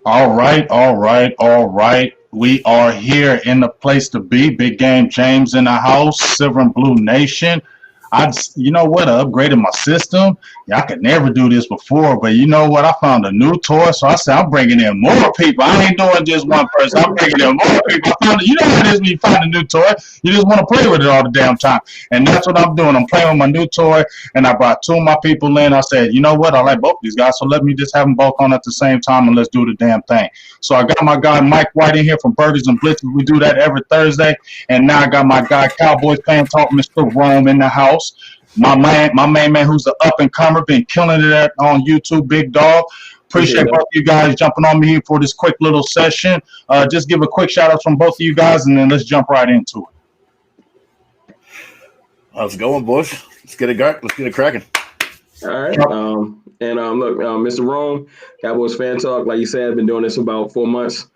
All right, all right, all right. We are here in the place to be. Big Game James in the house, Silver and Blue Nation. You know what? I upgraded my system. Yeah, I could never do this before, but you know what? I found a new toy, so I said I'm bringing in more people. I ain't doing just one person. I'm bringing in more people. You know what it is when you find a new toy? You just want to play with it all the damn time, and that's what I'm doing. I'm playing with my new toy, and I brought two of my people in. I said, you know what? I like both of these guys, so let me just have them both on at the same time, and let's do the damn thing. So I got my guy Mike White in here from Birdies and Blitzes. We do that every Thursday, and now I got my guy Cowboys fan talk, Mr. Rome, in the house. My main man, who's the up and comer, been killing it on YouTube, Big Dog. Appreciate both of you guys jumping on me here for this quick little session. Just give a quick shout out from both of you guys, and then let's jump right into it. How's it going, boys? Let's get it cracking. All right. Look, Mr. Rome, Cowboys fan talk. Like you said, I've been doing this for about 4 months.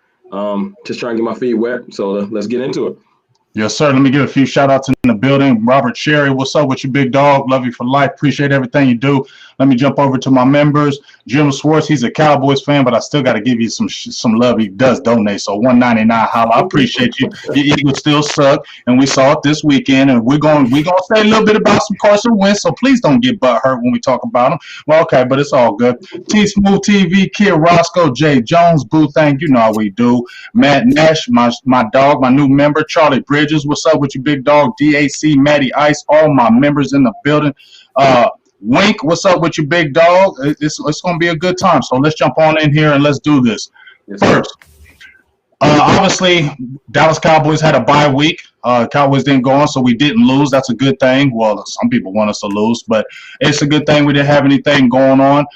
Just trying to get my feet wet. So let's get into it. Yes, sir. Let me give a few shout outs in the building. Robert Sherry, what's up with you, big dog? Love you for life. Appreciate everything you do. Let me jump over to my members. Jim Swartz, he's a Cowboys fan, but I still got to give you some love. He does donate, so $1.99. Holla, I appreciate you. Your Eagles still suck, and we saw it this weekend. And we're gonna say a little bit about some Carson Wentz, so please don't get butthurt when we talk about him. Well, okay, but it's all good. T Smooth TV, Kid Roscoe, Jay Jones, Boo Thang, you know how we do. Matt Nash, my dog, my new member, Charlie Bridges, what's up with you, big dog? DAC, Matty Ice, all my members in the building. Wink, what's up with you, big dog? It's going to be a good time. So let's jump on in here and let's do this. Yes, first. Obviously, Dallas Cowboys had a bye week. Cowboys didn't go on, so we didn't lose. That's a good thing. Well, some people want us to lose, but it's a good thing we didn't have anything going on.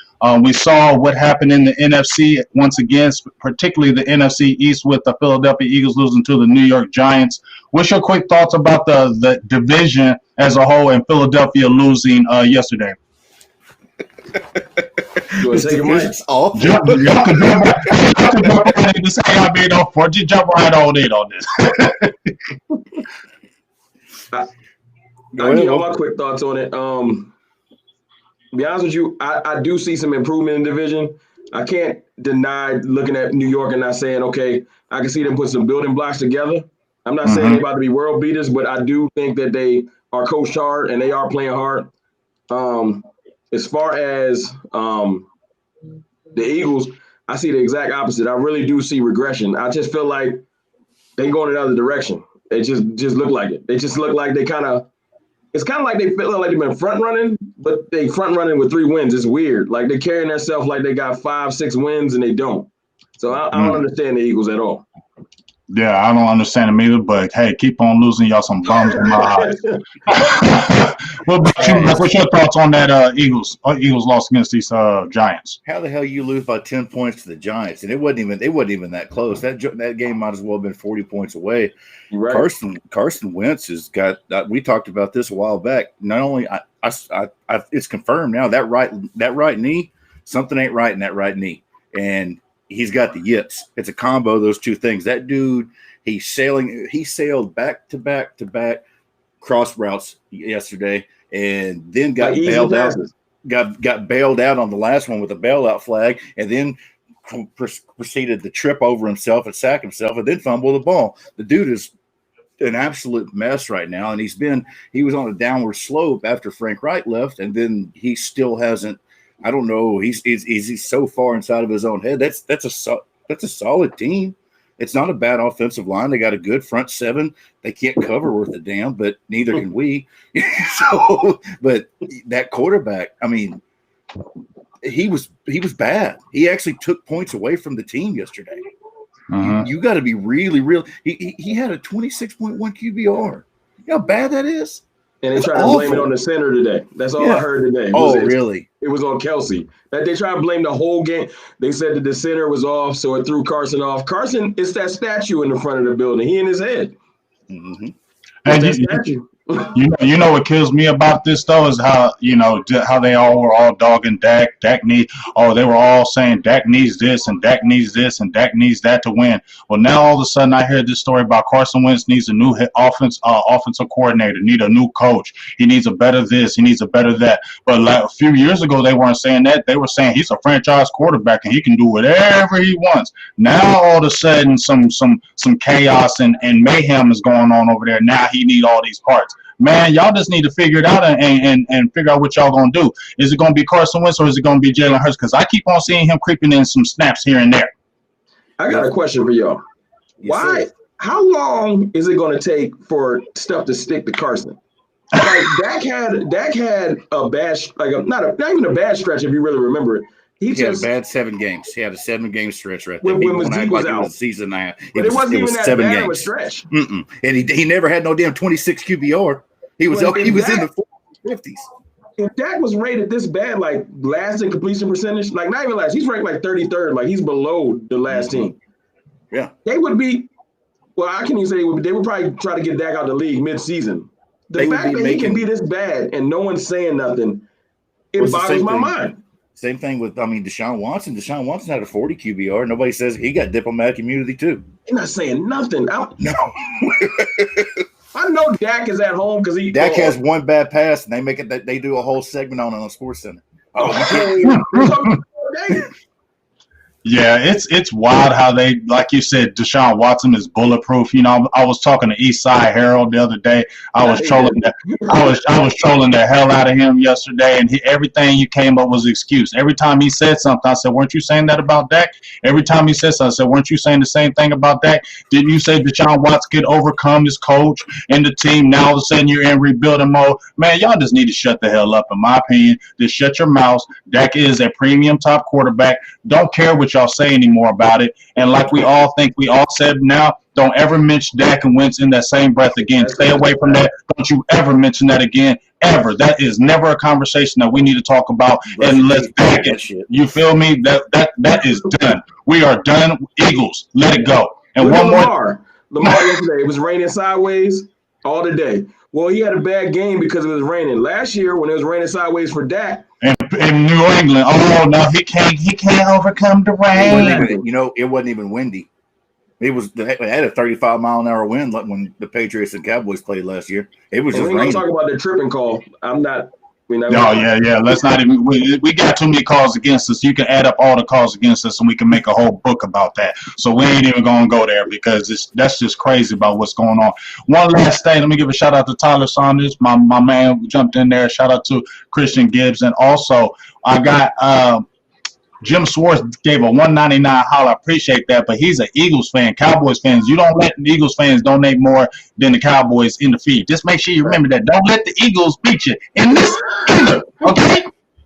We saw what happened in the NFC once again, particularly the NFC East with the Philadelphia Eagles losing to the New York Giants. What's your quick thoughts about the division as a whole and Philadelphia losing yesterday? You want to take your mic? Y'all can jump right in. This ain't got me no for. Just jump right on in on this. I'll give you all my quick thoughts on it. To be honest with you, I do see some improvement in the division. I can't deny looking at New York and not saying, okay, I can see them put some building blocks together. I'm not saying they're about to be world beaters, but I do think that they are coached hard and they are playing hard. As far as the Eagles, I see the exact opposite. I really do see regression. I just feel like they go in another direction. They just look like it. They just look like they it's kind of like they feel like they've been front running, but they front running with 3 wins. It's weird. Like they're carrying themselves like they got 5-6 wins and they don't. So I don't understand the Eagles at all. Yeah, I don't understand them either, but hey, keep on losing. Y'all some bums in my eyes. What about you, Mike? What's your thoughts on that Eagles loss against these Giants? How the hell you lose by 10 points to the Giants? And it wasn't even that close. That game might as well have been 40 points away. Right. Carson Wentz has got. We talked about this a while back. Not only it's confirmed now that right knee, something ain't right in that right knee, and he's got the yips. It's a combo of those two things. That dude, he sailed back to back cross routes yesterday, and then got bailed out. Got bailed out on the last one with a bailout flag, and then proceeded to trip over himself and sack himself, and then fumble the ball. The dude is an absolute mess right now, and he was on a downward slope after Frank Wright left, and then he still hasn't. I don't know. He's so far inside of his own head. That's a solid team. It's not a bad offensive line. They got a good front seven. They can't cover worth a damn, but neither can we. But that quarterback, I mean, he was bad. He actually took points away from the team yesterday. You got to be really real. He had a 26.1 QBR. You know how bad that is? And they tried to blame it on the center today. That's all I heard today. Really? It was on Kelsey. That they tried to blame the whole game. They said that the center was off, so it threw Carson off. Carson is that statue in the front of the building. He in his head. And You know what kills me about this though is how how they all were all dogging Dak. They were all saying Dak needs this and Dak needs this and Dak needs that to win. Well, now all of a sudden I hear this story about Carson Wentz needs a new offensive coordinator, need a new coach. He needs a better this, he needs a better that. But like a few years ago they weren't saying that. They were saying he's a franchise quarterback and he can do whatever he wants. Now all of a sudden some chaos and mayhem is going on over there. Now he need all these parts. Man, y'all just need to figure it out and figure out what y'all gonna do. Is it gonna be Carson Wentz or is it gonna be Jalen Hurts? Because I keep on seeing him creeping in some snaps here and there. I got a question for y'all. Why? How long is it gonna take for stuff to stick to Carson? Like Dak had a bad, not even a bad stretch if you really remember it. He had a bad 7 games. He had a 7-game stretch right there. When Zeke was out. It was a season and a half. But it wasn't even that bad of a stretch. And he never had no damn 26 QBR. He was in the 50s. If Dak was rated this bad, like last in completion percentage, like not even last, he's ranked like 33rd, like he's below the last team. Yeah. They would be, well, I can't even say they would probably try to get Dak out the league mid-season. The fact that he can be this bad and no one's saying nothing, it boggles my mind. Same thing with, Deshaun Watson. Deshaun Watson had a 40 QBR. Nobody says he got diplomatic immunity too. You're not saying nothing. No. I know Dak is at home because Dak has one bad pass, and they do a whole segment on Sports Center. Yeah, it's wild how they, like you said, Deshaun Watson is bulletproof. I was talking to Eastside Herald the other day. I was trolling the hell out of him yesterday, and everything you came up was excuse. Every time he said something, I said, "Weren't you saying that about Dak?" Every time he said something, I said, "Weren't you saying the same thing about Dak? Didn't you say Deshaun Watson could overcome his coach and the team? Now all of a sudden you're in rebuilding mode." Man, y'all just need to shut the hell up. In my opinion, just shut your mouths. Dak is a premium top quarterback. Don't care what y'all say anymore about it. And like we all said now, don't ever mention Dak and Wentz in that same breath again. Stay away from that. Don't you ever mention that again, ever. That is never a conversation that we need to talk about. And let's back it. You feel me? That is done. We are done. Eagles, let it go. And one more. Lamar yesterday, it was raining sideways all the day. Well, he had a bad game because it was raining. Last year, when it was raining sideways for Dak, in New England, no, he can't overcome the rain. It wasn't even windy. They had a 35-mile-an-hour wind when the Patriots and Cowboys played last year. It was just raining. We're talking about the tripping call. I'm not. Yeah. Let's not even. We got too many calls against us. You can add up all the calls against us, and we can make a whole book about that. So we ain't even gonna go there because that's just crazy about what's going on. One last thing. Let me give a shout out to Tyler Saunders, my man who jumped in there. Shout out to Christian Gibbs, and also I got Jim Swartz gave a $1.99 holler. I appreciate that, but he's an Eagles fan. Cowboys fans, you don't let Eagles fans donate more than the Cowboys in the feed. Just make sure you remember that. Don't let the Eagles beat you in this either. Okay?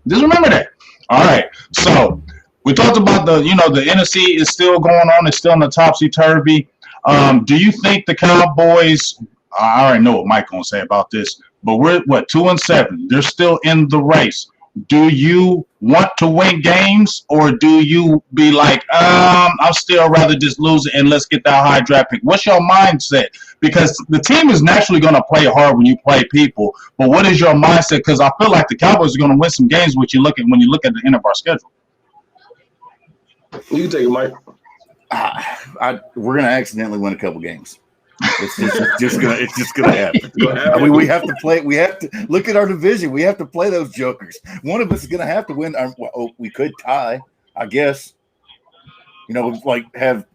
Just remember that. All right. So we talked about the NFC is still going on. It's still in the topsy-turvy. Do you think the Cowboys, I already know what Mike's going to say about this, but we're, 2-7. They're still in the race. Do you want to win games, or do you be like, I'll still rather just lose it and let's get that high draft pick? What's your mindset? Because the team is naturally going to play hard when you play people, but what is your mindset? Because I feel like the Cowboys are going to win some games when you look at the end of our schedule. You can take it, Mike. We're going to accidentally win a couple games. It's just gonna happen. I mean, we have to play. We have to look at our division. We have to play those jokers. One of us is gonna have to win. We could tie, I guess. Have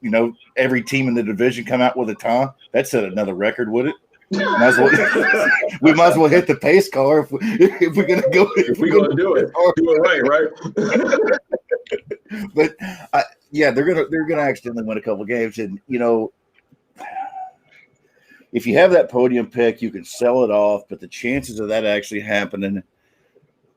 every team in the division come out with a tie. That'd set another record, would it? We might as well hit the pace car if we're gonna go. If we're gonna do it right. But they're gonna accidentally win a couple games, and if you have that podium pick, you can sell it off, but the chances of that actually happening,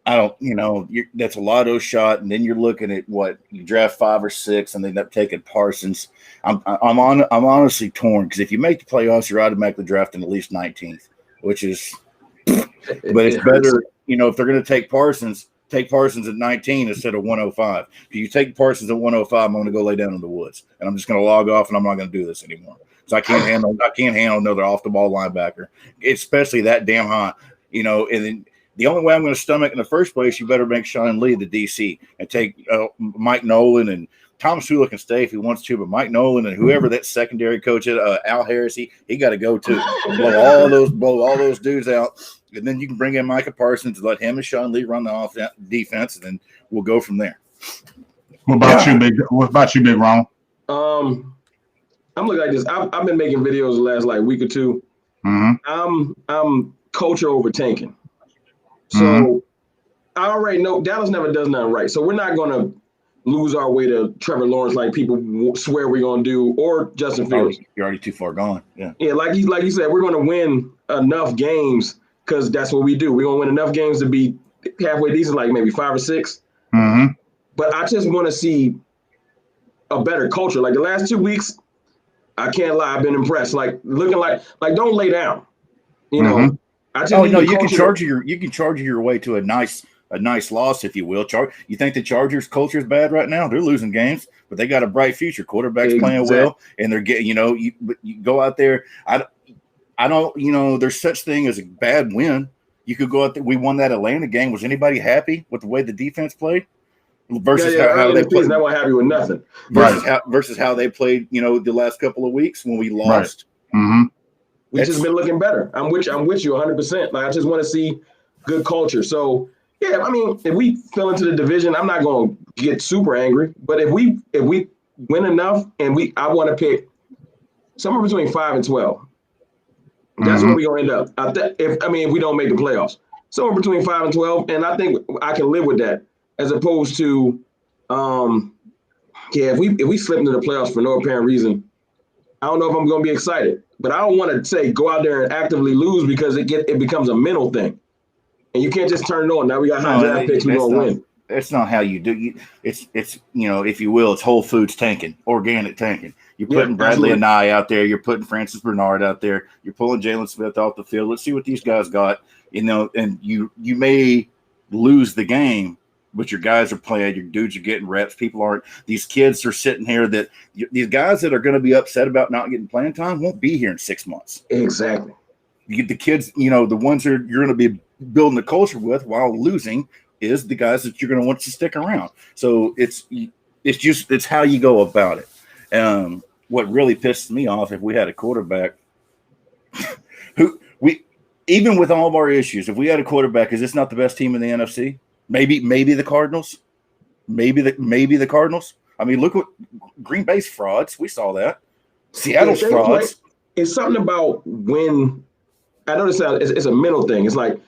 that's a lotto shot. And then you're looking at you draft 5 or 6 and they end up taking Parsons. I'm honestly torn because if you make the playoffs, you're automatically drafting at least 19th, which is, but it's better, if they're going to take Parsons at 19 instead of 105. If you take Parsons at 105, I'm going to go lay down in the woods and I'm just going to log off and I'm not going to do this anymore. So I can't handle another off the ball linebacker, especially that damn high. And then the only way I'm going to stomach in the first place, you better make Sean Lee the DC and take Mike Nolan, and Thomas Hula can stay if he wants to, but Mike Nolan and whoever that secondary coach is, Al Harris, he got to go too. blow all those dudes out, and then you can bring in Micah Parsons and let him and Sean Lee run the defense, and then we'll go from there. What about you, Big Ron? I'm looking like this. I've been making videos the last week or two. Mm-hmm. I'm culture over tanking. So I already know Dallas never does nothing right. So we're not going to lose our way to Trevor Lawrence like people swear we're going to do, or Justin Fields. You're already too far gone. Yeah. Yeah, like you said, we're going to win enough games because that's what we do. We're going to win enough games to be halfway decent, like maybe 5 or 6. Mm-hmm. But I just want to see a better culture. Like the last 2 weeks, I can't lie, I've been impressed. Like looking like don't lay down. You know. You can charge your way to a nice loss, if you will. You think the Chargers culture is bad right now? They're losing games, but they got a bright future. Quarterback's playing well, and they're getting. You go out there. I don't. There's such thing as a bad win. You could go out there. We won that Atlanta game. Was anybody happy with the way the defense played? Versus how they played. I wasn't happy with nothing. Versus how they played. The last couple of weeks when we lost. Right. Mm-hmm. We've just been looking better. I'm with you 100%. Like I just want to see good culture. So yeah, I mean, if we fell into the division, I'm not going to get super angry. But if we win enough, and I want to pick somewhere between 5 and 12. That's where we're going to end up. If we don't make the playoffs, somewhere between 5 and 12, and I think I can live with that. As opposed to, if we slip into the playoffs for no apparent reason, I don't know if I'm going to be excited. But I don't want to say go out there and actively lose because it becomes a mental thing, and you can't just turn it on. Now we got high draft picks, we're going to win. That's not how you do. It's if you will, it's Whole Foods tanking, organic tanking. You're putting Bradley and I out there. You're putting Francis Bernard out there. You're pulling Jalen Smith off the field. Let's see what these guys got. And you may lose the game, but your guys are playing. Your dudes are getting reps. People aren't. These kids are sitting here. These guys that are going to be upset about not getting playing time won't be here in 6 months. Exactly. You get the kids. The ones that you're going to be building the culture with while losing is the guys that you're going to want to stick around. So it's how you go about it. What really pisses me off, if we had a quarterback who even with all of our issues, if we had a quarterback, is this not the best team in the NFC? Maybe the Cardinals. Maybe the Cardinals. I mean, look what Green Bay's frauds. We saw that. Seattle's frauds. It's something about when I notice that it's a mental thing. It's like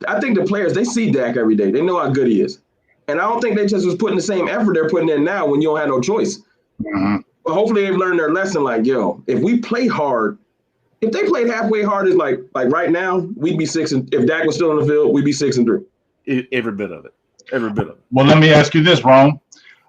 I think the players, they see Dak every day. They know how good he is. And I don't think they just was putting the same effort they're putting in now when you don't have no choice. Mm-hmm. But hopefully they've learned their lesson. Like, if we play hard, if they played halfway hard, is like right now, we'd be 6 and if Dak was still on the field, we'd be 6 and 3. Every bit of it. Well, let me ask you this, Ron.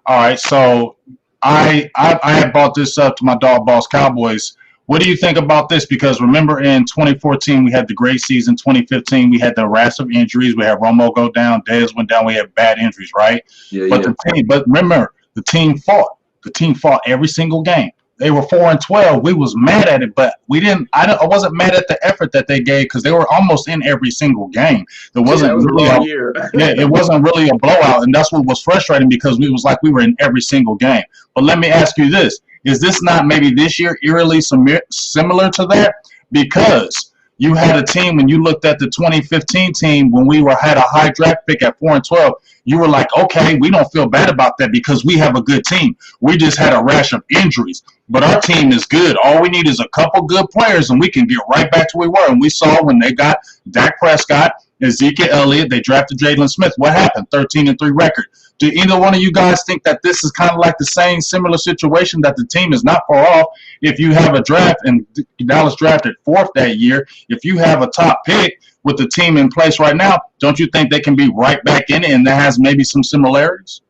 All right, so I had brought this up to my dog boss Cowboys. What do you think about this? Because remember in 2014, we had the great season. 2015, we had the rash of injuries. We had Romo go down. Dez went down. We had bad injuries, right? But remember, the team fought. The team fought every single game. They were 4-12. We was mad at it, but we didn't. I wasn't mad at the effort that they gave because they were almost in every single game. It wasn't it wasn't really a blowout, and that's what was frustrating because we was like we were in every single game. But let me ask you this: is this not maybe this year eerily similar to that? Because you had a team when you looked at the 2015 team when we had a high draft pick at 4-12. You were like, okay, we don't feel bad about that because we have a good team. We just had a rash of injuries, but our team is good. All we need is a couple good players, and we can get right back to where we were. And we saw when they got Dak Prescott, Ezekiel Elliott, they drafted Jalen Smith. What happened? 13-3 record. Do either one of you guys think that this is kind of like the same similar situation, that the team is not far off? If you have a draft, and Dallas drafted 4th that year, if you have a top pick with the team in place right now, don't you think they can be right back in it and that has maybe some similarities?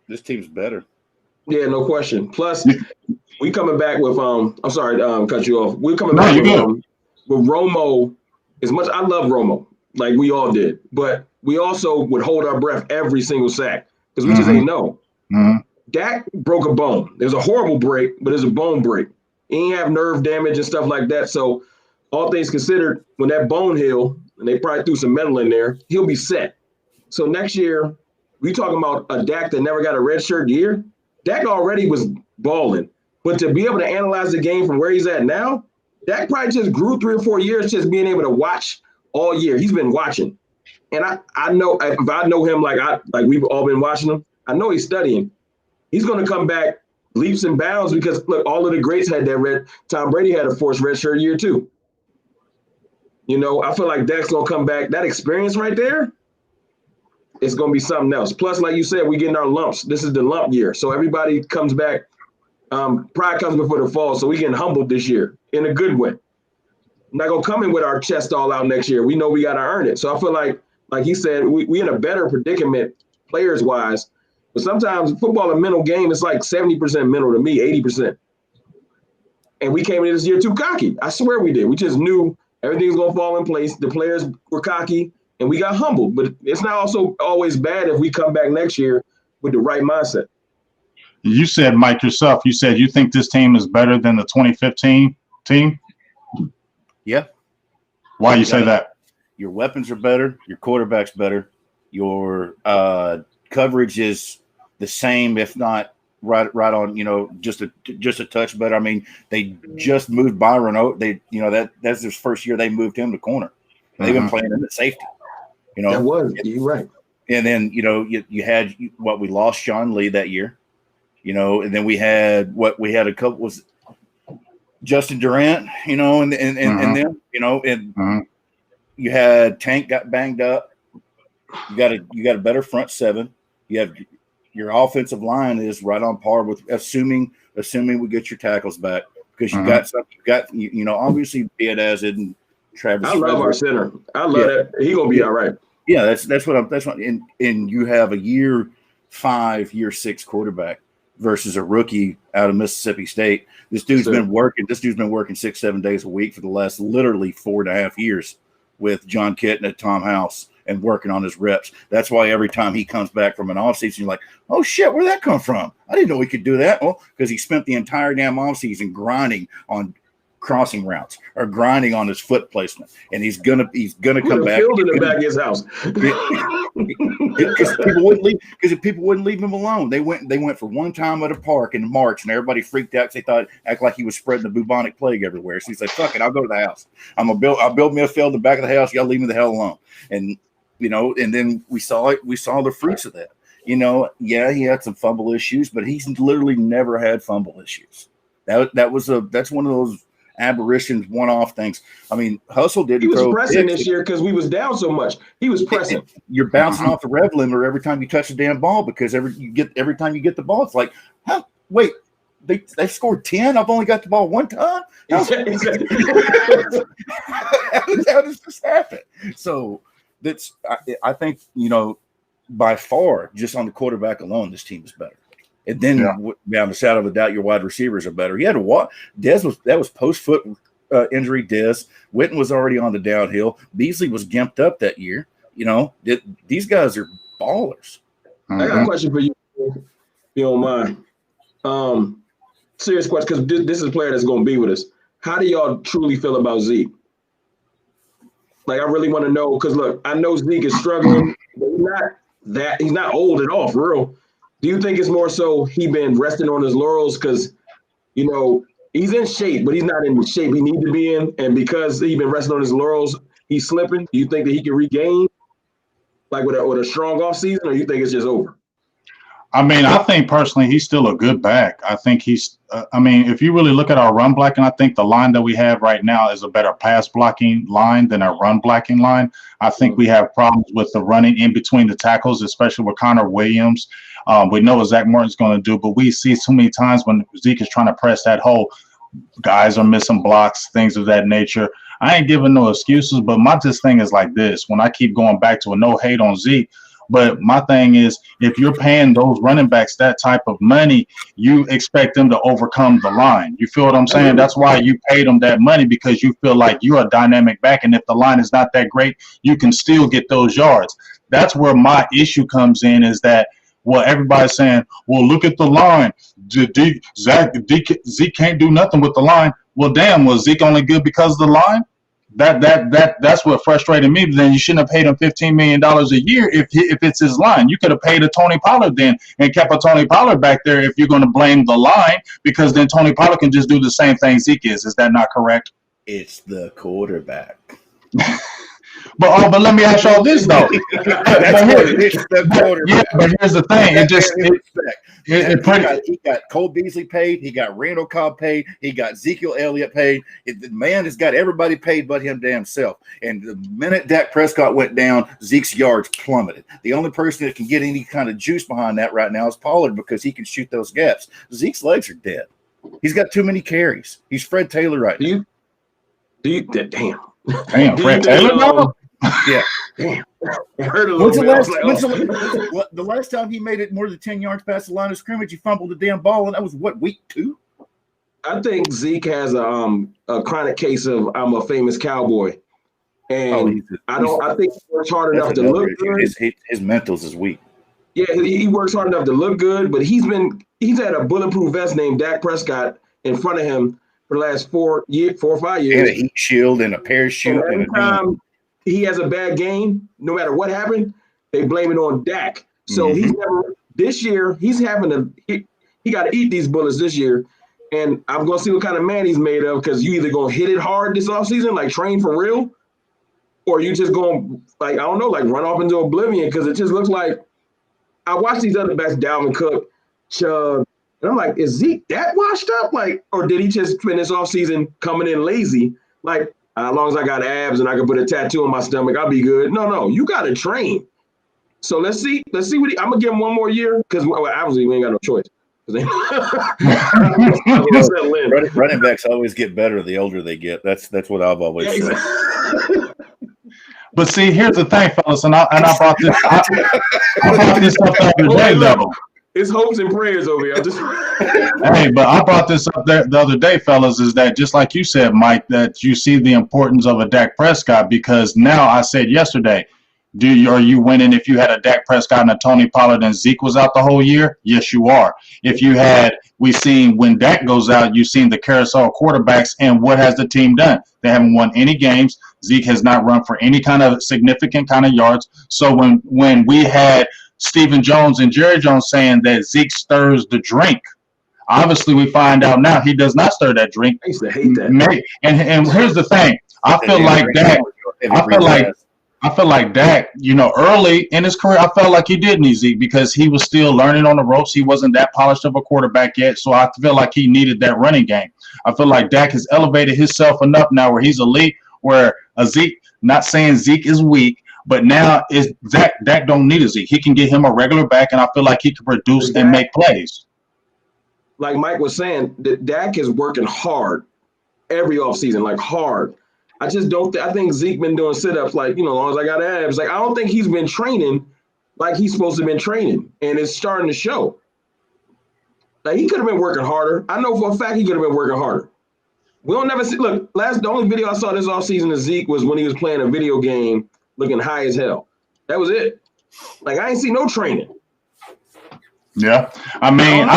This team's better. Yeah, no question. Plus, we coming back with I'm sorry to cut you off. We're coming back with Romo. As much I love Romo, like we all did, but we also would hold our breath every single sack because we just ain't know. Dak broke a bone. There's a horrible break, but there's a bone break. He ain't have nerve damage and stuff like that. So all things considered, when that bone heal, and they probably threw some metal in there, he'll be set. So next year, we talking about a Dak that never got a redshirt year. Dak already was balling. But to be able to analyze the game from where he's at now, Dak probably just grew 3 or 4 years just being able to watch all year. He's been watching. And I know if I know him like we've all been watching him, I know he's studying. He's going to come back leaps and bounds because, look, all of the greats had that Tom Brady had a forced redshirt year too. You know, I feel like Dak's going to come back. That experience right there, it's going to be something else. Plus, like you said, we getting our lumps. This is the lump year. So everybody comes back. Pride comes before the fall. So we getting humbled this year in a good way. I'm not going to come in with our chest all out next year. We know we got to earn it. So I feel like he said, we in a better predicament players-wise. But sometimes football a mental game. It's like 70% mental to me, 80%. And we came into this year too cocky. I swear we did. We just knew everything's going to fall in place. The players were cocky, and we got humbled. But it's not also always bad if we come back next year with the right mindset. You said, Mike, yourself, you said you think this team is better than the 2015 team? Yeah. Why you say that? Your weapons are better. Your quarterback's better. Your coverage is the same, if not right on, you know, just a touch better. I mean, they just moved Byron out. That's his first year they moved him to corner. They've been playing him at safety. You know, you're right. And then, you know, you had what we lost Sean Lee that year, you know, and then we had a couple was Justin Durant, you know, and then, you know, and you had Tank got banged up. You got a better front seven. You have your offensive line is right on par with assuming we get your tackles back because you got some you know, obviously Diaz and Travis. I love our center. I love that. He gonna be all right. Yeah, that's what and you have a year 5, year 6 quarterback versus a rookie out of Mississippi State. This dude's been working 6-7 days a week for the last literally 4.5 years with John Kitton at Tom House and working on his reps. That's why every time he comes back from an offseason, you're like, oh shit, where'd that come from? I didn't know he could do that. Well, because he spent the entire damn offseason grinding on crossing routes or grinding on his foot placement, and he's gonna come back. Field in the back of his house. Because people wouldn't leave him alone. They went for one time at a park in March, and everybody freaked out because they thought act like he was spreading the bubonic plague everywhere. So he's like, "Fuck it, I'll go to the house. I'll build me a field in the back of the house. Y'all leave me the hell alone." And you know, and then we saw the fruits of that. You know, yeah, he had some fumble issues, but he's literally never had fumble issues. That's one of those aberrations, one-off things. I mean, Hustle didn't. He was pressing this year because we was down so much. He was pressing. You're bouncing off the rev limiter every time you touch the damn ball because every time you get the ball, it's like, huh? Wait, they scored 10. I've only got the ball one time. How does this happen? So I think, you know, by far, just on the quarterback alone, this team is better. And then, beyond a shadow of a doubt, your wide receivers are better. He had a that was post foot injury. Dez Witten was already on the downhill. Beasley was gimped up that year. You know, these guys are ballers. I got a question for you, if you don't mind. Serious question, because this is a player that's going to be with us. How do y'all truly feel about Zeke? Like, I really want to know, because look, I know Zeke is struggling, but he's not old at all, for real. Do you think it's more so he been resting on his laurels because, you know, he's in shape, but he's not in the shape he needs to be in, and because he's been resting on his laurels, he's slipping? Do you think that he can regain, like with a strong offseason, or you think it's just over? I mean, I think personally he's still a good back. I think he's if you really look at our run blocking, I think the line that we have right now is a better pass blocking line than our run blocking line. I think we have problems with the running in between the tackles, especially with Connor Williams. We know what Zach Martin's going to do, but we see too many times when Zeke is trying to press that hole, guys are missing blocks, things of that nature. I ain't giving no excuses, but my thing is like this. When I keep going back to a no hate on Zeke, but my thing is, if you're paying those running backs that type of money, you expect them to overcome the line. You feel what I'm saying? That's why you paid them that money, because you feel like you're a dynamic back, and if the line is not that great, you can still get those yards. That's where my issue comes in, is that, well, everybody's saying, well, look at the line. Zeke can't do nothing with the line. Well, damn, was Zeke only good because of the line? That's what frustrated me. But then you shouldn't have paid him $15 million a year if it's his line. You could have paid a Tony Pollard then and kept a Tony Pollard back there if you're going to blame the line, because then Tony Pollard can just do the same thing Zeke is. Is that not correct? It's the quarterback. But let me ask y'all this though. It's the quarterback. Yeah, but here's the thing. He got Cole Beasley paid. He got Randall Cobb paid. He got Ezekiel Elliott paid. The man has got everybody paid but him damn self. And the minute Dak Prescott went down, Zeke's yards plummeted. The only person that can get any kind of juice behind that right now is Pollard, because he can shoot those gaps. Zeke's legs are dead. He's got too many carries. He's Fred Taylor right now. Damn, Fred Taylor, though? Yeah. Damn. It hurt a little bit. The last time he made it more than 10 yards past the line of scrimmage, he fumbled the damn ball, and that was week 2? I think Zeke has a chronic case of I'm a famous cowboy. And I think he works hard enough to look good. His mentals is weak. Yeah, he works hard enough to look good, but he's had a bulletproof vest named Dak Prescott in front of him for the last 4 or 5 years. And a heat shield and a parachute. And every time he has a bad game, no matter what happened, they blame it on Dak. So he's never – this year, he's having to – he got to eat these bullets this year. And I'm going to see what kind of man he's made of, because you either going to hit it hard this offseason, like train for real, or you just going to, like, I don't know, like run off into oblivion, because it just looks like – I watch these other backs, Dalvin Cook, Chubb, and I'm like, is Zeke that washed up? Like, or did he just spend this offseason coming in lazy? Like, as long as I got abs and I can put a tattoo on my stomach, I'll be good. No, you got to train. So let's see what I'm gonna give him one more year, because obviously we ain't got no choice. Running backs always get better the older they get. That's what I've always said. But see, here's the thing, fellas, and I brought this. I brought this up the other day, though. It's hopes and prayers over here. Hey, but I brought this up there the other day, fellas, is that just like you said, Mike, that you see the importance of a Dak Prescott, because now I said yesterday, are you winning if you had a Dak Prescott and a Tony Pollard and Zeke was out the whole year? Yes, you are. If you had, we seen when Dak goes out, you've seen the carousel quarterbacks, and what has the team done? They haven't won any games. Zeke has not run for any kind of significant kind of yards. So when we had Stephen Jones and Jerry Jones saying that Zeke stirs the drink, obviously we find out now he does not stir that drink. I used to hate that. And here's the thing. I feel like Dak, early in his career, I felt like he did need Zeke, because he was still learning on the ropes. He wasn't that polished of a quarterback yet, so I feel like he needed that running game. I feel like Dak has elevated himself enough now where he's elite, where a Zeke, not saying Zeke is weak, but now Dak don't need a Zeke. He can get him a regular back, and I feel like he can produce and make plays. Like Mike was saying, Dak is working hard every offseason, like hard. I just don't I think Zeke been doing sit-ups like, as long as I got abs. Like, I don't think he's been training like he's supposed to have been training, and it's starting to show. Like, he could have been working harder. I know for a fact he could have been working harder. We don't never see – look, the only video I saw this offseason of Zeke was when he was playing a video game looking high as hell. That was it. Like, I ain't see no training. Yeah. I mean,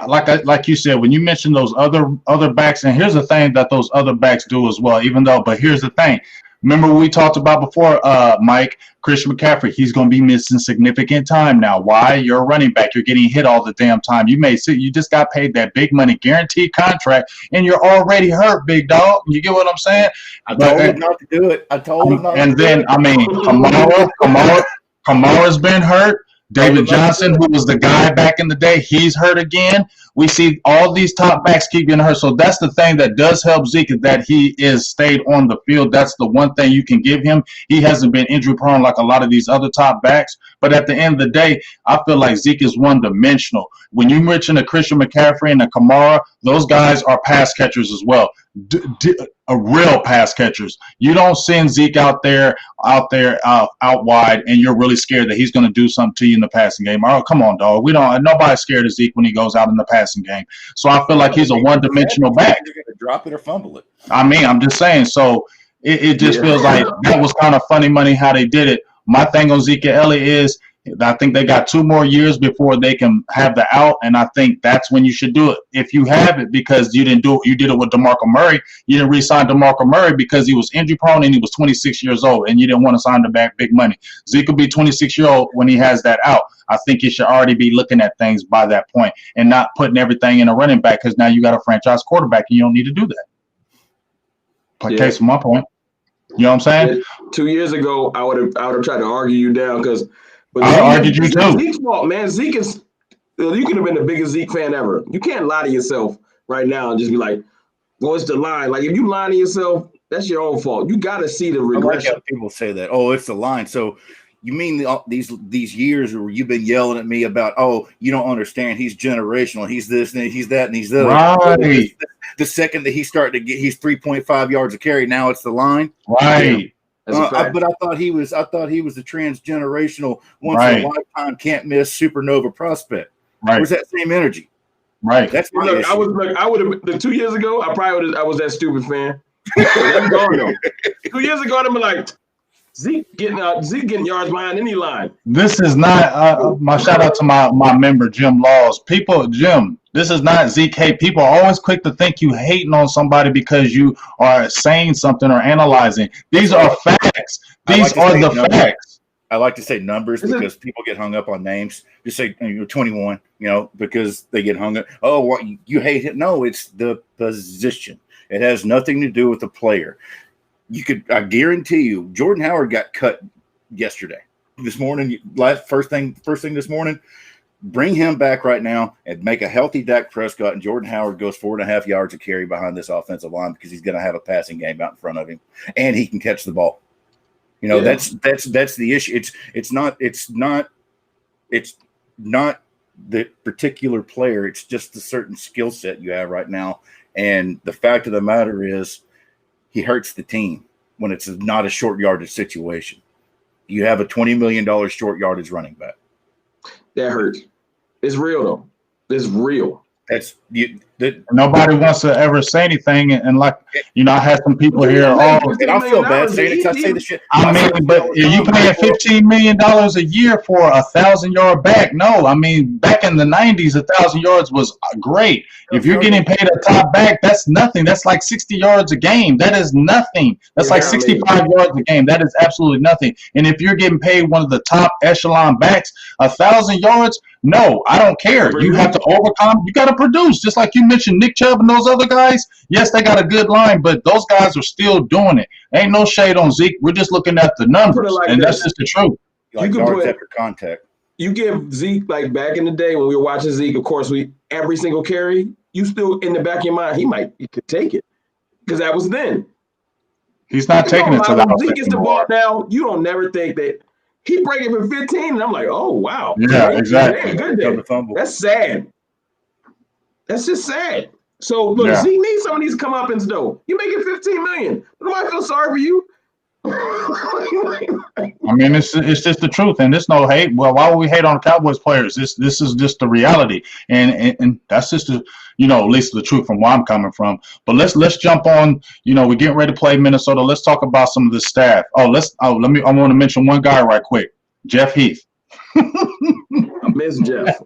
like you said, when you mention those other backs, and here's the thing that those other backs do as well, but here's the thing. Remember what we talked about before, Mike, Christian McCaffrey, he's going to be missing significant time now. Why? You're a running back. You're getting hit all the damn time. You just got paid that big money guaranteed contract, and you're already hurt, big dog. You get what I'm saying? I told him not to do it. And then, Kamara's been hurt. David Johnson, who was the guy back in the day, he's hurt again. We see all these top backs keep getting hurt. So that's the thing that does help Zeke, is that he is stayed on the field. That's the one thing you can give him. He hasn't been injury prone like a lot of these other top backs. But at the end of the day, I feel like Zeke is one-dimensional. When you mention a Christian McCaffrey and a Kamara, those guys are pass catchers as well. Real pass catchers. You don't send Zeke out wide, and you're really scared that he's going to do something to you in the passing game. Oh, come on, dog. Nobody's scared of Zeke when he goes out in the passing game. So I feel like he's a one-dimensional back. They're going to drop it or fumble it. I mean, I'm just saying. So it just feels like that was kind of funny money how they did it. My thing on Ezekiel Elliott is I think they got 2 more years before they can have the out, and I think that's when you should do it. If you have it, because you didn't do it, you did it with DeMarco Murray. You didn't re-sign DeMarco Murray because he was injury prone and he was 26 years old, and you didn't want to sign him back big money. Zeke will be 26-year-old when he has that out. I think you should already be looking at things by that point and not putting everything in a running back, because now you got a franchise quarterback and you don't need to do that. Case in my point. You know what I'm saying? 2 years ago, I would have tried to argue you down because. I argued you too. Zeke's fault, man. Zeke is. You could have been the biggest Zeke fan ever. You can't lie to yourself right now and just be like, "Well, it's the line." Like if you lie to yourself, that's your own fault. You got to see the regression. I like how people say that. Oh, it's the line. So you mean these years where you've been yelling at me about? Oh, you don't understand. He's generational. He's this and he's that and he's that. Right. The second that he started to get, he's 3.5 yards a carry. Now it's the line. Right. Yeah. But I thought he was the transgenerational, once in a lifetime, can't miss supernova prospect. Right. Where's that same energy? Right. That's my issue. I would have 2 years ago. I was that stupid fan. That's gone though. 2 years ago, I'd be like, Zeke getting yards behind any line. This is not my shout out to my member Jim Laws. Jim, this is not Zeke hate. People are always quick to think you hating on somebody because you are saying something or analyzing. These are facts. These are the facts. I like to say numbers because people get hung up on names. Just say 21, because they get hung up. Oh, what you hate it? No, it's the position. It has nothing to do with the player. I guarantee you, Jordan Howard got cut yesterday. This morning, first thing this morning, bring him back right now and make a healthy Dak Prescott, and Jordan Howard goes 4.5 yards a carry behind this offensive line because he's going to have a passing game out in front of him, and he can catch the ball. That's the issue. It's not the particular player. It's just the certain skill set you have right now. And the fact of the matter is, he hurts the team when it's not a short yardage situation. You have a $20 million short yardage running back. That hurts. It's real though. It's real. Nobody wants to ever say anything, and I had some people here. And I feel bad saying it. I say the shit. I mean, but are you paying $15 million a year for a 1,000-yard back? No, I mean, back in the '90s, 1,000 yards was great. If you're getting paid a top back, that's nothing. That's like 60 yards a game. That is nothing. That's like 65 yards a game. That is absolutely nothing. And if you're getting paid one of the top echelon backs, 1,000 yards. No, I don't care. You have to overcome. You got to produce. Just like you mentioned, Nick Chubb and those other guys. Yes, they got a good line, but those guys are still doing it. Ain't no shade on Zeke. We're just looking at the numbers, and that's just the truth. Like yards after contact. You give Zeke, like back in the day when we were watching Zeke, of course, every single carry, you still in the back of your mind, he could take it because that was then. He's not taking it to that. Zeke gets the ball now. You don't never think that. He break it for 15, and I'm like, oh, wow. Yeah, exactly. Good. That's sad. That's just sad. So, look, Zeke needs some of these comeuppance, though. You making $15 million. Nobody feel sorry for you. I mean, it's just the truth, and there's no hate. Well, why would we hate on Cowboys players? This is just the reality, and that's just the at least the truth from where I'm coming from. But let's jump on. We're getting ready to play Minnesota. Let's talk about some of the staff. I want to mention one guy right quick, Jeff Heath. I miss Jeff.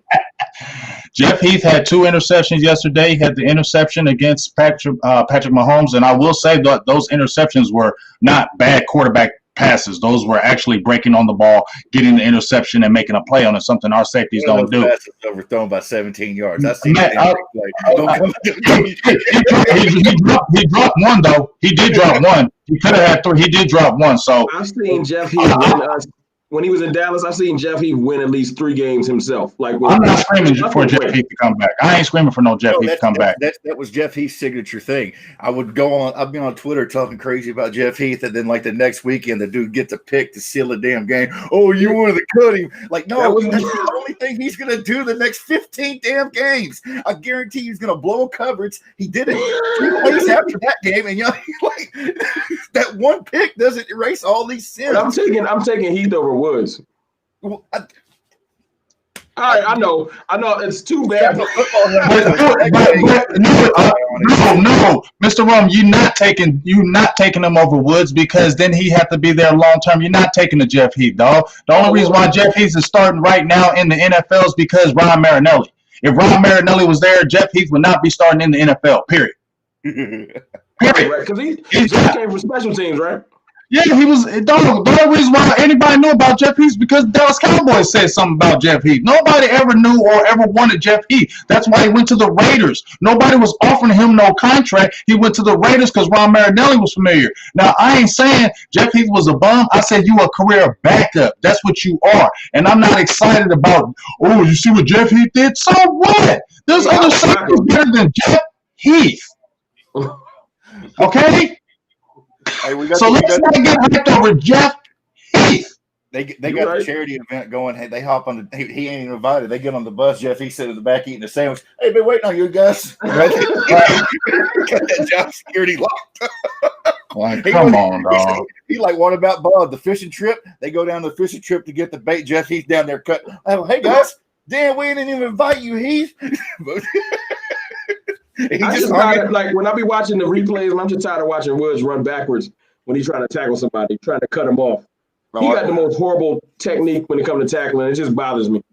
Jeff Heath had 2 interceptions yesterday. He had the interception against Patrick Mahomes, and I will say that those interceptions were not bad quarterback passes. Those were actually breaking on the ball, getting the interception, and making a play on it, something our safeties don't do. Passes overthrown by 17 yards. I see. He dropped one, though. He did drop one. He could have had 3. He did drop one. So I've seen Jeff Heath when he was in Dallas. I've seen Jeff Heath win at least 3 games himself. I'm not screaming for Jeff Heath to come back. I ain't screaming for no Jeff Heath to come back. That was Jeff Heath's signature thing. I've been on Twitter talking crazy about Jeff Heath, and then like the next weekend, the dude gets a pick to seal a damn game. Oh, you wanted to cut him? Like, no, that's the only thing he's gonna do the next 15 damn games. I guarantee he's gonna blow coverage. He did it 3 plays after that game, and that one pick doesn't erase all these sins. I'm taking Heath over Woods. Well, All right, I know. It's too bad. No, Mr. Rum, you're not taking him over Woods because then he had to be there long term. You're not taking the Jeff Heath, dog. The only reason why Jeff Heath is starting right now in the NFL is because Ron Marinelli. If Ron Marinelli was there, Jeff Heath would not be starting in the NFL. Period. Period. Because he came from special teams, right? Yeah, he was. The only reason why anybody knew about Jeff Heath is because Dallas Cowboys said something about Jeff Heath. Nobody ever knew or ever wanted Jeff Heath. That's why he went to the Raiders. Nobody was offering him no contract. He went to the Raiders because Ron Marinelli was familiar. Now, I ain't saying Jeff Heath was a bum. I said you a career backup. That's what you are. And I'm not excited about, oh, you see what Jeff Heath did? So what? There's other safeties better than Jeff Heath. Okay? Hey, let's not get hyped over Jeff Heath. They got a charity event going. Hey, they hop on the. He ain't even invited. They get on the bus. Jeff Heath sitting in the back eating a sandwich. Hey, been waiting on you guys. Got that job security locked. Like, come on, dog. He like, what about Bob? The fishing trip? They go down the fishing trip to get the bait. Jeff Heath down there cut. Oh, hey guys, damn, we didn't even invite you, Heath. I just tired, like when I be watching the replays, I'm just tired of watching Woods run backwards when he's trying to tackle somebody, trying to cut him off. He got the most horrible technique when it comes to tackling. It just bothers me.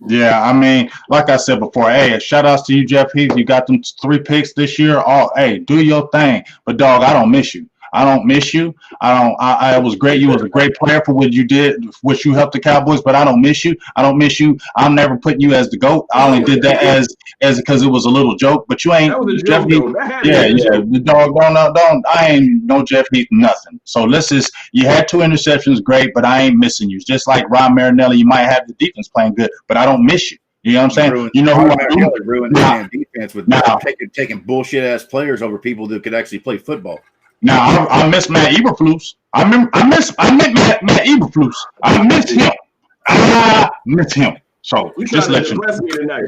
Yeah, I mean, like I said before, hey, shout outs to you, Jeff Heath. You got them 3 picks this year. Hey, do your thing. But dog, I don't miss you. I don't miss you. I was great. You was a great player for what you did, what you helped the Cowboys, but I don't miss you. I don't miss you. I'm never putting you as the GOAT. I only did that as because it was a little joke, but you ain't Jeff Heath. Yeah. The dog don't. I ain't no Jeff Heath, nothing. So you had 2 interceptions, great, but I ain't missing you. Just like Ron Marinelli, you might have the defense playing good, but I don't miss you. You know what I'm saying? You know who ruined the damn defense with taking bullshit ass players over people that could actually play football. Now I miss Matt Eberflus. I miss Matt Eberflus. I miss him. I miss him. So just let you know.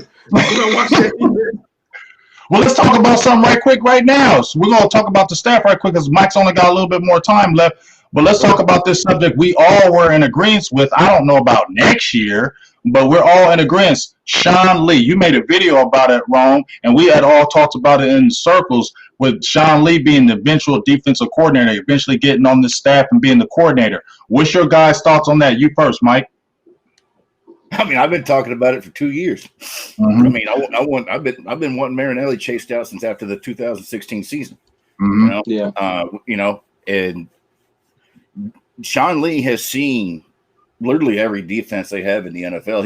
Well, let's talk about something right quick right now. So we're gonna talk about the staff right quick because Mike's only got a little bit more time left. But let's talk about this subject we all were in agreement with. I don't know about next year, but we're all in agreement. Sean Lee, you made a video about it, Rome, and we had all talked about it in circles with Sean Lee being the eventual defensive coordinator, eventually getting on the staff and being the coordinator. What's your guys' thoughts on that? You first, Mike. I mean, I've been talking about it for 2 years. Mm-hmm. I mean, I've been wanting Marinelli chased out since after the 2016 season. Mm-hmm. And Sean Lee has seen literally every defense they have in the NFL.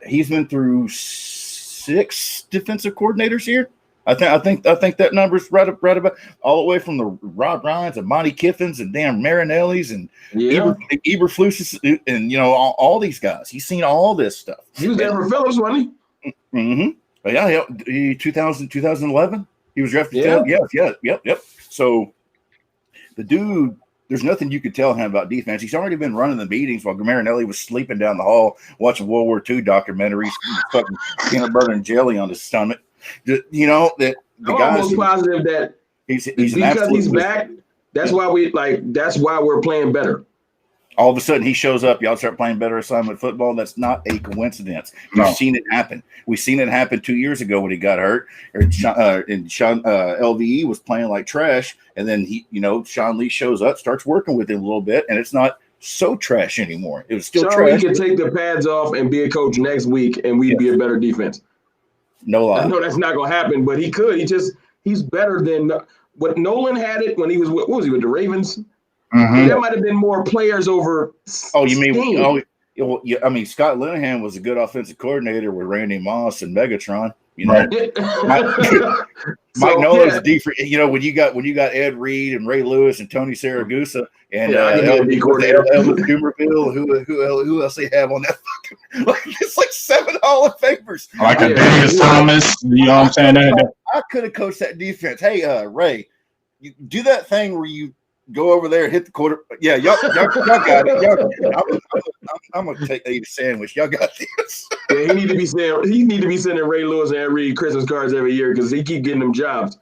He's been through 6 defensive coordinators here. I think that number's right about all the way from the Rob Ryans and Monty Kiffins and damn Marinellis and Eberflus and all these guys. He's seen all this stuff. He was there for Phillips, wasn't he? Mm-hmm. But yeah, 2011. He was drafted. Yep. So the dude, there's nothing you could tell him about defense. He's already been running the meetings while Marinelli was sleeping down the hall watching World War II documentaries, fucking peanut butter and jelly on his stomach. That the I'm almost positive that he's because he's back. That's why we're playing better. All of a sudden he shows up. Y'all start playing better assignment football. That's not a coincidence. No. We've seen it happen. We've seen it happen 2 years ago when he got hurt. And Sean LVE was playing like trash, and then Sean Lee shows up, starts working with him a little bit, and it's not so trash anymore. It was still Sean trash. Lee could take the pads off and be a coach next week, and we'd be a better defense. No lie. I know that's not going to happen, but he could. He's better than what Nolan had it when he was what was he with the Ravens? Mm-hmm. There might have been more players over. Oh, you mean? Oh, yeah. I mean, Scott Linehan was a good offensive coordinator with Randy Moss and Megatron. Mike Nolan's different. When you got Ed Reed and Ray Lewis and Tony Saragusa and Elvis Dumerville, who else they have on that fucking it's like 7 Hall of Famers. Like a Darius Thomas, you know what I'm saying? I could have coached that defense. Hey, Ray, you do that thing where you go over there and hit the quarter. Yeah, y'all got it. I'm gonna eat a sandwich. Y'all got this. Yeah, he need to be sending Ray Lewis and Ed Reed Christmas cards every year because he keep getting them jobs.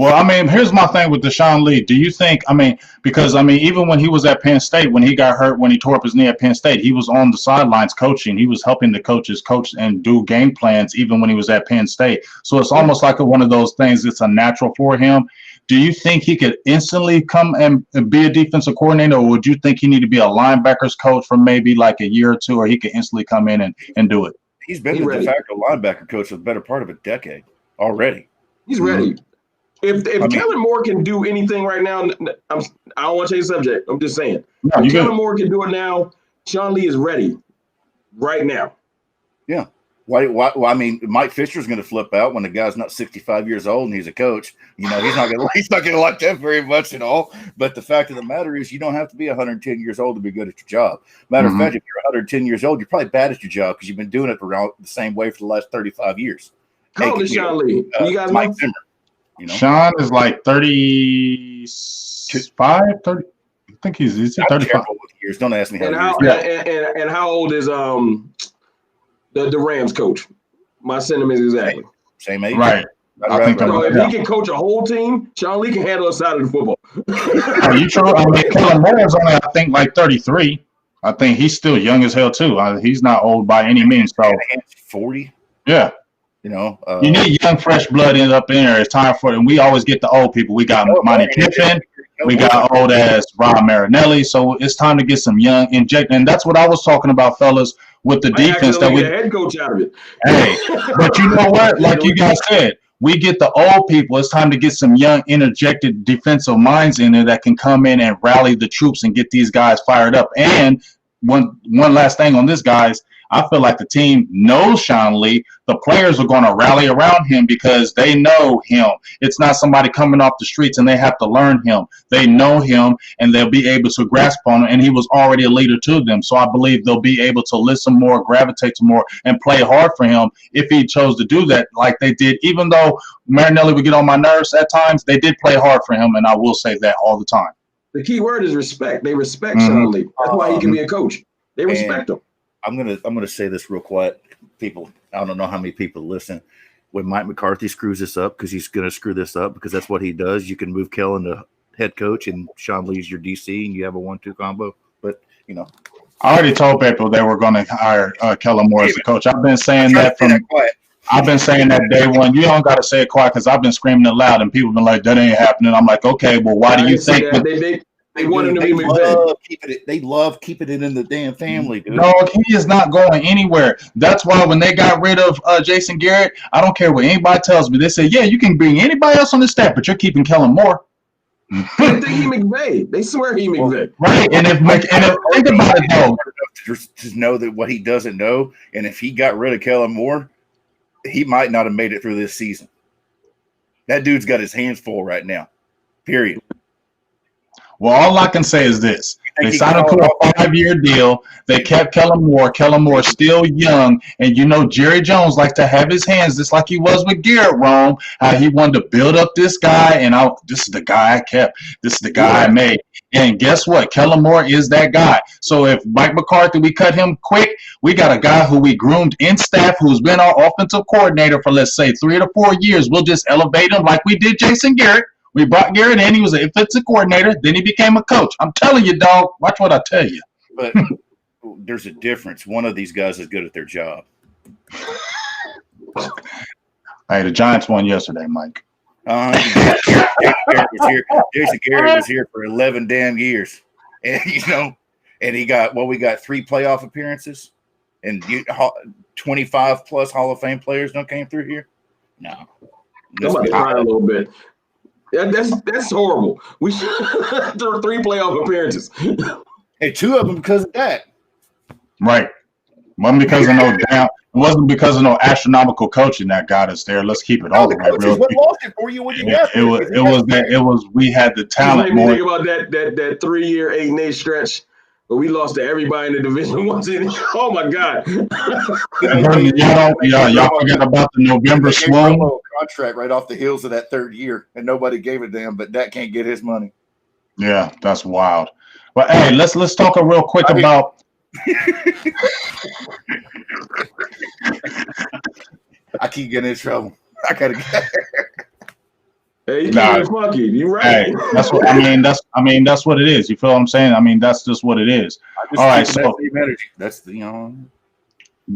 Well, I mean, here's my thing with Deshaun Lee. Do you think, I mean, because, I mean, even when he was at Penn State, when he got hurt, when he tore up his knee at Penn State, he was on the sidelines coaching. He was helping the coaches coach and do game plans even when he was at Penn State. So it's almost like one of those things that's a natural for him. Do you think he could instantly come and be a defensive coordinator, or would you think he need to be a linebackers coach for maybe like a year or two, or he could instantly come in and do it? He's been the de facto linebacker coach for the better part of a decade already. He's ready. If Kellen Moore can do anything right now, I don't want to change the subject. I'm just saying. No, if Kellen Moore can do it now, Sean Lee is ready right now. Yeah. Why? I mean, Mike Fisher's going to flip out when the guy's not 65 years old and he's a coach. You know, he's not going to like that very much at all. But the fact of the matter is, you don't have to be 110 years old to be good at your job. Matter of fact, if you're 110 years old, you're probably bad at your job because you've been doing it around the same way for the last 35 years. How old is Sean Lee? You guys Mike know? Zimmer. You know? Sean is like 35, 30. I think he's 35. Years. Don't ask me how. And how old is the Rams coach? My sentiments exactly same age, right? I think so if he can coach a whole team, Sean Lee can handle a side of the football. Are you true? I mean, Kellen Moore is only, I think, like 33. I think he's still young as hell too. He's not old by any means. So 40. Yeah. You know, you need young, fresh blood up in there. It's time for it. And we always get the old people. We got Monty Kiffin. We got old ass Rob Marinelli. So it's time to get some young inject. And that's what I was talking about, fellas, with the defense that we head coach out of it. Hey, but you know what? Like you guys said, we get the old people. It's time to get some young, interjected defensive minds in there that can come in and rally the troops and get these guys fired up. And one last thing on this, guys. I feel like the team knows Sean Lee. The players are going to rally around him because they know him. It's not somebody coming off the streets and they have to learn him. They know him and they'll be able to grasp on him. And he was already a leader to them. So I believe they'll be able to listen more, gravitate to more, and play hard for him if he chose to do that like they did. Even though Marinelli would get on my nerves at times, they did play hard for him, and I will say that all the time. The key word is respect. They respect Sean Lee. That's why he can be a coach. They respect him. I'm gonna say this real quiet, people. I don't know how many people listen. When Mike McCarthy screws this up, because he's gonna screw this up, because that's what he does. You can move Kellen to head coach, and Sean Lee's your DC, and you have a 1-2 combo. But you know, I already told people they were going to hire Kellen Moore as a coach. I've been saying that from. I've been saying that day one. You don't got to say it quiet because I've been screaming it loud, and people have been like, "That ain't happening." I'm like, "Okay, well, why do you think?" They want him to be McVay. They love keeping it in the damn family, dude. No, he is not going anywhere. That's why when they got rid of Jason Garrett, I don't care what anybody tells me. They say, yeah, you can bring anybody else on the staff, but you're keeping Kellen Moore. They think he McVay. They swear he McVay. Right, and if think about it though, to know that what he doesn't know, and if he got rid of Kellen Moore, he might not have made it through this season. That dude's got his hands full right now. Period. Well, all I can say is this. They signed him to a 5-year deal. They kept Kellen Moore. Kellen Moore's still young. And, you know, Jerry Jones likes to have his hands just like he was with Garrett Rome, how he wanted to build up this guy. And this is the guy I kept. This is the guy I made. And guess what? Kellen Moore is that guy. So if Mike McCarthy, we cut him quick, we got a guy who we groomed in staff who's been our offensive coordinator for, let's say, 3 to 4 years. We'll just elevate him like we did Jason Garrett. We brought Garrett in. He was an offensive coordinator. Then he became a coach. I'm telling you, dog. Watch what I tell you. But there's a difference. One of these guys is good at their job. Hey, the Giants won yesterday, Mike. Jason Garrett was here for 11 damn years. And, you know, and we got 3 playoff appearances and 25 plus Hall of Fame players don't came through here. No. I'm about to cry a little bit. Yeah, that's horrible. We should 3 playoff appearances. And 2 of them because of that. Right. It wasn't because of no astronomical coaching that got us there. Let's keep it all the way real. What lost it for you when you got there? It was we had the talent more. Think about that 3-year 8-8 stretch. But we lost to everybody in the Division One city. Oh my God! Y'all forget about the November swoon contract right off the heels of that 3rd year, and nobody gave a damn. But that can't get his money. Yeah, that's wild. But hey, let's talk real quick about. I keep getting in trouble. I gotta get. Hey, you keep Nah, it funky. You right. hey, that's what I mean. That's what it is. You feel what I'm saying? I mean, that's just what it is. I All just right, keeping that so same energy. That's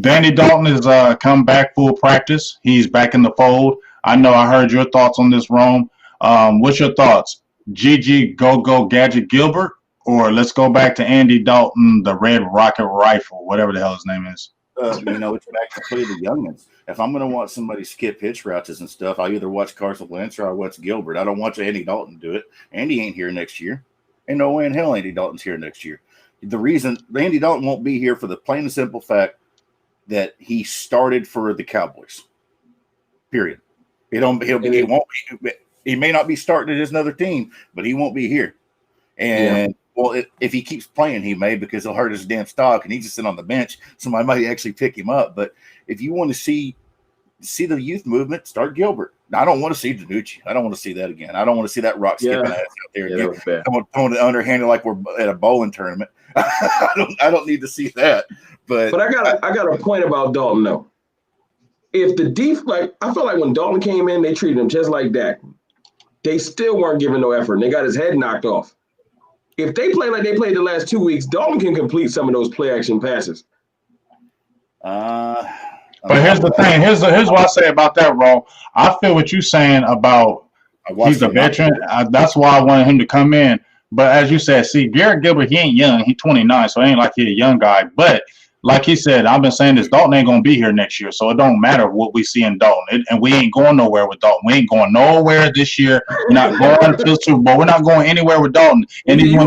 Danny Dalton is come back full practice. He's back in the fold. I know I heard your thoughts on this, Rome. What's your thoughts? GG Go Gadget Gilbert, or let's go back to Andy Dalton, the Red Rocket Rifle, whatever the hell his name is. it's back to play the youngins. If I'm going to watch somebody skip pitch routes and stuff, I either watch Carson Wentz or I watch Gilbert. I don't watch Andy Dalton do it. Andy ain't here next year. Ain't no way in hell Andy Dalton's here next year. The reason Andy Dalton won't be here for the plain and simple fact that he started for the Cowboys. Period. He won't be. He may not be starting at another team, but he won't be here. And well, if he keeps playing, he may, because he'll hurt his damn stock, and he's just sitting on the bench. Somebody might actually pick him up. But if you want to see the youth movement, start Gilbert. Now, I don't want to see DiNucci. I don't want to see that again. I don't want to see that rock skipping ass out there again. Throwing the underhanded like we're at a bowling tournament. I don't need to see that. But I got a point about Dalton though. If the I feel like when Dalton came in, they treated him just like Dak. They still weren't giving no effort, and they got his head knocked off. If they play like they played the last 2 weeks, Dalton can complete some of those play action passes. But here's the thing. Here's what I say about that, Ro. I feel what you're saying about he's a veteran. That's why I wanted him to come in. But as you said, see, Garrett Gilbert, he ain't young. He's 29, so it ain't like he's a young guy. But like he said, I've been saying this, Dalton ain't going to be here next year, so it don't matter what we see in Dalton. And we ain't going nowhere with Dalton. We ain't going nowhere this year. We're not going to the Super Bowl. We're not going anywhere with Dalton. And even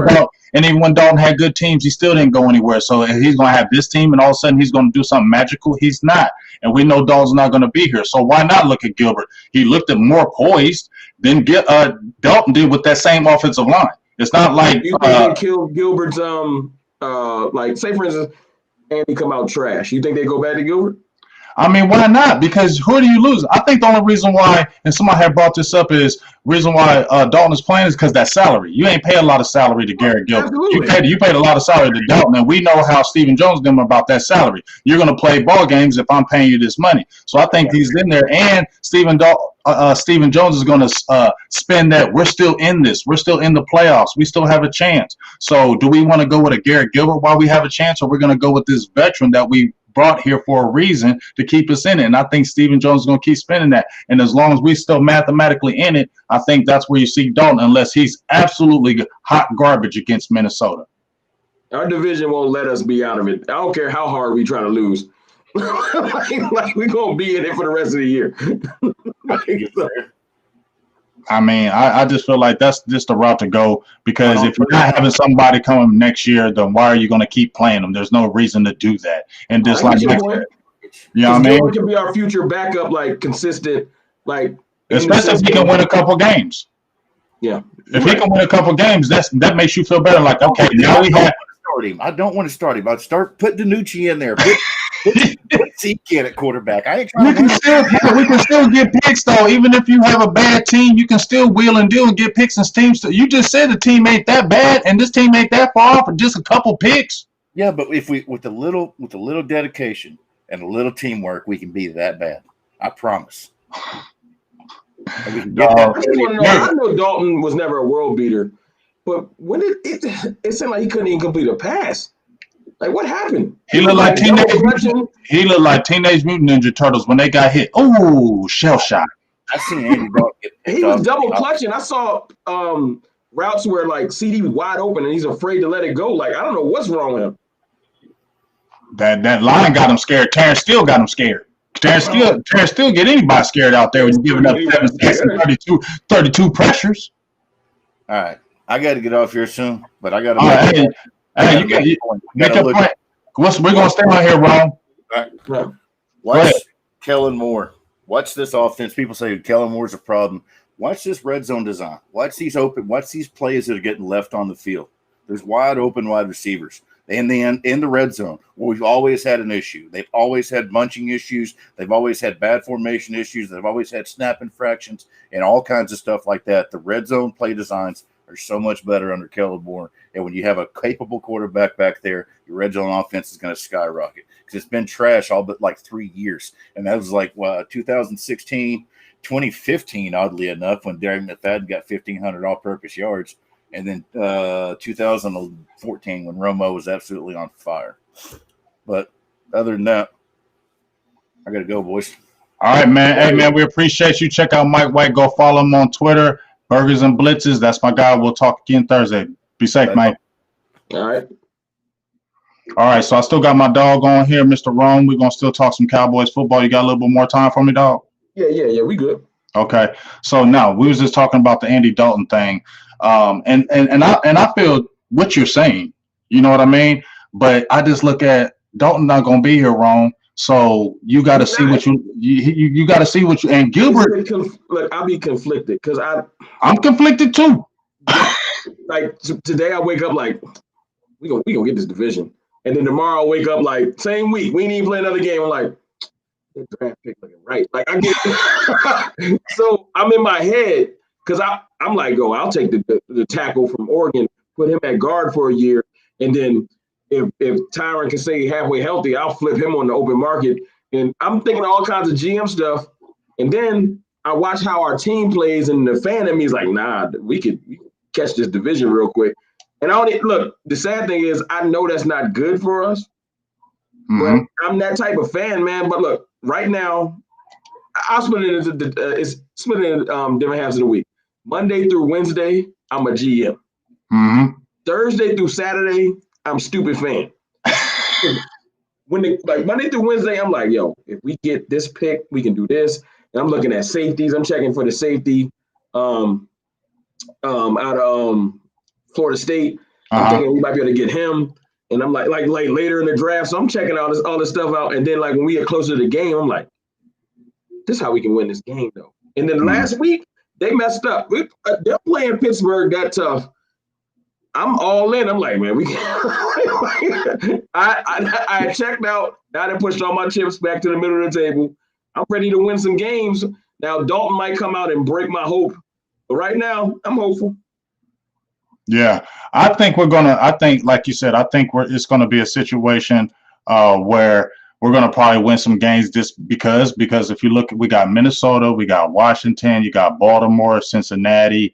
when Dalton had good teams, he still didn't go anywhere. So he's going to have this team, and all of a sudden he's going to do something magical. He's not. And we know Dalton's not going to be here. So why not look at Gilbert? He looked at more poised than Dalton did with that same offensive line. It's not like you think they killed Gilbert's like, say for instance, Andy come out trash. You think they go back to Gilbert? I mean, why not? Because who do you lose? I think the only reason why, and somebody had brought this up, is reason why Dalton is playing is because that salary. You ain't pay a lot of salary to Garrett Gilbert. You paid a lot of salary to Dalton, and we know how Stephen Jones did about that salary. You're going to play ball games if I'm paying you this money. So I think he's in there, and Stephen Jones is going to spend that. We're still in this. We're still in the playoffs. We still have a chance. So do we want to go with a Garrett Gilbert while we have a chance, or we're going to go with this veteran that we brought here for a reason to keep us in it? And I think Stephen Jones is going to keep spending that. And as long as we still mathematically in it, I think that's where you see Dalton, unless he's absolutely hot garbage against Minnesota. Our division won't let us be out of it. I don't care how hard we try to lose. like we're going to be in it for the rest of the year. I mean, I just feel like that's just the route to go, because if you're not having somebody come next year, then why are you going to keep playing them? There's no reason to do that. And just like, you know what I mean? Gilbert can be our future backup, like consistent, like especially if he can win a couple games. Yeah, if he can win a couple games, that makes you feel better. Like, okay, now we have. I don't want to start him. I'd start put DiNucci in there. Put Zeke at quarterback. We can still get picks though. Even if you have a bad team, you can still wheel and deal and get picks and teams. You just said the team ain't that bad, and this team ain't that far off for just a couple picks. Yeah, but if we with a little dedication and a little teamwork, we can be that bad. I promise. I know Dalton was never a world beater, but when it seemed like he couldn't even complete a pass. Like, what happened? He looked like Teenage Mutant Ninja Turtles when they got hit. Oh, shell shock. I seen Andy Dalton get picked He was double clutching. I saw routes where like CD was wide open and he's afraid to let it go. Like, I don't know what's wrong with him. That line got him scared. Terrence Steele got him scared. Terrence Steele get anybody scared out there when you're giving up 7 sacks and 32 pressures. All right. I got to get off here soon, but I got to make a point. We're going to stay right here, Ron. Right. Watch Kellen Moore. Watch this offense. People say Kellen Moore's a problem. Watch this red zone design. Watch these plays that are getting left on the field. There's wide open wide receivers. In the red zone, we've always had an issue. They've always had bunching issues. They've always had bad formation issues. They've always had snap infractions and all kinds of stuff like that. The red zone play designs are so much better under Kellen Moore. And when you have a capable quarterback back there, your red zone offense is going to skyrocket, because it's been trash all but like 3 years. And that was like 2016, 2015, oddly enough, when Darren McFadden got 1,500 all-purpose yards, and then 2014 when Romo was absolutely on fire. But other than that, I got to go, boys. All right, man. Hey, man, we appreciate you. Check out Mike White. Go follow him on Twitter. Burgers and Blitzes. That's my guy. We'll talk again Thursday. Be safe, Mike. All right. All right, so I still got my dog on here, Mr. Rome. We're going to still talk some Cowboys football. You got a little bit more time for me, dog? Yeah, we good. Okay. So now we was just talking about the Andy Dalton thing. And I feel what you're saying. You know what I mean? But I just look at Dalton not going to be here, Rome. So you got to see what you got to see what you and Gilbert. Look, I'll be conflicted because I'm conflicted too. Like today, I wake up like we gonna get this division, and then tomorrow I wake up like same week we ain't even play another game. I'm like that draft pick looking right. Like I get so I'm in my head because I'm like, I'll take the tackle from Oregon, put him at guard for a year, and then. If Tyron can stay halfway healthy, I'll flip him on the open market. And I'm thinking all kinds of GM stuff. And then I watch how our team plays, and the fan in me is like, nah, we could catch this division real quick. And look, the sad thing is I know that's not good for us. But I'm that type of fan, man. But look, right now, I'll split it into different halves of the week. Monday through Wednesday, I'm a GM. Thursday through Saturday, I'm stupid fan. When Monday through Wednesday, I'm like, if we get this pick, we can do this. And I'm looking at safeties. I'm checking for the safety out of Florida State. I'm thinking we might be able to get him. And I'm like later in the draft. So I'm checking all this stuff out. And then when we get closer to the game, I'm like, this is how we can win this game though. And then last week they messed up. They're playing Pittsburgh that tough. I'm all in. I'm like, man, we can't. I checked out. I done pushed all my chips back to the middle of the table. I'm ready to win some games. Now, Dalton might come out and break my hope. But right now, I'm hopeful. Yeah. I think, like you said, it's going to be a situation where we're going to probably win some games just because if you look, we got Minnesota, we got Washington, you got Baltimore, Cincinnati,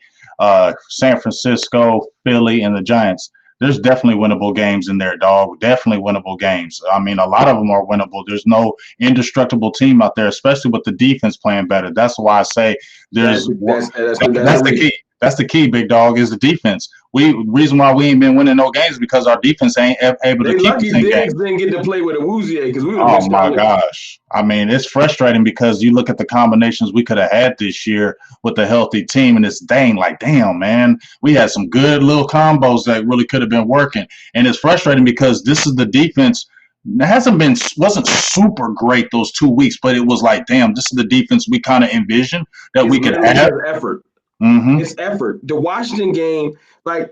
San Francisco, Philly, and the Giants. There's definitely winnable games in there, dog. Definitely winnable games. I mean, a lot of them are winnable. There's no indestructible team out there, especially with the defense playing better. That's why I say that's the key. That's the key, big dog, is the defense. Reason why we ain't been winning no games is because our defense ain't able to keep us in games. Didn't get to play with Awuzie because we were. Oh my gosh! I mean, it's frustrating because you look at the combinations we could have had this year with a healthy team, and it's damn, man, we had some good little combos that really could have been working, and it's frustrating because this is the defense. It wasn't super great those 2 weeks, but it was like, damn, this is the defense we kind of envisioned that we could have. Effort. It's effort. The Washington game, I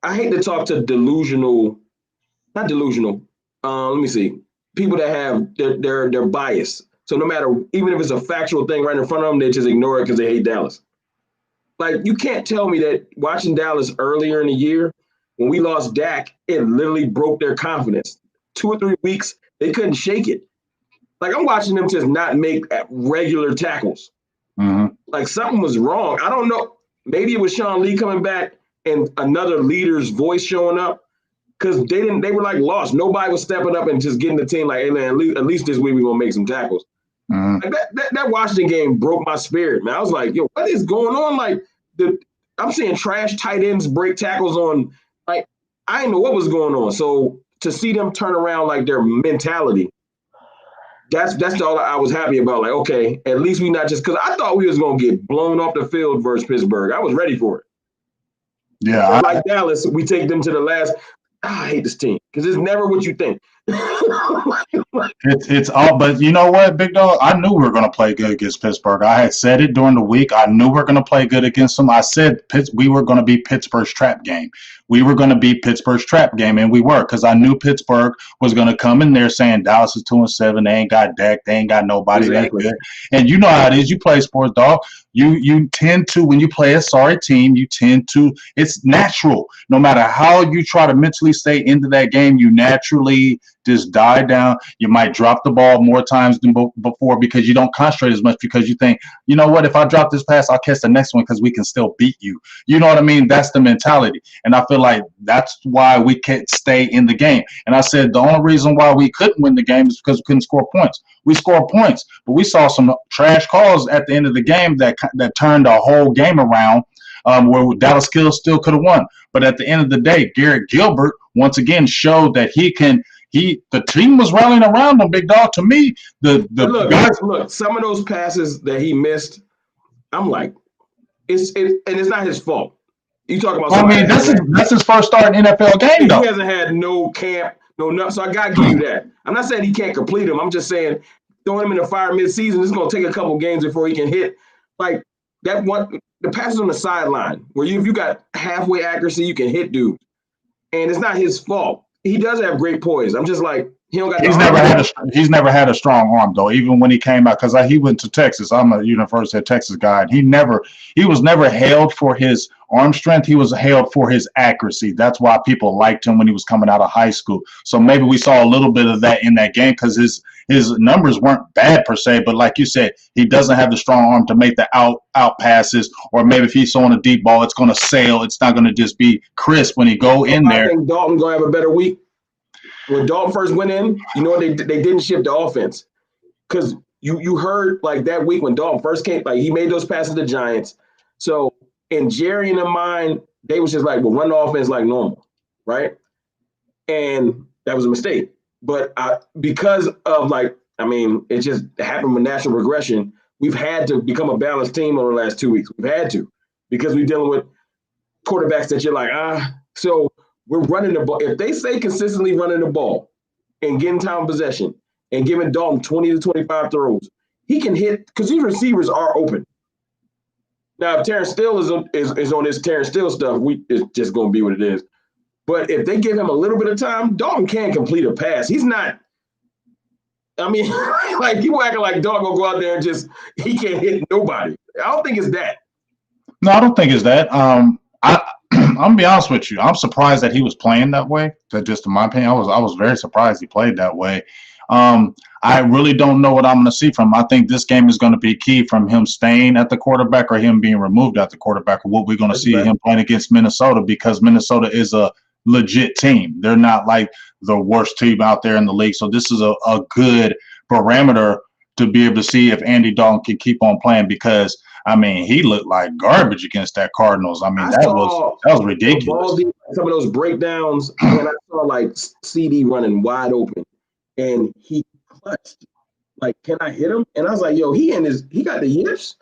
hate to talk to not delusional. Let me see. People that have their bias. So no matter, even if it's a factual thing right in front of them, they just ignore it because they hate Dallas. You can't tell me that watching Dallas earlier in the year, when we lost Dak, it literally broke their confidence. 2 or 3 weeks, they couldn't shake it. I'm watching them just not make regular tackles. Something was wrong. I don't know. Maybe it was Sean Lee coming back and another leader's voice showing up because they were lost. Nobody was stepping up and just getting the team hey man, at least this week we're gonna make some tackles. That Washington game broke my spirit, man. I was like, yo, what is going on? I'm seeing trash tight ends break tackles on. I didn't know what was going on. So to see them turn around their mentality. That's all I was happy about. Okay, at least we not just because I thought we was gonna get blown off the field versus Pittsburgh. I was ready for it. Yeah, Dallas, we take them to the last. I hate this team because it's never what you think. It's all, but you know what, big dog? I knew we were gonna play good against Pittsburgh. I had said it during the week. I knew we were gonna play good against them. I said we were gonna be Pittsburgh's trap game. we were going to beat Pittsburgh's trap game, and we were, because I knew Pittsburgh was going to come in there saying Dallas is 2-7. They ain't got Dak. They ain't got nobody that good. And you know how it is. You play sports, dog. You tend to, when you play a sorry team, it's natural. No matter how you try to mentally stay into that game, you naturally just die down. You might drop the ball more times than before because you don't concentrate as much, because you think, you know what, if I drop this pass, I'll catch the next one because we can still beat you. You know what I mean? That's the mentality. And I feel like that's why we can't stay in the game. And I said the only reason why we couldn't win the game is because we couldn't score points. We scored points, but we saw some trash calls at the end of the game that turned the whole game around, where Dallas still could have won. But at the end of the day, Garrett Gilbert once again showed that the team was rallying around him, big dog. To me, look, some of those passes that he missed, I'm like, it's not his fault. You talk about. I mean, that's his first start in NFL game, though. He hasn't had no camp, no nothing. So I gotta give you that. I'm not saying he can't complete them. I'm just saying throwing him in the fire mid-season is gonna take a couple games before he can hit. Like that one, the passes on the sideline where if you got halfway accuracy, you can hit dude, and it's not his fault. He does have great poise. I'm just like, he don't got. He's never had a strong arm, though. Even when he came out, because he went to Texas. I'm a University of Texas guy, and he was never hailed for his arm strength. He was hailed for his accuracy. That's why people liked him when he was coming out of high school. So maybe we saw a little bit of that in that game, because his numbers weren't bad per se, but like you said, he doesn't have the strong arm to make the out passes, or maybe if he's throwing a deep ball, it's going to sail. It's not going to just be crisp when he go in there. I think Dalton's going to have a better week. When Dalton first went in, you know, they didn't shift the offense, because you heard like that week when Dalton first came, like he made those passes to the Giants. So in Jerry and in mind, they was just like, we'll run the offense like normal, right? And that was a mistake. But because of it just happened with natural regression. We've had to become a balanced team over the last 2 weeks. We've had to, because we're dealing with quarterbacks that you're like, so we're running the ball. If they stay consistently running the ball and getting time of possession and giving Dalton 20 to 25 throws, he can hit, because these receivers are open. Now, if Terrence Steele is on this Terrence Steele stuff, it's just going to be what it is. But if they give him a little bit of time, Dalton can complete a pass. He's not – I mean, like people acting like Dalton going to go out there and he can't hit nobody. I don't think it's that. No, I don't think it's that. I'm gonna be honest with you. I'm surprised that he was playing that way. That just in my opinion, I was very surprised he played that way. I really don't know what I'm going to see from him. I think this game is going to be key from him staying at the quarterback or him being removed at the quarterback, or what we're going to see him playing against Minnesota, because Minnesota is a legit team. They're not like the worst team out there in the league. So this is a good parameter to be able to see if Andy Dalton can keep on playing, because I mean, he looked like garbage against that Cardinals. I mean, that was ridiculous. Some of those breakdowns, and I saw like CD running wide open, and he clutched. Like, can I hit him? And I was like, yo, he got the yips.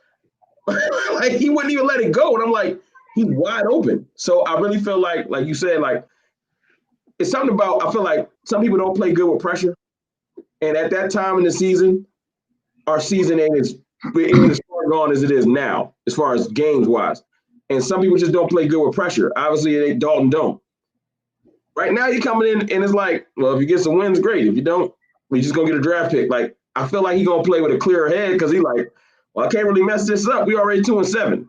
Like, he wouldn't even let it go. And I'm like, he's wide open. So I really feel like you said, like, it's something about, I feel like some people don't play good with pressure. And at that time in the season, our season ain't as far gone as it is now, as far as games wise. And some people just don't play good with pressure. Obviously, Dalton don't. Right now, you're coming in and it's like, well, if you get some wins, great. If you don't, we're just gonna get a draft pick. Like, I feel like he's gonna play with a clearer head, because he's like, well, I can't really mess this up. We already 2-7.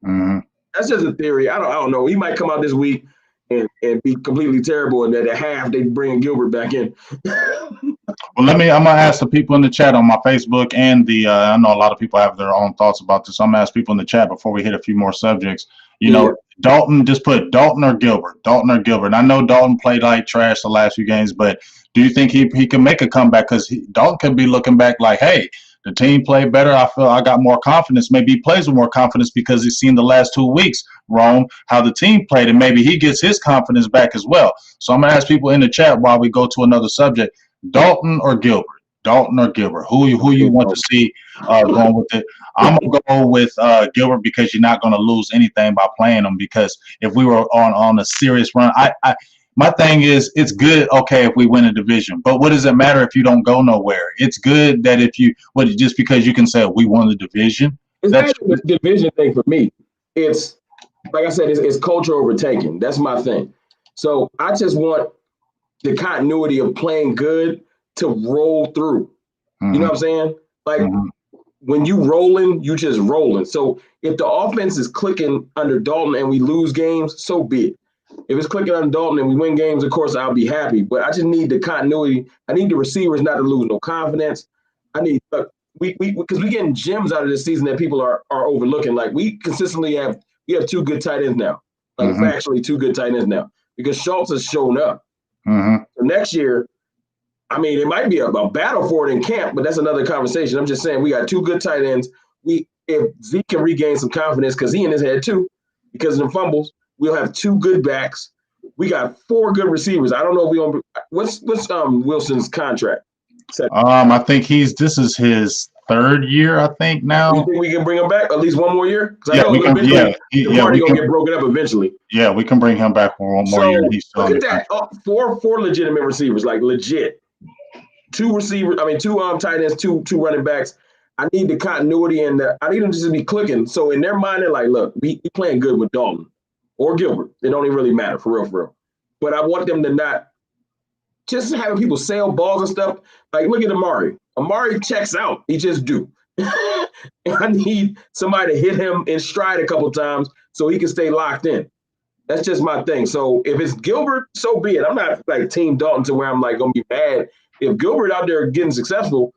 Mm-hmm. That's just a theory. I don't know. He might come out this week and be completely terrible, and at half they bring Gilbert back in. Well, I'm gonna ask the people in the chat on my Facebook, and I know a lot of people have their own thoughts about this. So I'm gonna ask people in the chat before we hit a few more subjects. You know, Dalton, just put Dalton or Gilbert. Dalton or Gilbert. And I know Dalton played like trash the last few games, but do you think he can make a comeback? Because Dalton could be looking back like, hey, the team played better. I feel I got more confidence. Maybe he plays with more confidence because he's seen the last 2 weeks, Rome, how the team played, and maybe he gets his confidence back as well. So I'm gonna ask people in the chat while we go to another subject: Dalton or Gilbert? Dalton or Gilbert? Who you want to see going with it? I'm gonna go with Gilbert, because you're not gonna lose anything by playing him. Because if we were on a serious run, my thing is, it's good, okay, if we win a division, but what does it matter if you don't go nowhere? It's good that just because you can say we won the division. It's not the division thing for me. It's like I said, it's culture over tanking. That's my thing. So I just want the continuity of playing good to roll through. You know what I'm saying? Like when you rolling, you just rolling. So if the offense is clicking under Dalton and we lose games, so be it. If it's clicking under Dalton and we win games, of course, I'll be happy. But I just need the continuity. I need the receivers not to lose no confidence. I need because we getting gems out of this season that people are overlooking. Like we consistently have two good tight ends now. Like factually 2 good tight ends now because Schultz has shown up. So next year, I mean, it might be a battle for it in camp, but that's another conversation. I'm just saying we got 2 good tight ends. If Zeke can regain some confidence because he in his head too, because of the fumbles, we'll have 2 good backs. We got 4 good receivers. I don't know if we gonna. What's Wilson's contract? I think this is his 3rd year. I think now. You think we can bring him back at least one more year? Because Yeah, I know we can. The party gonna get broken up eventually. Yeah, we can bring him back for one more year. Look at that. 4 legitimate receivers, like legit. 2 receivers. I mean, 2 tight ends, 2 running backs. I need the continuity and I need them just to be clicking. So in their mind, they're like, look, we playing good with Dalton or Gilbert. It don't even really matter for real. But I want them to not just having people sail balls and stuff. Like, look at Amari. Amari checks out. He just do. And I need somebody to hit him in stride a couple times so he can stay locked in. That's just my thing. So if it's Gilbert, so be it. I'm not like Team Dalton to where I'm like going to be mad. If Gilbert out there getting successful,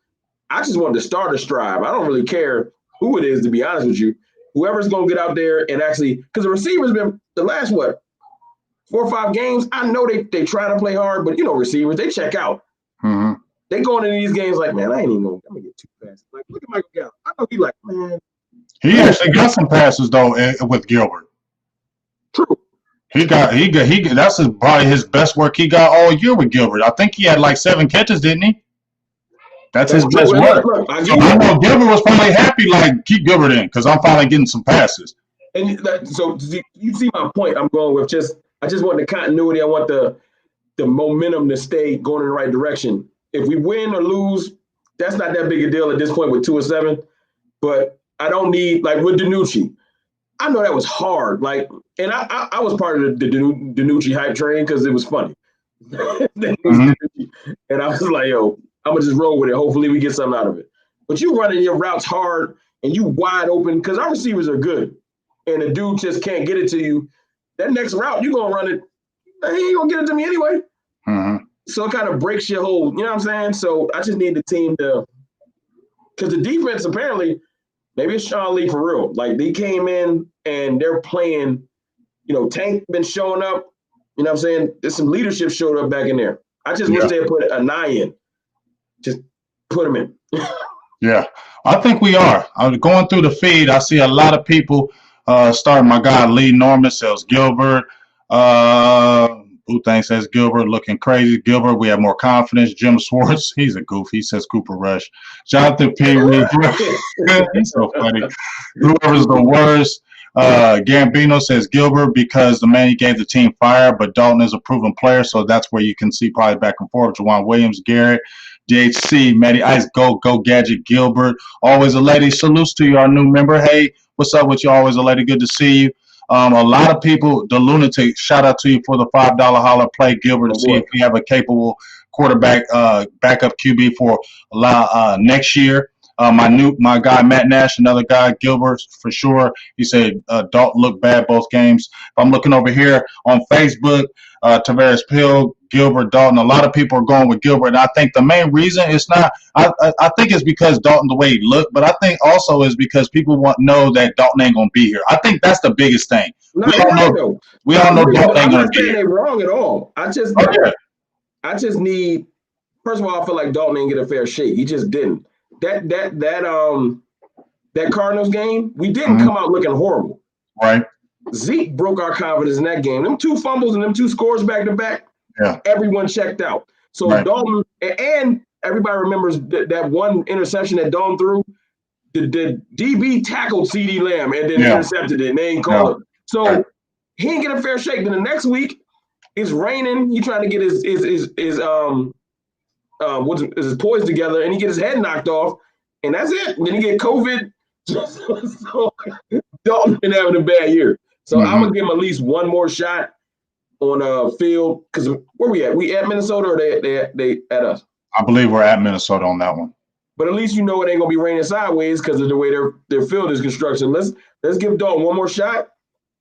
I just want the starter strive. I don't really care who it is, to be honest with you. Whoever's going to get out there and actually, because the receivers been the last, 4 or 5 games, I know they try to play hard, but receivers, they check out. They going into these games like, man, I ain't even going to get too fast. Like, look at Michael Gallup. I know he like, man. He actually got some passes though with Gilbert. True. He that's probably his best work he got all year with Gilbert. I think he had like 7 catches, didn't he? That's his best work. So I know Gilbert was probably happy, like, keep Gilbert in because I'm finally getting some passes. And so you see my point I'm going with. I just want the continuity. I want the momentum to stay going in the right direction. If we win or lose, that's not that big a deal at this point with 2-7. But I don't need, like with DiNucci, I know that was hard. Like, and I was part of the DiNucci hype train because it was funny. And I was like, yo, I'm gonna just roll with it. Hopefully we get something out of it. But you running your routes hard and you wide open because our receivers are good. And the dude just can't get it to you. That next route, you're gonna run it. He ain't gonna get it to me anyway. So it kind of breaks your whole, you know what I'm saying? So I just need the team to, because the defense apparently, maybe it's Sean Lee for real. Like they came in and they're playing, Tank been showing up. You know what I'm saying? There's some leadership showed up back in there. I just wish they had put a 9 in. Just put them in. Yeah, I think we are. I'm going through the feed. I see a lot of people starting. My guy Lee Norman says Gilbert. Boothang says Gilbert looking crazy. Gilbert, we have more confidence. Jim Swartz, he's a goof. He says Cooper Rush. Jonathan P. He's so funny. Whoever's the worst. Gambino says Gilbert because the man he gave the team fire, but Dalton is a proven player, so that's where you can see probably back and forth. Juwan Williams, Garrett, DHC, Matty Ice, go Gadget, Gilbert. Always a lady. Salutes to you, our new member. Hey, what's up with you? Always a lady. Good to see you. A lot of people, the Lunatic, shout out to you for the $5 holler. Play Gilbert and see if we have a capable quarterback, backup QB for next year. My guy Matt Nash, another guy, Gilbert for sure. He said Dalton looked bad both games. I'm looking over here on Facebook. Tavares Pill, Gilbert, Dalton. A lot of people are going with Gilbert, and I think the main reason it's not. I think it's because Dalton the way he looked, but I think also is because people know that Dalton ain't gonna be here. I think that's the biggest thing. No, we all know Dalton ain't gonna be here. They're wrong at all. I just need. First of all, I feel like Dalton didn't get a fair shake. He just didn't. That Cardinals game, we didn't come out looking horrible. Right. Zeke broke our confidence in that game. Them 2 fumbles and them 2 scores back to back. Yeah. Everyone checked out. So Dalton, and everybody remembers that one interception that Dalton threw. The DB tackled CD Lamb and then intercepted it and they ain't call it. So he didn't get a fair shake. Then the next week, it's raining. He trying to get his poise together and he get his head knocked off, and that's it. And then he get COVID. So Dalton been having a bad year. So I'm gonna give him at least one more shot. on field, because where we at? We at Minnesota, or they at us? I believe we're at Minnesota on that one. But at least you know it ain't gonna be raining sideways because of the way their field is constructed. Let's give Dalton one more shot.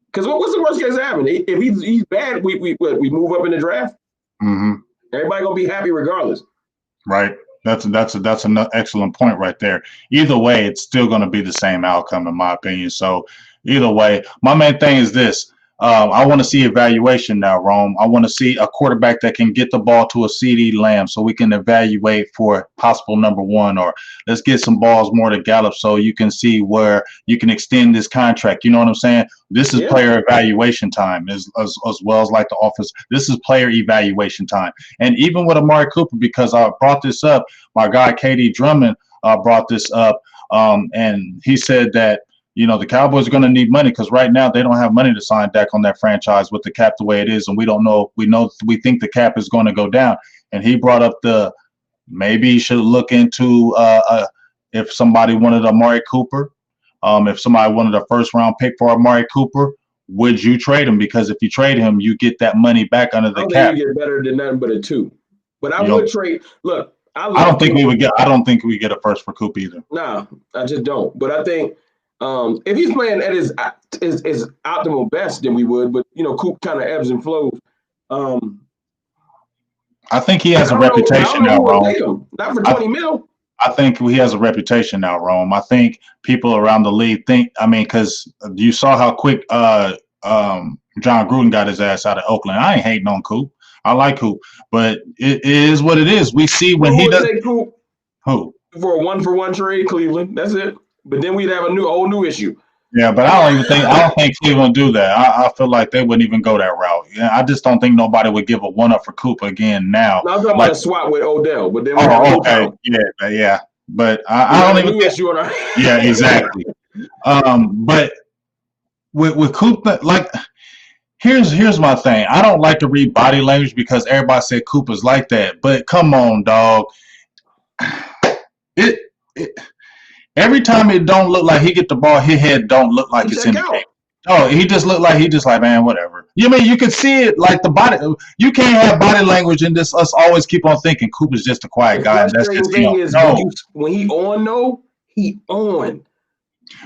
Because what's the worst case happening? If he's bad, we move up in the draft. Mm-hmm. Everybody gonna be happy regardless. Right. That's an excellent point right there. Either way, it's still going to be the same outcome, in my opinion. So either way, my main thing is this. I want to see evaluation now, Rome. I want to see a quarterback that can get the ball to a CeeDee Lamb so we can evaluate for possible number one, or let's get some balls more to Gallup so you can see where you can extend this contract. You know what I'm saying? This is player evaluation time as well as like the office. This is player evaluation time. And even with Amari Cooper, because I brought this up, my guy, KD Drummond, brought this up, and he said that, you know, the Cowboys are going to need money because right now they don't have money to sign Dak on that franchise with the cap the way it is, and we think the cap is going to go down. And he brought up maybe you should look into if somebody wanted Amari Cooper, if somebody wanted a first-round pick for Amari Cooper, would you trade him? Because if you trade him, you get that money back under the cap. You get better than nothing but a 2. But I would trade. Look, I don't think we get a first for Cooper either. No, I just don't. But I think. If he's playing at his optimal best, then we would. But you know, Coop kind of ebbs and flows. I think he has a reputation now, Rome. Not for 20 mil. I think he has a reputation now, Rome. I think people around the league think. I mean, because you saw how quick John Gruden got his ass out of Oakland. I ain't hating on Coop. I like Coop, but it is what it is. We see when he does. Coop who for a 1-for-1 trade, Cleveland. That's it. But then we'd have a whole new issue. Yeah, but I don't think Cleveland do that. I feel like they wouldn't even go that route. Yeah, I just don't think nobody would give a 1-up for Cooper again now. No, I'm talking about a swap with Odell, but then okay, yeah. But I don't even think issue on our yeah, exactly. But with Cooper, like here's my thing. I don't like to read body language because everybody said Cooper's like that. But come on, dog. Every time it don't look like he get the ball, his head don't look like it's in the game. Oh, he just look like man, whatever. You mean you can see it like the body. You can't have body language and just us always keep on thinking Cooper's just a quiet guy. That's just him. No. When he on, he on.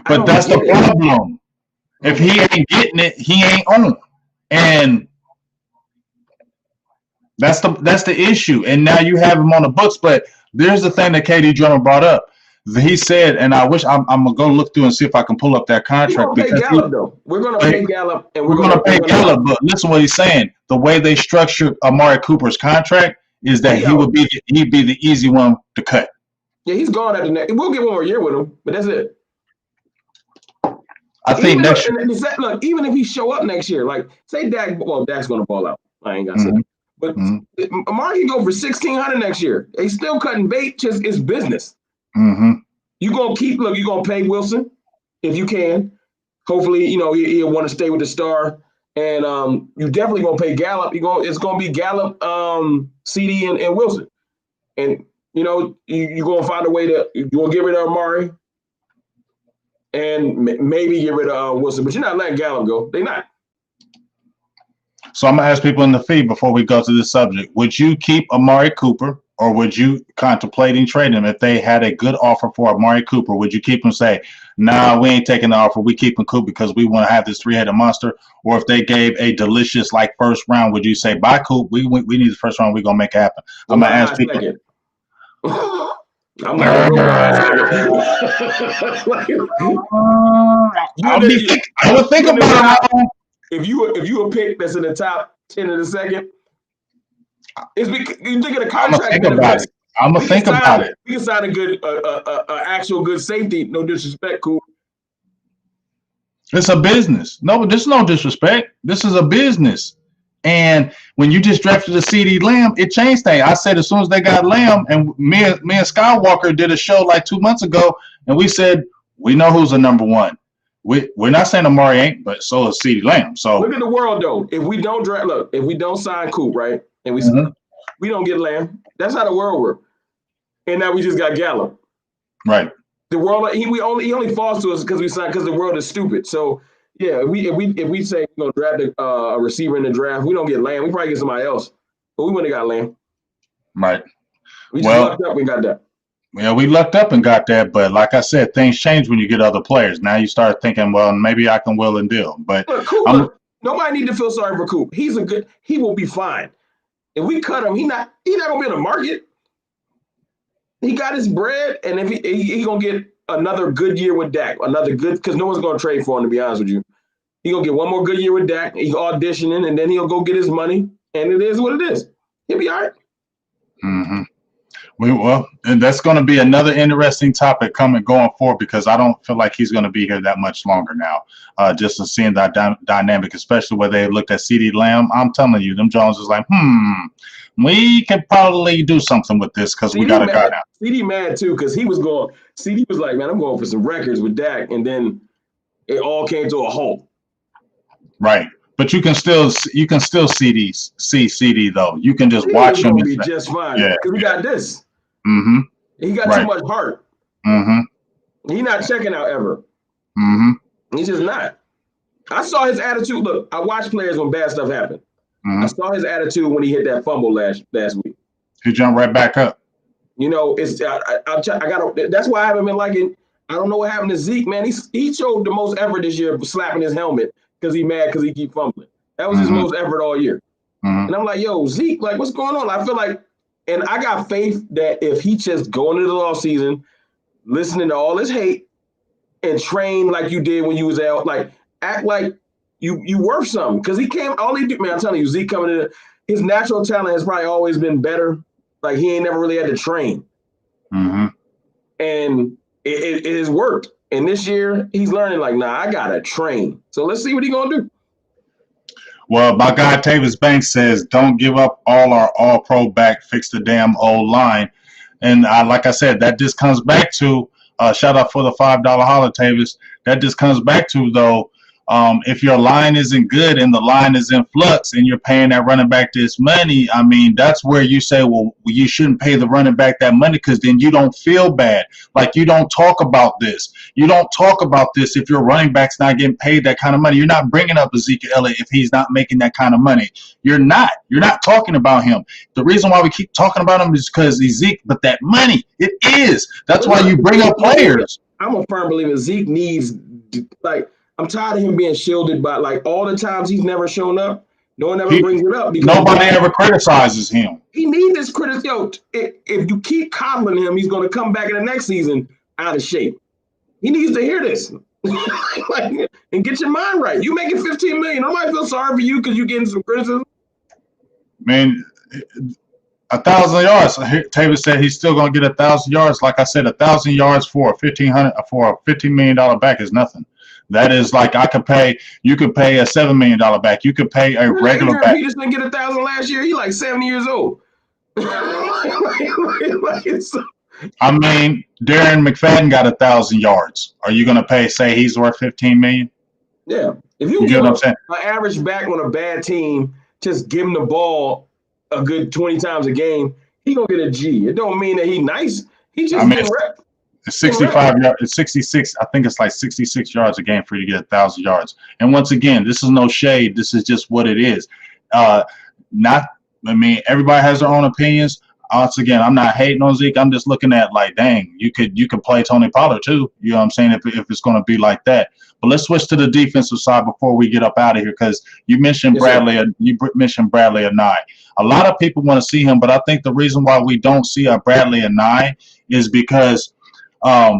But that's the problem. If he ain't getting it, he ain't on, and that's the issue. And now you have him on the books. But there's the thing that KD Drummond brought up. He said, and I wish I'm gonna go look through and see if I can pull up that contract. We're gonna pay Gallup, and we're gonna pay Gallup. But listen, what he's saying: the way they structured Amari Cooper's contract is that he'd be the easy one to cut. Yeah, he's gone at the next. We'll get one more year with him, but that's it. I think next year. Look, even if he show up next year, like say Dak, Dak's gonna ball out. I ain't gonna say that. But Amari can go for $1,600 next year. They still cutting bait. Just it's business. Mm-hmm. You're gonna pay Wilson if you can. Hopefully, you know, he'll want to stay with the star. And you definitely gonna pay Gallup. It's gonna be Gallup, CeeDee and Wilson. And you know, you're gonna find a way to you gonna get rid of Amari and maybe get rid of Wilson, but you're not letting Gallup go. They're not. So I'm gonna ask people in the feed before we go to this subject. Would you keep Amari Cooper? Or would you contemplating trading him if they had a good offer for Amari Cooper? Would you keep him? Say, nah, we ain't taking the offer. We keep him Cooper because we want to have this 3-headed monster. Or if they gave a delicious like first round, would you say, bye, Coop? We need the first round. We're gonna make it happen. I'm gonna ask people. I'm not I would think about it. If you a pick that's in the top 10 of the second. It's because you think of the contract. I'm gonna think about it. We can sign a good, actual good safety. No disrespect, Cool. It's a business. No, but there's no disrespect. This is a business. And when you just drafted a CeeDee Lamb, it changed things. I said as soon as they got Lamb, and me and Skywalker did a show like 2 months ago, and we said we know who's the number one. We're not saying Amari ain't, but so is CeeDee Lamb. So look at the world though. If we don't if we don't sign Coop, right? And we don't get Lamb. That's how the world works. And now we just got Gallup. Right. The world he only falls to us because we signed because the world is stupid. So Yeah, if we say we're gonna draft a receiver in the draft, we don't get Lamb. We probably get somebody else, but we wouldn't have got Lamb. Right. We just lucked up and got that. Yeah, we lucked up and got that, but like I said, things change when you get other players. Now you start thinking, well, maybe I can will and deal. But look, nobody need to feel sorry for Coop. He will be fine. If we cut him, he's not gonna be in the market. He got his bread, and if he gonna get another good year with Dak, because no one's gonna trade for him, to be honest with you. He gonna get one more good year with Dak. He's auditioning, and then he'll go get his money, and it is what it is. He'll be all right. Mm-hmm. And that's going to be another interesting topic going forward, because I don't feel like he's going to be here that much longer now. Just to seeing that dynamic, especially where they looked at CeeDee Lamb. I'm telling you, them Jones is like, we could probably do something with this because we got a guy now. CeeDee mad too, because CeeDee was like, man, I'm going for some records with Dak, and then it all came to a halt. Right. But you can still see CeeDee though. You can just watch him. Be just fine. Yeah, because we got this. Mm-hmm. He got too much heart. Mm-hmm. He's not checking out ever. Mm-hmm. He's just not. I saw his attitude. Look, I watch players when bad stuff happens. Mm-hmm. I saw his attitude when he hit that fumble last week. He jumped right back up. You know, it's I got. That's why I haven't been liking. I don't know what happened to Zeke, man. He showed the most effort this year slapping his helmet because he's mad because he keep fumbling. That was his most effort all year. Mm-hmm. And I'm like, yo, Zeke, like, what's going on? I feel like, and I got faith that if he just go into the offseason, listening to all this hate, and train like you did when you was out, like act like you worth something. Because he came, all he do, man, I'm telling you, Zeke coming in, his natural talent has probably always been better. Like he ain't never really had to train. Mm-hmm. And it has worked. And this year he's learning like, nah, I gotta train. So let's see what he's gonna do. Well, my guy Tavis Banks says, don't give up all our all-pro back, fix the damn old line. And like I said, that just comes back to, shout out for the $5 holler, Tavis. That just comes back to, though, if your line isn't good and the line is in flux and you're paying that running back this money, I mean, that's where you say, well, you shouldn't pay the running back that money because then you don't feel bad. Like, you don't talk about this. You don't talk about this if your running back's not getting paid that kind of money. You're not bringing up Ezekiel Elliott if he's not making that kind of money. You're not talking about him. The reason why we keep talking about him is because Zeke, but that money, it is. That's why you bring up players. I'm a firm believer Zeke needs, like, I'm tired of him being shielded by, like, all the times he's never shown up. No one ever brings it up. Because nobody ever criticizes him. He needs this criticism. Yo, if you keep coddling him, he's going to come back in the next season out of shape. He needs to hear this. And get your mind right. You making $15 million. Nobody feels sorry for you because you're getting some criticism. Man, 1,000 yards. Tavis said he's still going to get 1,000 yards. Like I said, 1,000 yards for a $15 million back is nothing. That is like you could pay a $7 million back. You could pay a regular back. Peterson get 1,000 last year. He like 70 years old. I mean, Darren McFadden got 1,000 yards. Are you going to say he's worth $15 million? Yeah. If you give an average back on a bad team, just give him the ball a good 20 times a game, he gonna get a G. It don't mean that he's nice. He just getting rep. It's 65 yards. It's 66. I think it's like 66 yards a game for you to get 1,000 yards. And once again, this is no shade. This is just what it is. Everybody has their own opinions. Once again, I'm not hating on Zeke. I'm just looking at like, dang, you could play Tony Pollard too. You know what I'm saying? If it's going to be like that. But let's switch to the defensive side before we get up out of here, because you mentioned Bradley. You mentioned Bradley Anae. A lot of people want to see him, but I think the reason why we don't see a Bradley Anae is because I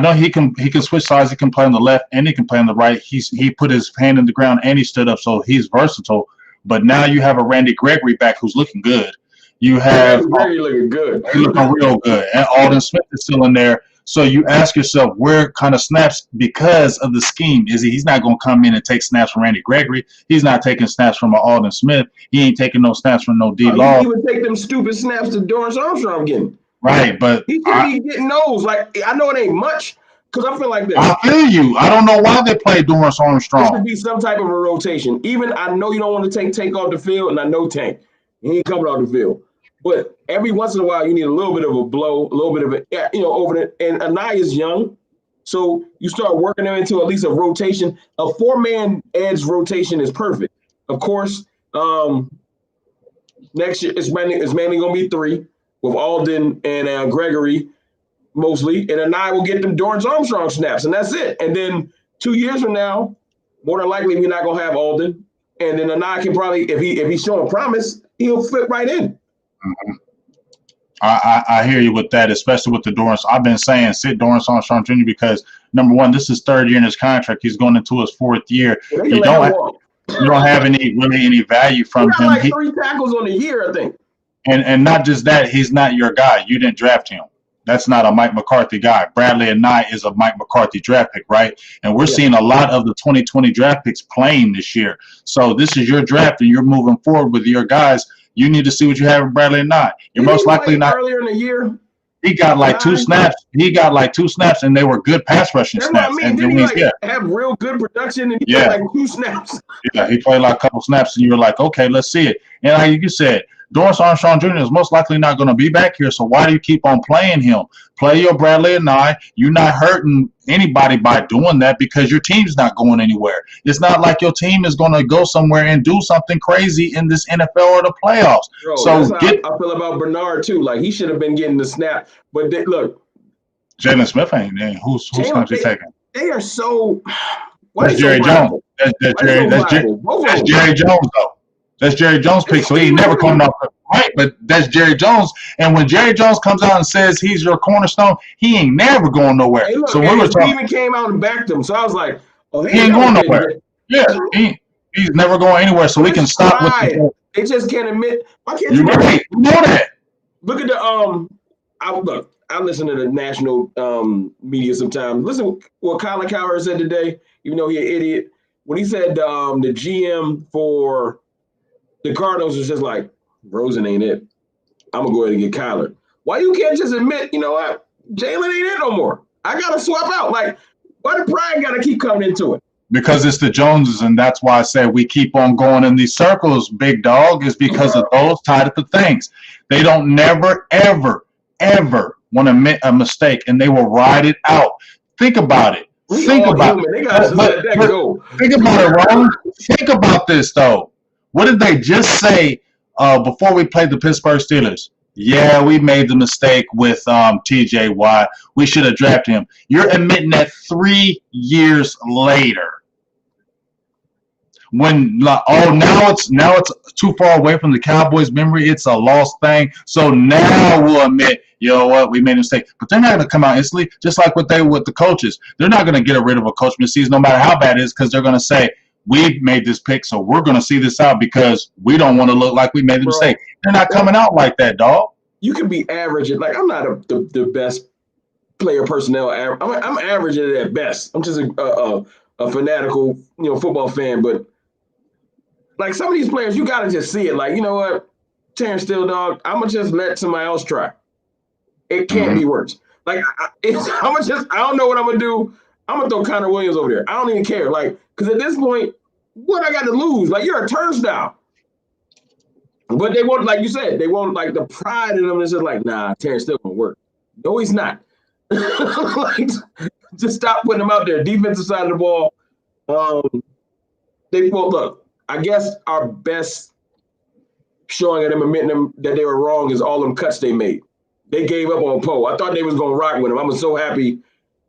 know he can switch sides. He can play on the left and he can play on the right. He put his hand in the ground and he stood up, so he's versatile. But now you have a Randy Gregory back who's looking good. You have Gregory looking good. He's looking real good, and Alden Smith is still in there. So you ask yourself, where kind of snaps because of the scheme? He's not going to come in and take snaps from Randy Gregory. He's not taking snaps from Alden Smith. He ain't taking no snaps from no D-Law. He would take them stupid snaps to Dorrance Armstrong getting. Right, but he should be getting those. Like, I know it ain't much, because I feel like this. I feel you. I don't know why they play Dorrance Armstrong. There should be some type of a rotation. Even I know you don't want to take Tank off the field, and I know Tank. He ain't coming off the field. But every once in a while, you need a little bit of a blow, a little bit of a, over it. And Anae is young. So you start working them into at least a rotation. A 4-man edge rotation is perfect. Of course, next year it's mainly going to be 3 with Alden and Gregory mostly, and then I will get them Dorrance Armstrong snaps, and that's it. And then 2 years from now, more than likely we're not going to have Alden, and then Anai can probably, if he's showing promise, he'll fit right in. Mm-hmm. I hear you with that, especially with the Dorrance. I've been saying sit Dorrance Armstrong Jr. because, number one, this is 3rd year in his contract. He's going into his 4th year. You don't have any value from him. Like 3 tackles on the year, I think. And not just that, he's not your guy. You didn't draft him. That's not a Mike McCarthy guy. Bradley Anai is a Mike McCarthy draft pick, right? And we're seeing a lot of the 2020 draft picks playing this year. So this is your draft, and you're moving forward with your guys. You need to see what you have with Bradley Anai. You're most likely not. Earlier in the year, he got like 2 snaps. He got like 2 snaps, and they were good pass rushing snaps. And then he have real good production, and he played like 2 snaps. Yeah, he played like a couple snaps, and you were like, okay, let's see it. And like you said, Dorrance Armstrong Jr. is most likely not going to be back here, so why do you keep on playing him? Play your Bradley Anai. You're not hurting anybody by doing that because your team's not going anywhere. It's not like your team is going to go somewhere and do something crazy in this NFL or the playoffs. Bro, so I feel about Bernard too. Like he should have been getting the snap, but look, Jalen Smith ain't. Who's going to take him? They are so. That's Jerry Jones. That's Jerry Jones though. That's Jerry Jones' pick, so he ain't never coming off the right, but that's Jerry Jones. And when Jerry Jones comes out and says he's your cornerstone, he ain't never going nowhere. Hey, look, so we were talking. Steven came out and backed him, so I was like, "Oh, he ain't going nowhere." Yeah, he's never going anywhere. So we can stop. They just can't admit. Why can't you right? You know that. Look at the I listen to the national media sometimes. Listen what Colin Cowherd said today. Even though he's an idiot, when he said the GM for the Cardinals was just like, Rosen ain't it. I'm gonna go ahead and get Kyler. Why you can't just admit, you know what, Jalen ain't it no more? I gotta swap out. Like, why the pride gotta keep coming into it? Because it's the Joneses, and that's why I said we keep on going in these circles, big dog, is because of those type of things. They don't never, ever, ever want to admit a mistake, and they will ride it out. Think about it. Think about it. They gotta just let that go. Think about it, Ron. Think about this, though. What did they just say before we played the Pittsburgh Steelers? Yeah, we made the mistake with T.J. Watt. We should have drafted him. You're admitting that 3 years later. When now it's too far away from the Cowboys' memory. It's a lost thing. So now we'll admit, you know what, we made a mistake. But they're not going to come out instantly, just like what they with the coaches. They're not going to get rid of a coach mid-season, no matter how bad it is, because they're going to say, we made this pick, so we're going to see this out because we don't want to look like we made a mistake. They're not coming out like that, dog. You can be average. Like, I'm not the best player personnel. I'm average at best. I'm just a fanatical, football fan. But, like, some of these players, you got to just see it. Like, you know what, Terrence Steele, dog, I'm going to just let somebody else try. It can't be worse. Like, I don't know what I'm going to do. I'm going to throw Connor Williams over there. I don't even care. Like, because at this point, what I got to lose? Like, you're a turnstile. But they won't, like you said, they won't, like, the pride in them is just like, nah, Terrence still going to work. No, he's not. Like, just stop putting him out there. Defensive side of the ball. Look, I guess our best showing of them admitting them that they were wrong is all them cuts they made. They gave up on Poe. I thought they was going to rock with him. I was so happy.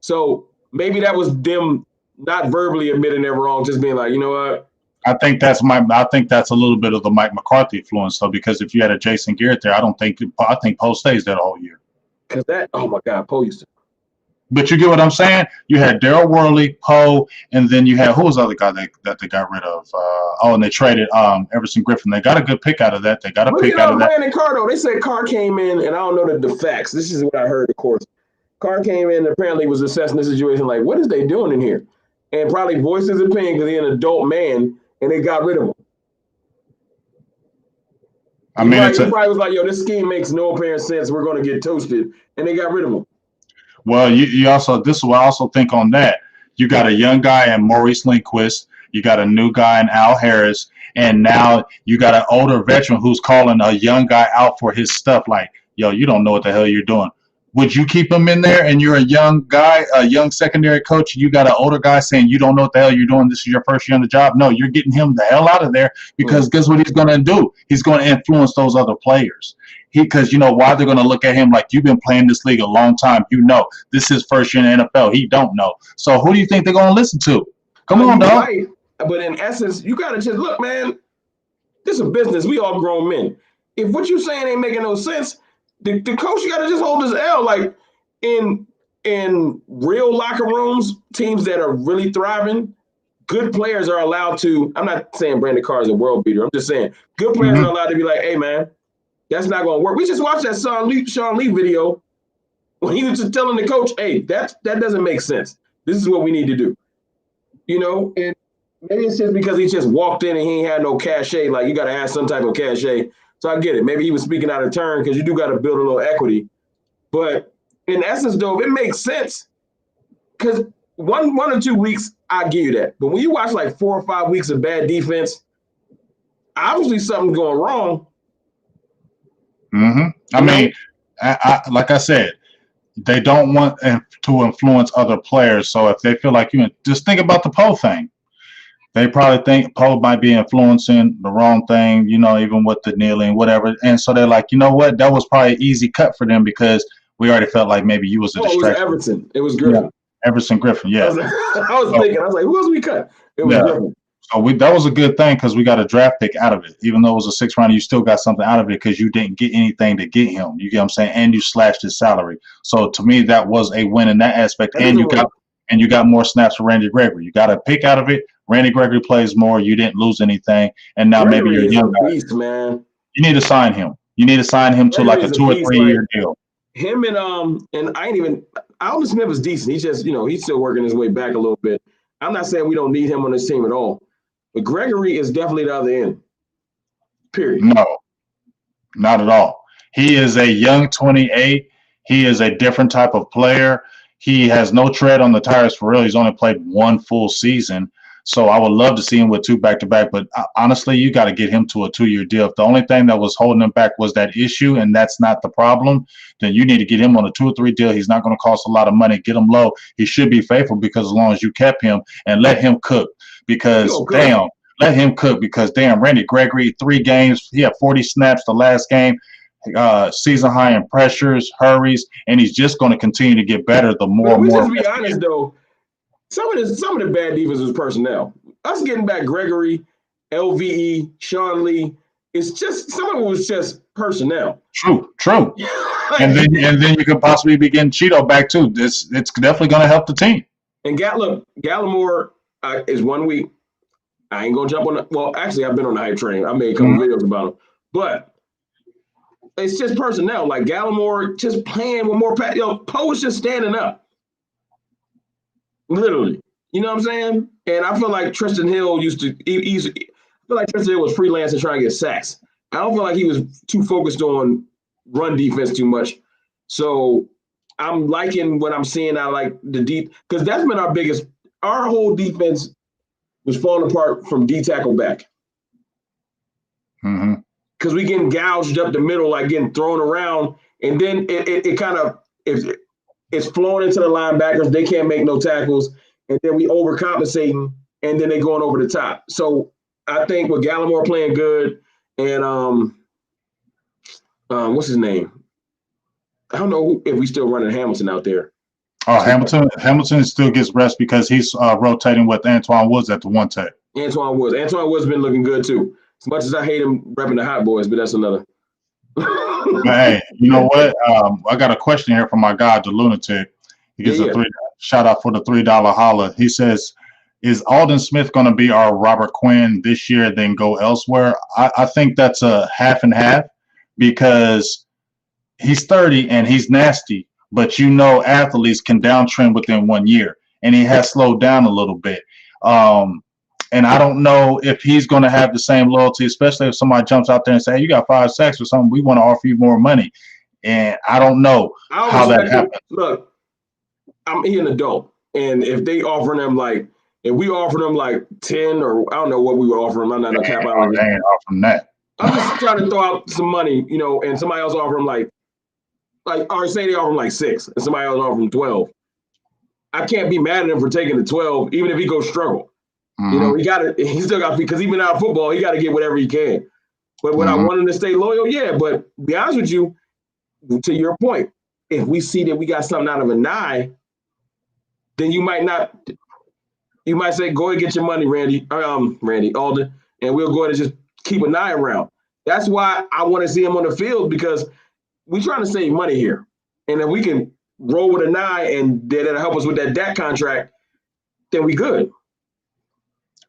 So maybe that was them not verbally admitting they're wrong, just being like, you know what? I think that's a little bit of the Mike McCarthy influence, though, because if you had a Jason Garrett there, I think Poe stays there the whole year. Because oh my God, Poe used to. But you get what I'm saying? You had Daryl Worley, Poe, and then you had who was the other guy that they got rid of? And they traded Everson Griffin. They got a good pick out of that. They got a pick out of that. Brandon Carr, though. They said Carr came in, and I don't know the facts. This is what I heard, of course. Carr came in and apparently was assessing the situation like, what is they doing in here? And probably voiced his opinion because he's an adult man, and they got rid of him. He probably was like, yo, this scheme makes no apparent sense. We're going to get toasted. And they got rid of him. Well, you also, this is what I also think on that. You got a young guy in Maurice Lindquist. You got a new guy in Al Harris. And now you got an older veteran who's calling a young guy out for his stuff like, yo, you don't know what the hell you're doing. would you keep him in there? And you're a young guy, a young secondary coach. You got an older guy saying you don't know what the hell you're doing. This is your first year on the job. No, you're getting him the hell out of there because guess what he's going to do? He's going to influence those other players. Because you know why they're going to look at him like you've been playing this league a long time. You know this is first year in the NFL. He don't know. So who do you think they're going to listen to? Come on, dog. Right. But in essence, you got to just look, man. This is a business. We all grown men. If what you're saying ain't making no sense, the coach got to just hold his L. Like in real locker rooms, teams that are really thriving, good players are allowed to. I'm not saying Brandon Carr is a world beater. I'm just saying good players are allowed to be like, hey, man, that's not going to work. We just watched that Sean Lee video when he was just telling the coach, hey, that doesn't make sense. This is what we need to do. You know, and maybe it's just because he just walked in and he ain't had no cachet. Like, you got to have some type of cachet. So I get it. Maybe he was speaking out of turn because you do got to build a little equity. But in essence, though, it makes sense because one or 2 weeks, I give you that. But when you watch like 4 or 5 weeks of bad defense, obviously something's going wrong. I mean, I like I said, they don't want to influence other players. So if they feel like just think about the Poe thing. They probably think Poe might be influencing the wrong thing, you know, even with the kneeling, whatever. And so they're like, you know what? That was probably an easy cut for them because we already felt like maybe you was a distraction. It was Everson. It was Griffin. Yeah. Everson Griffin, yeah. I was thinking, I was like, who else we cut? It was Griffin. So that was a good thing because we got a draft pick out of it. Even though it was a 6th round, you still got something out of it because you didn't get anything to get him. You get what I'm saying? And you slashed his salary. So to me, that was a win in that aspect. And you got more snaps for Randy Gregory. You got a pick out of it. Randy Gregory plays more. You didn't lose anything. And now maybe you're young guy. Beast, man. You need to sign him. You need to sign him to like a 2 or 3 year deal. Him and Aldon Smith is decent. He's just, he's still working his way back a little bit. I'm not saying we don't need him on this team at all. But Gregory is definitely the other end. Period. No, not at all. He is a young 28. He is a different type of player. He has no tread on the tires for real. He's only played 1 full season. So I would love to see him with 2 back-to-back. But honestly, you got to get him to a 2-year deal. If the only thing that was holding him back was that issue and that's not the problem, then you need to get him on a 2 or 3 deal. He's not going to cost a lot of money. Get him low. He should be faithful because as long as you kept him and let him cook. Because let him cook because Randy Gregory, 3 games, he had 40 snaps the last game, season high in pressures, hurries, and he's just going to continue to get better the more and more. Just be honest though, some of the bad defense was personnel. Us getting back Gregory, LVE, Sean Lee, it's just some of it was just personnel. True. and then you could possibly be getting Cheeto back too. It's definitely going to help the team. And Gallimore is 1 week. I ain't gonna jump on well, actually, I've been on the hype train. I made a couple videos about him, but it's just personnel. Like Gallimore just playing with more. Poe is just standing up, literally. You know what I'm saying? And I feel like Tristan Hill I feel like Tristan Hill was freelancing trying to get sacks. I don't feel like he was too focused on run defense too much. So I'm liking what I'm seeing. I like the deep because that's been our whole defense was falling apart from D tackle back. Because we getting gouged up the middle, like getting thrown around, and then it kind of it's flowing into the linebackers. They can't make no tackles, and then we overcompensating, and then they going over the top. So I think with Gallimore playing good, and what's his name? I don't know if we still running Hamilton out there. Oh, Hamilton still gets rest because he's rotating with Antoine Woods at the 1 tech. Antoine Woods has been looking good too. As much as I hate him repping the Hot Boys, but that's another. Hey, you know what? I got a question here from my guy, the Lunatic. He gives a shout out for the $3 holla. He says, "Is Aldon Smith going to be our Robert Quinn this year, then go elsewhere?" I think that's a half and half because he's 30 and he's nasty. But athletes can downtrend within 1 year, and he has slowed down a little bit. And I don't know if he's going to have the same loyalty, especially if somebody jumps out there and say, hey, you got 5 sacks or something, we want to offer you more money. And I don't know how that happens. Look, he's an adult, and if they offer them if we offer them 10 or I don't know what we would offer him, I'm not a cap out. They ain't offering that. I'm just trying to throw out some money, and somebody else offer him like, or say they offer him like 6 and somebody else offer him 12. I can't be mad at him for taking the 12, even if he goes struggle. You know, he still got, because even out of football, he got to get whatever he can. But would I want him to stay loyal? Yeah, but be honest with you, to your point, if we see that we got something out of a 9, then you might say, go and get your money, Randy Alden, and we'll go ahead and just keep an eye around. That's why I want to see him on the field, because we're trying to save money here. And if we can roll with a 9 and that'll help us with that DAC contract, then we good.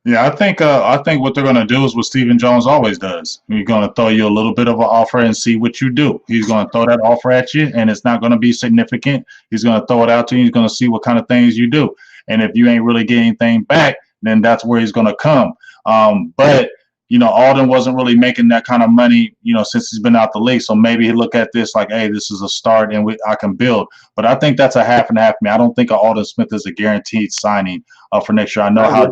Yeah, I think what they're going to do is what Stephen Jones always does. He's going to throw you a little bit of an offer and see what you do. He's going to throw that offer at you, and it's not going to be significant. He's going to throw it out to you. He's going to see what kind of things you do. And if you ain't really getting anything back, then that's where he's going to come. But, you know, Alden wasn't really making that kind of money, you know, since he's been out the league. So maybe he look at this like, hey, this is a start and I can build. But I think that's a half and half. I don't think Alden Smith is a guaranteed signing for next year. I know how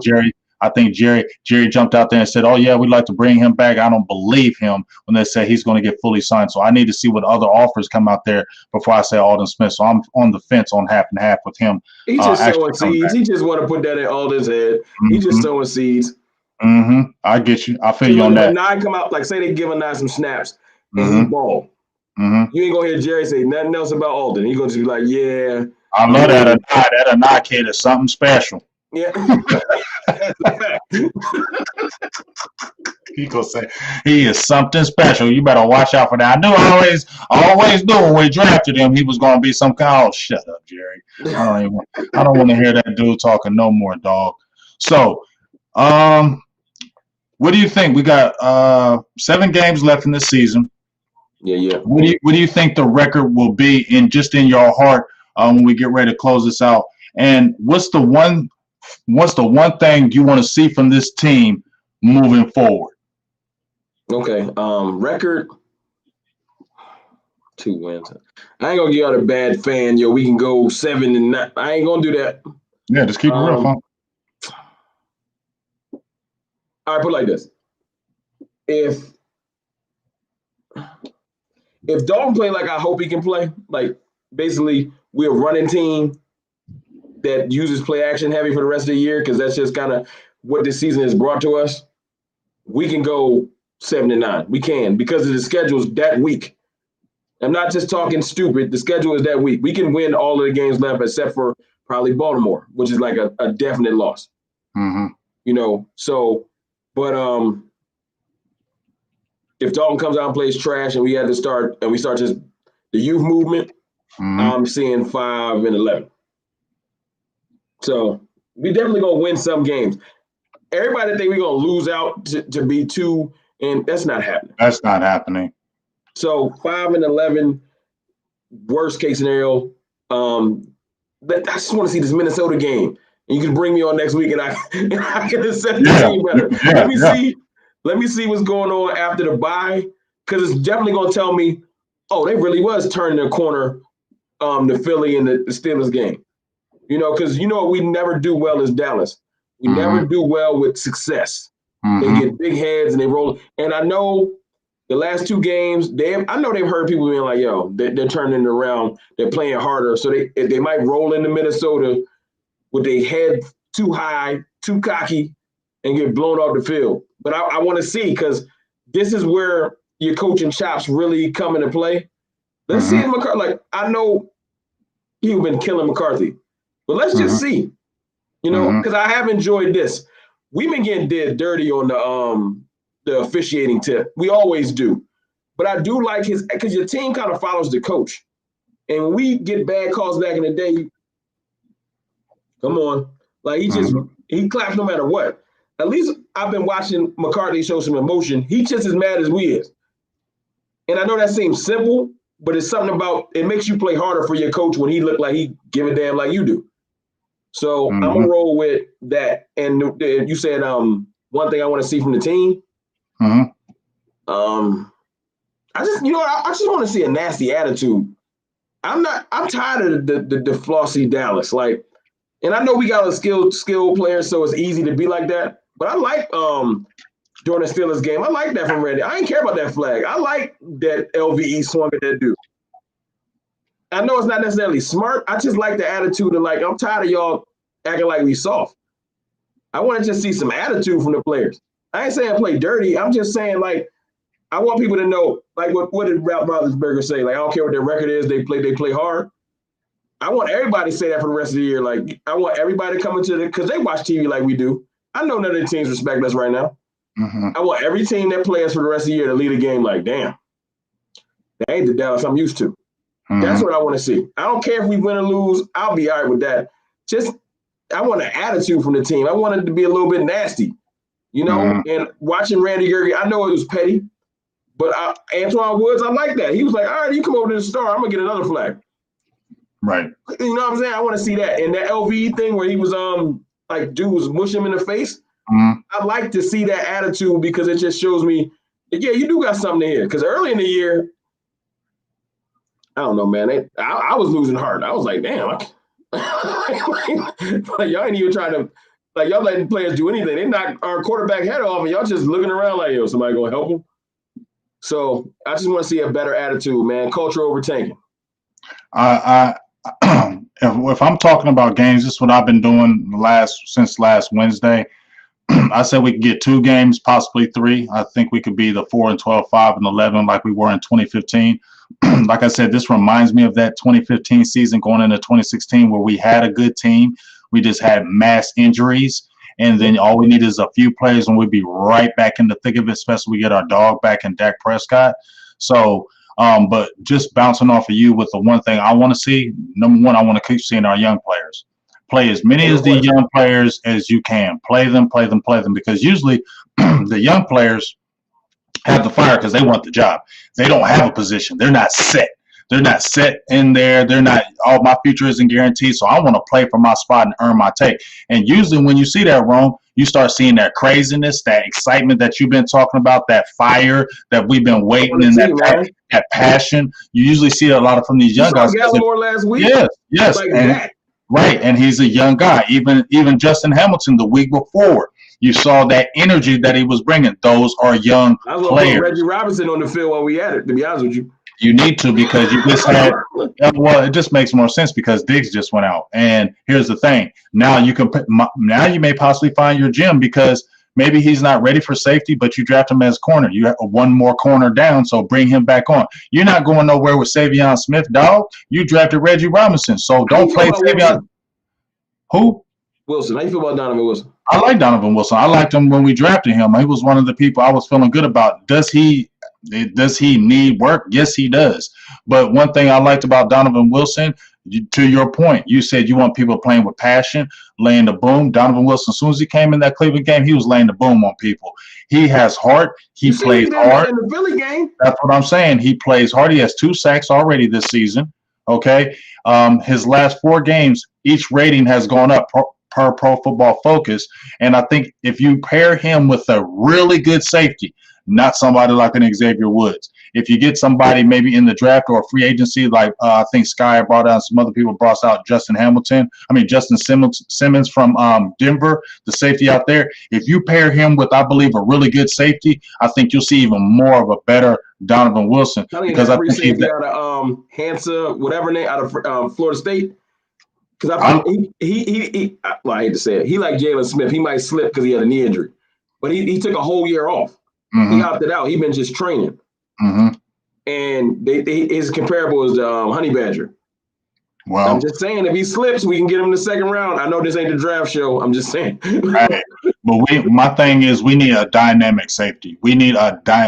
I think Jerry jumped out there and said, oh, yeah, we'd like to bring him back. I don't believe him when they say he's going to get fully signed. So I need to see what other offers come out there before I say Alden Smith. So I'm on the fence on half and half with him. He's just sowing seeds. He just want to put that in Alden's head. He's just sowing seeds. I get you. I feel you on that. When 9 come out, like say they give a 9 some snaps and he ball. You ain't going to hear Jerry say nothing else about Alden. He's going to be like, yeah. I love that. That Anai kid is something special. Yeah. He gonna say he is something special. You better watch out for that. I knew always knew when we drafted him he was gonna be some kind. Oh, shut up, Jerry. I don't want to hear that dude talking no more, dog. So, what do you think? We got 7 games left in this season. Yeah. What do you think the record will be in your heart when we get ready to close this out? And what's the one thing you want to see from this team moving forward? Okay. Record 2 wins. I ain't gonna give y'all a bad fan. Yo, we can go 7-9. I ain't gonna do that. Yeah, just keep it real, huh? All right, put it like this. If Dalton play like I hope he can play, like basically we're a running team that uses play action heavy for the rest of the year, because that's just kind of what this season has brought to us, we can go 7-9. We can, because of the schedule's that week. I'm not just talking stupid. The schedule is that week. We can win all of the games left except for probably Baltimore, which is like a definite loss. You know, so, but if Dalton comes out and plays trash and we start just the youth movement, I'm seeing 5-11. So we definitely gonna win some games. Everybody think we're gonna lose out to be 2, and that's not happening. That's not happening. So 5-11, worst case scenario. I just want to see this Minnesota game, and you can bring me on next week, and I can assess the team better. Let me see what's going on after the bye, because it's definitely gonna tell me, oh, they really was turning their corner, the Philly and the Steelers game. You know, because you know what we never do well is Dallas. We never do well with success. They get big heads and they roll. And I know the last 2 games, I know they've heard people being like, yo, they're turning it around. They're playing harder. So they might roll into Minnesota with their head too high, too cocky, and get blown off the field. But I want to see, because this is where your coaching chops really come into play. Let's see if McCarthy, like, I know he's been killing McCarthy. But let's just see, you know, because I have enjoyed this. We've been getting dead dirty on the officiating tip. We always do. But I do like because your team kind of follows the coach. And when we get bad calls back in the day, come on. Like, he claps no matter what. At least I've been watching McCarthy show some emotion. He's just as mad as we is. And I know that seems simple, but it's something about it makes you play harder for your coach when he look like he give a damn like you do. So I'm gonna roll with that. And you said one thing I want to see from the team. I just want to see a nasty attitude. I'm tired of the flossy Dallas. Like, and I know we got a skilled players, so it's easy to be like that. But I like during the Steelers game, I like that from Randy. I ain't care about that flag. I like that LVE swung at that dude. I know it's not necessarily smart. I just like the attitude of like, I'm tired of y'all acting like we soft. I want to just see some attitude from the players. I ain't saying play dirty. I'm just saying like, I want people to know, like what did Ralph Roethlisberger say? Like, I don't care what their record is, they play hard. I want everybody to say that for the rest of the year. Like, I want everybody to come into because they watch TV like we do. I know none of the teams respect us right now. Mm-hmm. I want every team that plays for the rest of the year to lead a game like, damn, that ain't the Dallas I'm used to. Mm-hmm. That's what I want to see. I don't care if we win or lose. I'll be all right with that. Just, I want an attitude from the team. I want it to be a little bit nasty, you know? Mm-hmm. And watching Randy Gregory, I know it was petty, but Antoine Woods, I like that. He was like, all right, you come over to the star, I'm going to get another flag. Right. You know what I'm saying? I want to see that. And that LVE thing where he was like dude was mushing him in the face. Mm-hmm. I like to see that attitude because it just shows me, yeah, you do got something here. Because early in the year, I don't know, man. I was losing heart. I was like, damn. Like, y'all ain't even trying to, like, y'all letting players do anything. They knock our quarterback head off and y'all just looking around like, yo, somebody going to help him? So I just want to see a better attitude, man. Culture over tanking. If I'm talking about games, this is what I've been doing since last Wednesday. I said we could get 2 games, possibly 3. I think we could be the 4-12, 5-11, like we were in 2015. Like I said, this reminds me of that 2015 season going into 2016 where we had a good team. We just had mass injuries. And then all we need is a few plays and we'd be right back in the thick of it, especially we get our dog back in Dak Prescott. So, but just bouncing off of you with the one thing I want to see, number one, I want to keep seeing our young players. Play as many of the young players as you can. Play them, because usually the young players have the fire because they want the job. They don't have a position. They're not set. They're not set in there. They're not, oh, my future isn't guaranteed, so I want to play for my spot and earn my take. And usually when you see that, Rome, you start seeing that craziness, that excitement that you've been talking about, that fire that we've been waiting, and that passion. You usually see a lot of from these young guys. Kellen Moore last week? Yes. Like and, that. Right, and he's a young guy. Even Justin Hamilton the week before, you saw that energy that he was bringing. Those are young I was players. Reggie Robinson on the field while we had it, to be honest with you. You need to, because you just had, well, it just makes more sense because Diggs just went out. And here's the thing. Now you may possibly find your gem because maybe he's not ready for safety, but you draft him as corner. You have one more corner down, so bring him back on. You're not going nowhere with Savion Smith, dog. You drafted Reggie Robinson, so don't play Savion. Who? Wilson. How you feel about Donovan Wilson? I like Donovan Wilson. I liked him when we drafted him. He was one of the people I was feeling good about. Does he need work? Yes, he does. But one thing I liked about Donovan Wilson, to your point, you said you want people playing with passion, laying the boom. Donovan Wilson, as soon as he came in that Cleveland game, he was laying the boom on people. He has heart. He plays hard. In the Philly game. That's what I'm saying. He plays hard. He has 2 sacks already this season. Okay. His last 4 games, each rating has gone up per Pro Football Focus. And I think if you pair him with a really good safety, not somebody like an Xavier Woods. If you get somebody maybe in the draft or free agency, like I think Sky brought out, some other people brought out Justin Simmons from Denver, the safety out there. If you pair him with, I believe, a really good safety, I think you'll see even more of a better Donovan Wilson. Because I think he's out of Hansa, whatever name, out of Florida State. Because I hate to say it, he like Jalen Smith. He might slip because he had a knee injury, but he took a whole year off. Mm-hmm. He opted out. He been just training. Mm-hmm. And his comparable is Honey Badger. Well, I'm just saying, if he slips, we can get him in the second round. I know this ain't the draft show. I'm just saying. Right. But my thing is, we need a dynamic safety. We need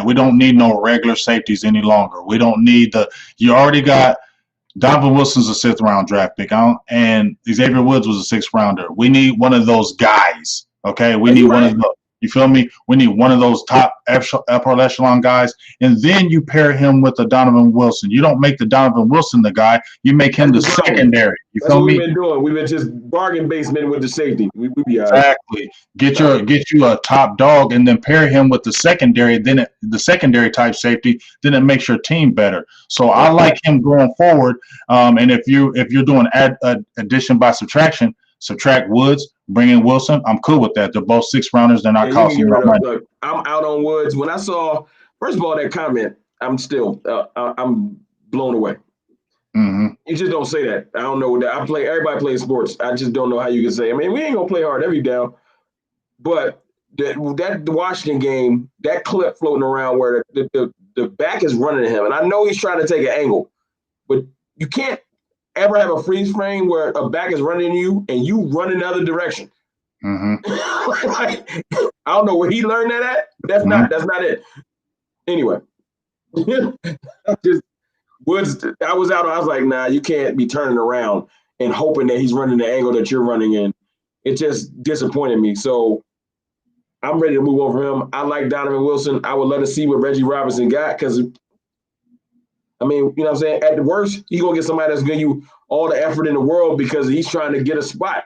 we don't need no regular safeties any longer. We don't need you already got Donovan Wilson's a 6th round draft pick, and Xavier Woods was a 6th rounder. We need one of those guys. Okay, we need one of those. You feel me? We need one of those top upper echelon guys, and then you pair him with the Donovan Wilson. You don't make the Donovan Wilson the guy. You make him the secondary. You feel me? That's what we've been doing. We've been just bargain basement with the safety. We be all right. Exactly. Get you a top dog, and then pair him with the secondary. Then the secondary type safety. Then it makes your team better. So I like him going forward. And if you're doing addition by subtraction, subtract Woods, bring in Wilson. I'm cool with that. They're both 6th rounders. They're not costing you no money. Look, I'm out on Woods. When I saw, first of all, that comment, I'm still, I'm blown away. Mm-hmm. You just don't say that. I don't know what that. Everybody plays sports. I just don't know how you can say. I mean, we ain't gonna play hard every down, but the Washington game, that clip floating around where the back is running at him, and I know he's trying to take an angle, but you can't ever have a freeze frame where a back is running you and you run in the other direction. Like, I don't know where he learned that at, but that's not it. Anyway, I was out. I was like, nah, you can't be turning around and hoping that he's running the angle that you're running in. It just disappointed me. So I'm ready to move on from him. I like Donovan Wilson. I would love to see what Reggie Robinson got because, I mean, you know what I'm saying? At the worst, he's going to get somebody that's going to give you all the effort in the world because he's trying to get a spot.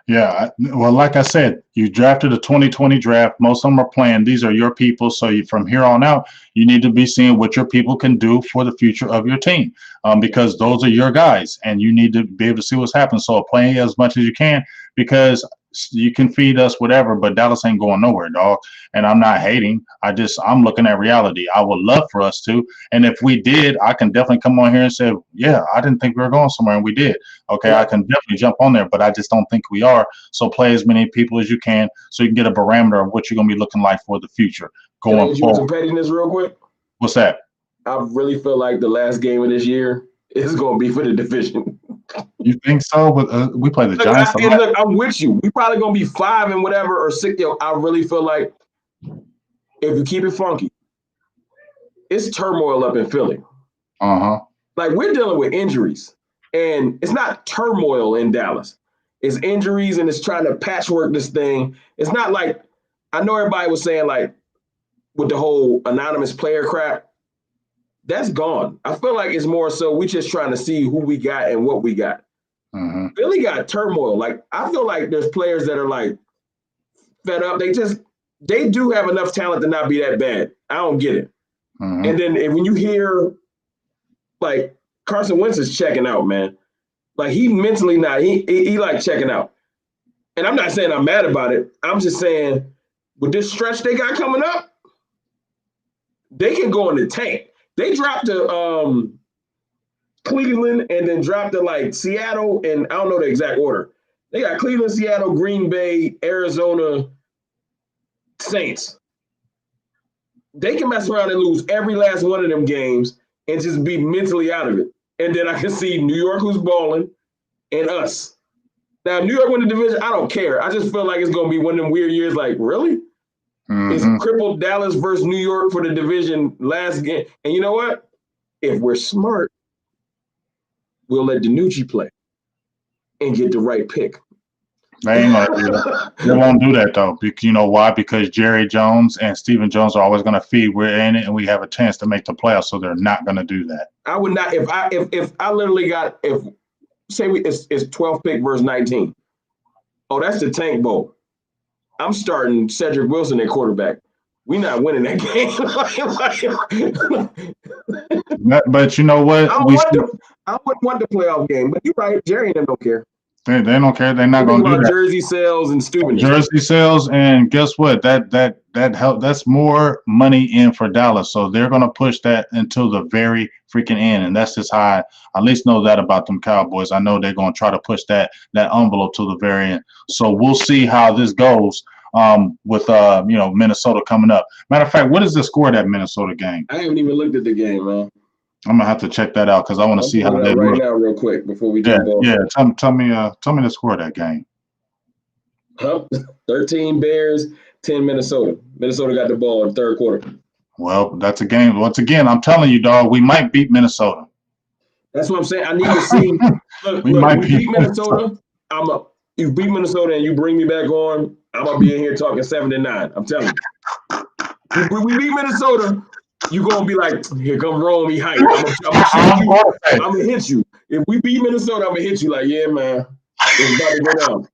Yeah, well, like I said, you drafted a 2020 draft. Most of them are playing. These are your people. So from here on out, you need to be seeing what your people can do for the future of your team because those are your guys, and you need to be able to see what's happening. So play as much as you can because you can feed us whatever, but Dallas ain't going nowhere, dog. And I'm not hating. I'm looking at reality. I would love for us to. And if we did, I can definitely come on here and say, yeah, I didn't think we were going somewhere, and we did. Okay, I can definitely jump on there, but I just don't think we are. So play as many people as you can so you can get a barometer of what you're going to be looking like for the future going forward. Some pettiness real quick? What's that? I really feel like the last game of this year is going to be for the division. You think so? But we play the Giants. Look, I'm with you. We probably going to be 5 and whatever or 6. I really feel like if you keep it funky, it's turmoil up in Philly. Like we're dealing with injuries, and it's not turmoil in Dallas. It's injuries, and it's trying to patchwork this thing. It's not like I know everybody was saying like with the whole anonymous player crap. That's gone. I feel like it's more so we just trying to see who we got and what we got. Philly got turmoil. Like I feel like there's players that are like fed up. They do have enough talent to not be that bad. I don't get it. And then when you hear like Carson Wentz is checking out, man. Like he mentally not. He like checking out. And I'm not saying I'm mad about it. I'm just saying with this stretch they got coming up, they can go in the tank. They dropped to Cleveland and then dropped to like Seattle, and I don't know the exact order. They got Cleveland, Seattle, Green Bay, Arizona, Saints. They can mess around and lose every last one of them games and just be mentally out of it. And then I can see New York, who's balling, and us. Now, New York win the division, I don't care. I just feel like it's going to be one of them weird years like, really? It's crippled Dallas versus New York for the division last game. And you know what? If we're smart, we'll let DiNucci play and get the right pick. They ain't gonna do that. They won't do that though. You know why? Because Jerry Jones and Stephen Jones are always going to feed. We're in it, and we have a chance to make the playoffs. So they're not going to do that. I would not. If I literally got it's 12 pick versus 19. Oh, that's the Tank Bowl. I'm starting Cedric Wilson at quarterback. We're not winning that game. But you know what? I wouldn't want the playoff game. But you're right. Jerry and them don't care. They don't care. They're not going to do that. Jersey sales and stupidness. Jersey sales, and guess what? That help. That's more money in for Dallas. So they're going to push that until the very freaking end, and that's just how I at least know that about them Cowboys. I know they're going to try to push that envelope to the very end. So we'll see how this goes with Minnesota coming up. Matter of fact, what is the score of that Minnesota game? I haven't even looked at the game, man. I'm gonna have to check that out because I want to see how they right now, real quick, before we jump off. Yeah. Tell me the score of that game. 13 Bears, 10 Minnesota. Minnesota got the ball in the third quarter. Well, that's a game. Once again, I'm telling you, dog, we might beat Minnesota. That's what I'm saying. I need to see. Look, we beat Minnesota. You beat Minnesota and you bring me back on. I'm gonna be in here talking 7-9. I'm telling you. We beat Minnesota. You gonna be like, here come Rome, he hype. I'm gonna hit you. If we beat Minnesota, I'm gonna hit you like, yeah, man. It's about to go down.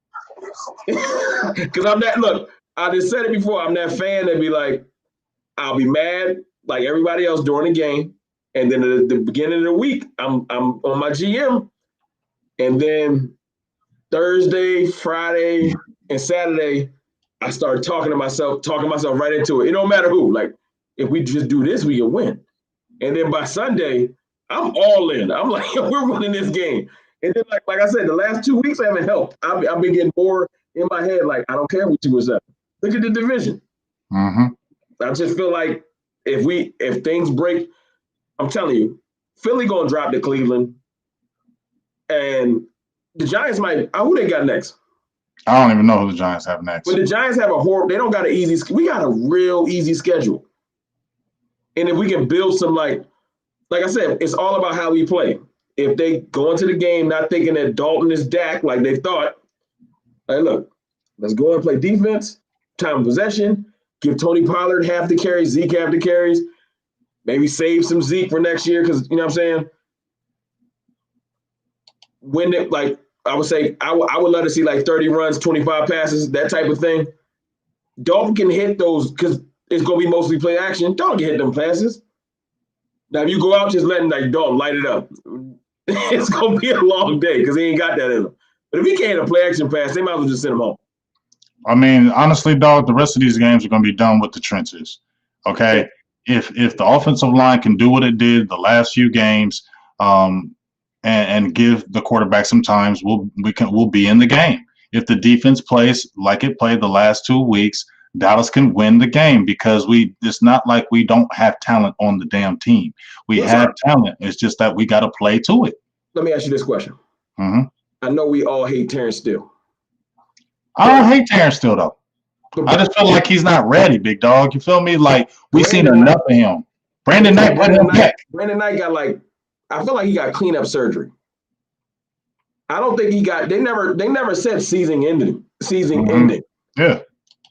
Because I'm that. Look, I just said it before. I'm that fan that be like, I'll be mad like everybody else during the game, and then at the beginning of the week, I'm on my GM, and then Thursday, Friday, and Saturday, I start talking myself right into it. It don't matter who. Like, if we just do this, we can win. And then by Sunday, I'm all in. I'm like, we're winning this game. And then, like I said, the last 2 weeks haven't helped. I've been getting more in my head. Like, I don't care if we 2-7. Look at the division. Mm-hmm. I just feel like if things break, I'm telling you, Philly gonna drop to Cleveland, and the Giants might. Who they got next? I don't even know who the Giants have next. But the Giants have they don't got an easy. We got a real easy schedule, and if we can build some like I said, it's all about how we play. If they go into the game not thinking that Dalton is Dak like they thought, hey, look, let's go and play defense, time of possession, give Tony Pollard half the carries, Zeke half the carries, maybe save some Zeke for next year because, you know what I'm saying? When it, like, I would say I would love to see like 30 runs, 25 passes, that type of thing. Dalton can hit those because it's going to be mostly play action. Dalton can hit them passes. Now, if you go out just letting like Dalton light it up, it's going to be a long day because he ain't got that in him. But if he can't hit a play action pass, they might as well just send him home. I mean, honestly, dog, the rest of these games are going to be done with the trenches. Okay, if the offensive line can do what it did the last few games, and give the quarterback some times, we'll be in the game. If the defense plays like it played the last 2 weeks, Dallas can win the game because it's not like we don't have talent on the damn team. We have talent. It's just that we got to play to it. Let me ask you this question. Mm-hmm. I know we all hate Terrence Steele. I don't hate Terrence Steele, though. I just feel like he's not ready, big dog. You feel me? Like, we've seen enough of him. Brandon Knight brought him back. Brandon Knight got I feel like he got cleanup surgery. I don't think he got. They never said season ending. Yeah.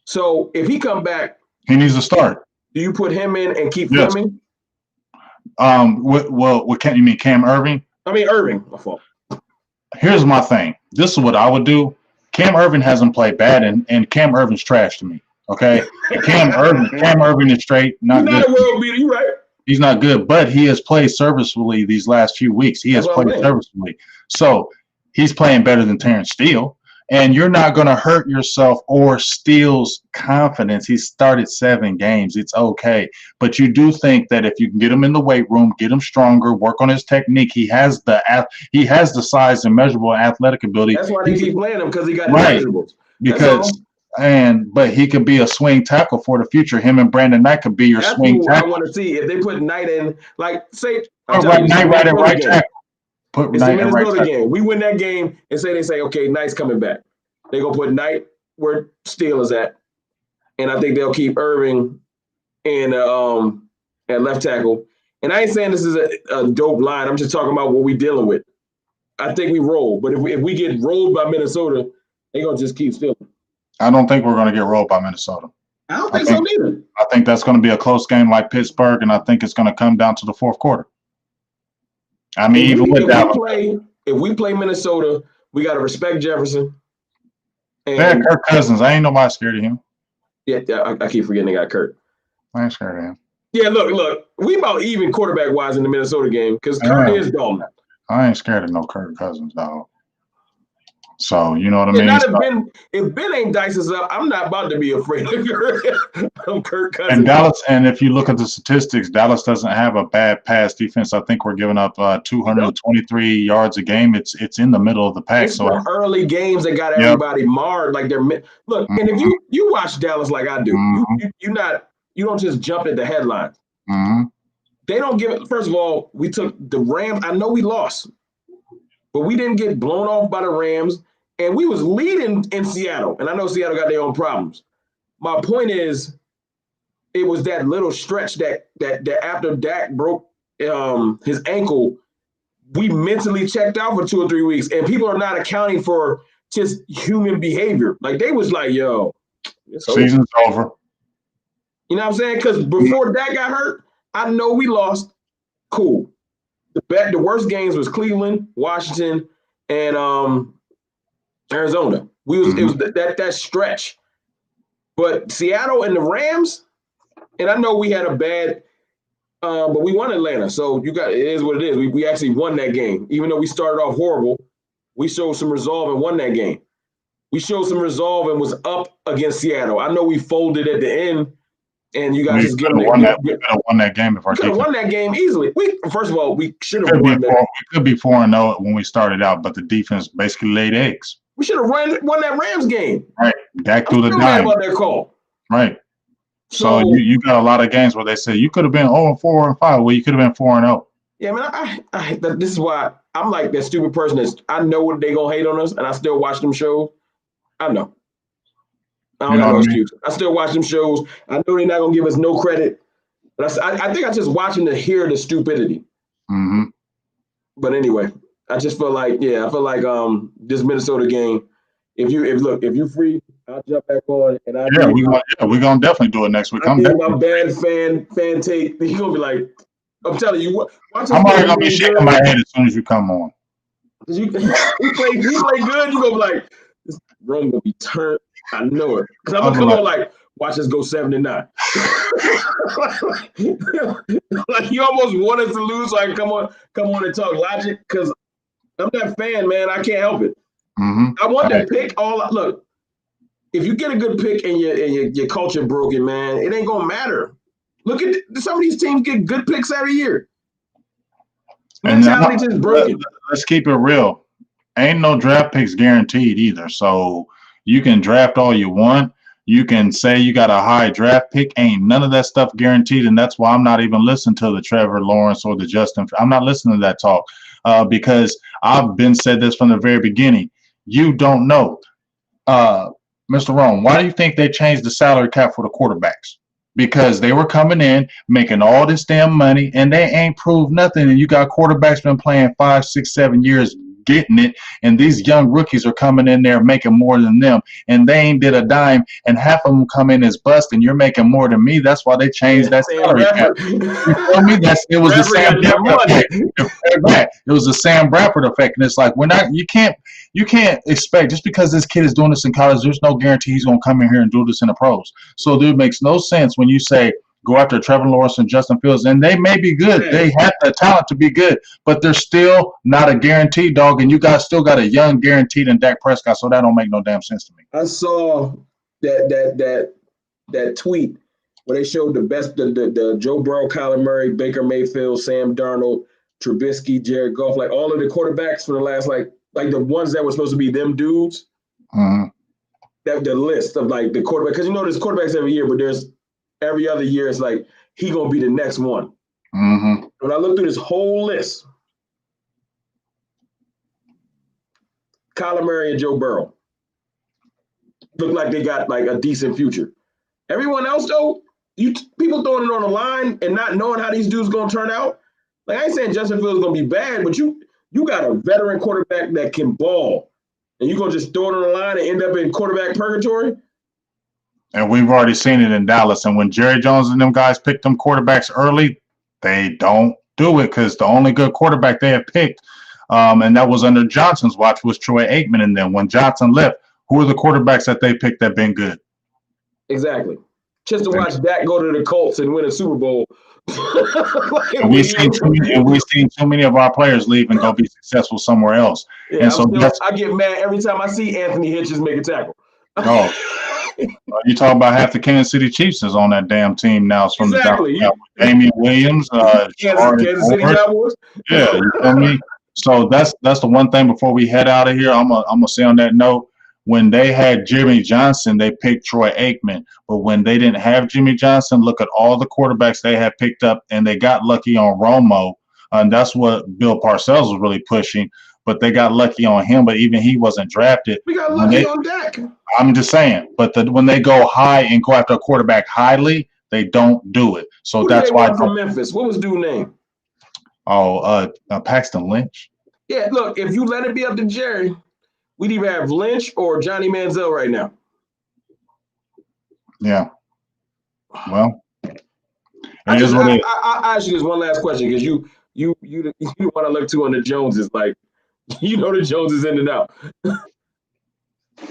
So if he come back, he needs to start. Do you put him in and keep Fleming? What can you mean, Cam Irving? I mean Irving. My fault. Here's my thing. This is what I would do. Cam Irving hasn't played bad, and Cam Irving's trash to me. Okay, Cam Irving is straight. Not good. A world beater. You right. He's not good, but he has played serviceably these last few weeks. He has played serviceably. So he's playing better than Terrence Steele. And you're not going to hurt yourself or Steele's confidence. He started 7 games. It's okay. But you do think that if you can get him in the weight room, get him stronger, work on his technique, he has the size and measurable athletic ability. That's why they keep playing him because he got measurables. But he could be a swing tackle for the future. Him and Brandon Knight could be your swing tackle. I want to see if they put Knight in, like say Knight right at right tackle. Put it's Knight the at right tackle. Game. We win that game and they say, okay, Knight's coming back. They gonna put Knight where Steele is at, and I think they'll keep Irving in at left tackle. And I ain't saying this is a dope line. I'm just talking about what we dealing with. I think we roll, but if we get rolled by Minnesota, they gonna just keep Steele. I don't think we're going to get rolled by Minnesota. I don't think so neither. I think that's going to be a close game like Pittsburgh, and I think it's going to come down to the fourth quarter. I mean, if we play Minnesota, we got to respect Jefferson. And Kirk Cousins. I ain't nobody scared of him. Yeah, I keep forgetting they got Kirk. I ain't scared of him. Yeah, look. We about even quarterback-wise in the Minnesota game because Kirk is Dalton. I ain't scared of no Kirk Cousins, dog. So, you know what I mean? If Ben ain't dices up, I'm not about to be afraid of Kirk Cousins. And Dallas, and if you look at the statistics, Dallas doesn't have a bad pass defense. I think we're giving up 223 yards a game. It's in the middle of the pack. It's the early games that got everybody marred. Like and if you watch Dallas like I do, you don't just jump at the headlines. Mm-hmm. They don't give it. First of all, we took the Rams. I know we lost, but we didn't get blown off by the Rams. And we was leading in Seattle. And I know Seattle got their own problems. My point is, it was that little stretch that after Dak broke his ankle, we mentally checked out for 2 or 3 weeks. And people are not accounting for just human behavior. Like, they was like, yo. Season's over. You know what I'm saying? Because before Dak got hurt, I know we lost. Cool. The worst games was Cleveland, Washington, and Arizona. It was that stretch. But Seattle and the Rams, and I know we had a bad but we won Atlanta. So it is what it is. We actually won that game. Even though we started off horrible, we showed some resolve and won that game. We showed some resolve and was up against Seattle. I know we folded at the end And you guys just give them won that game if our could have won that game easily. First of all, we should have won that. We could be 4-0 when we started out, but the defense basically laid eggs. We should have won that Rams game. Right. Dak through the dime. About that call. Right. So you got a lot of games where they say you could have been 0-4 or 5. Well, you could have been 4-0. Yeah, man. This is why I'm like that stupid person I know what they gonna hate on us, and I still watch them shows. I know. I don't have no excuse. I still watch them shows. I know they're not gonna give us no credit, but I think I just watching to hear the stupidity. Mm-hmm. But anyway, I just feel like this Minnesota game. If you're free, I'll jump back on and we're gonna definitely do it next week. I'm my bad fan take. He's gonna be like, I'm telling you what. I'm already gonna be shaking my head as soon as you come on. You play good. You gonna be like, this room gonna be turned. I know it because I'm gonna come on like, watch us go 7-9. Like you almost want us to lose, so I can come on and talk logic because I'm that fan, man. I can't help it. Mm-hmm. I want to pick look. If you get a good pick and your culture broken, man, it ain't gonna matter. Look at some of these teams get good picks every year. Mentality just broken. Let's keep it real. Ain't no draft picks guaranteed either. So you can draft all you want. You can say you got a high draft pick. Ain't none of that stuff guaranteed, and that's why I'm not even listening to the Trevor Lawrence or the Justin. I'm not listening to that talk because I've been said this from the very beginning. You don't know. Mr. Rome, why do you think they changed the salary cap for the quarterbacks? Because they were coming in, making all this damn money, and they ain't proved nothing. And you got quarterbacks been playing 5, 6, 7 years getting it, and these young rookies are coming in there making more than them, and they ain't did a dime, and half of them come in as bust, and you're making more than me. That's why they changed that salary cap. You feel me? It was the Sam Bradford effect. It was the Sam Bradford effect, and it's like you can't expect just because this kid is doing this in college, there's no guarantee he's going to come in here and do this in the pros. So it makes no sense when you say go after Trevor Lawrence and Justin Fields, and they may be good. Yeah. They have the talent to be good, but they're still not a guaranteed dog, and you guys still got a young guaranteed in Dak Prescott, so that don't make no damn sense to me. I saw that tweet where they showed the Joe Burrow, Kyler Murray, Baker Mayfield, Sam Darnold, Trubisky, Jared Goff, like all of the quarterbacks for the last like the ones that were supposed to be them dudes. Mm-hmm. That the list of like the quarterback, because there's quarterbacks every year, but there's every other year it's like he gonna be the next one. Mm-hmm. When I look through this whole list, Kyler Murray and Joe Burrow look like they got like a decent future. Everyone else though, people throwing it on the line and not knowing how these dudes gonna turn out. Like I ain't saying Justin Fields gonna be bad, but you got a veteran quarterback that can ball, and you gonna just throw it on the line and end up in quarterback purgatory. And we've already seen it in Dallas. And when Jerry Jones and them guys picked them quarterbacks early, they don't do it because the only good quarterback they have picked, and that was under Johnson's watch, was Troy Aikman. And then when Johnson left, who are the quarterbacks that they picked that been good? Exactly. Just to watch Dak go to the Colts and win a Super Bowl. And we've seen too many of our players leave and go be successful somewhere else. Yeah, and so I get mad every time I see Anthony Hitchens make a tackle. Oh. You talk about half the Kansas City Chiefs is on that damn team now. It's from the Damian Williams, Kansas City Cowboys. Yeah, you feel me? So that's the one thing before we head out of here. I'm gonna say on that note, when they had Jimmy Johnson, they picked Troy Aikman. But when they didn't have Jimmy Johnson, look at all the quarterbacks they had picked up, and they got lucky on Romo, and that's what Bill Parcells was really pushing. But they got lucky on him, but even he wasn't drafted. We got lucky on Dak. I'm just saying. But when they go high and go after a quarterback highly, they don't do it. So that's why. From Memphis, what was dude's name? Oh, Paxton Lynch. Yeah, look, if you let it be up to Jerry, we'd either have Lynch or Johnny Manziel right now. Yeah. Well, I ask you this one last question because you want to look too on the Joneses, like the Joneses in and out.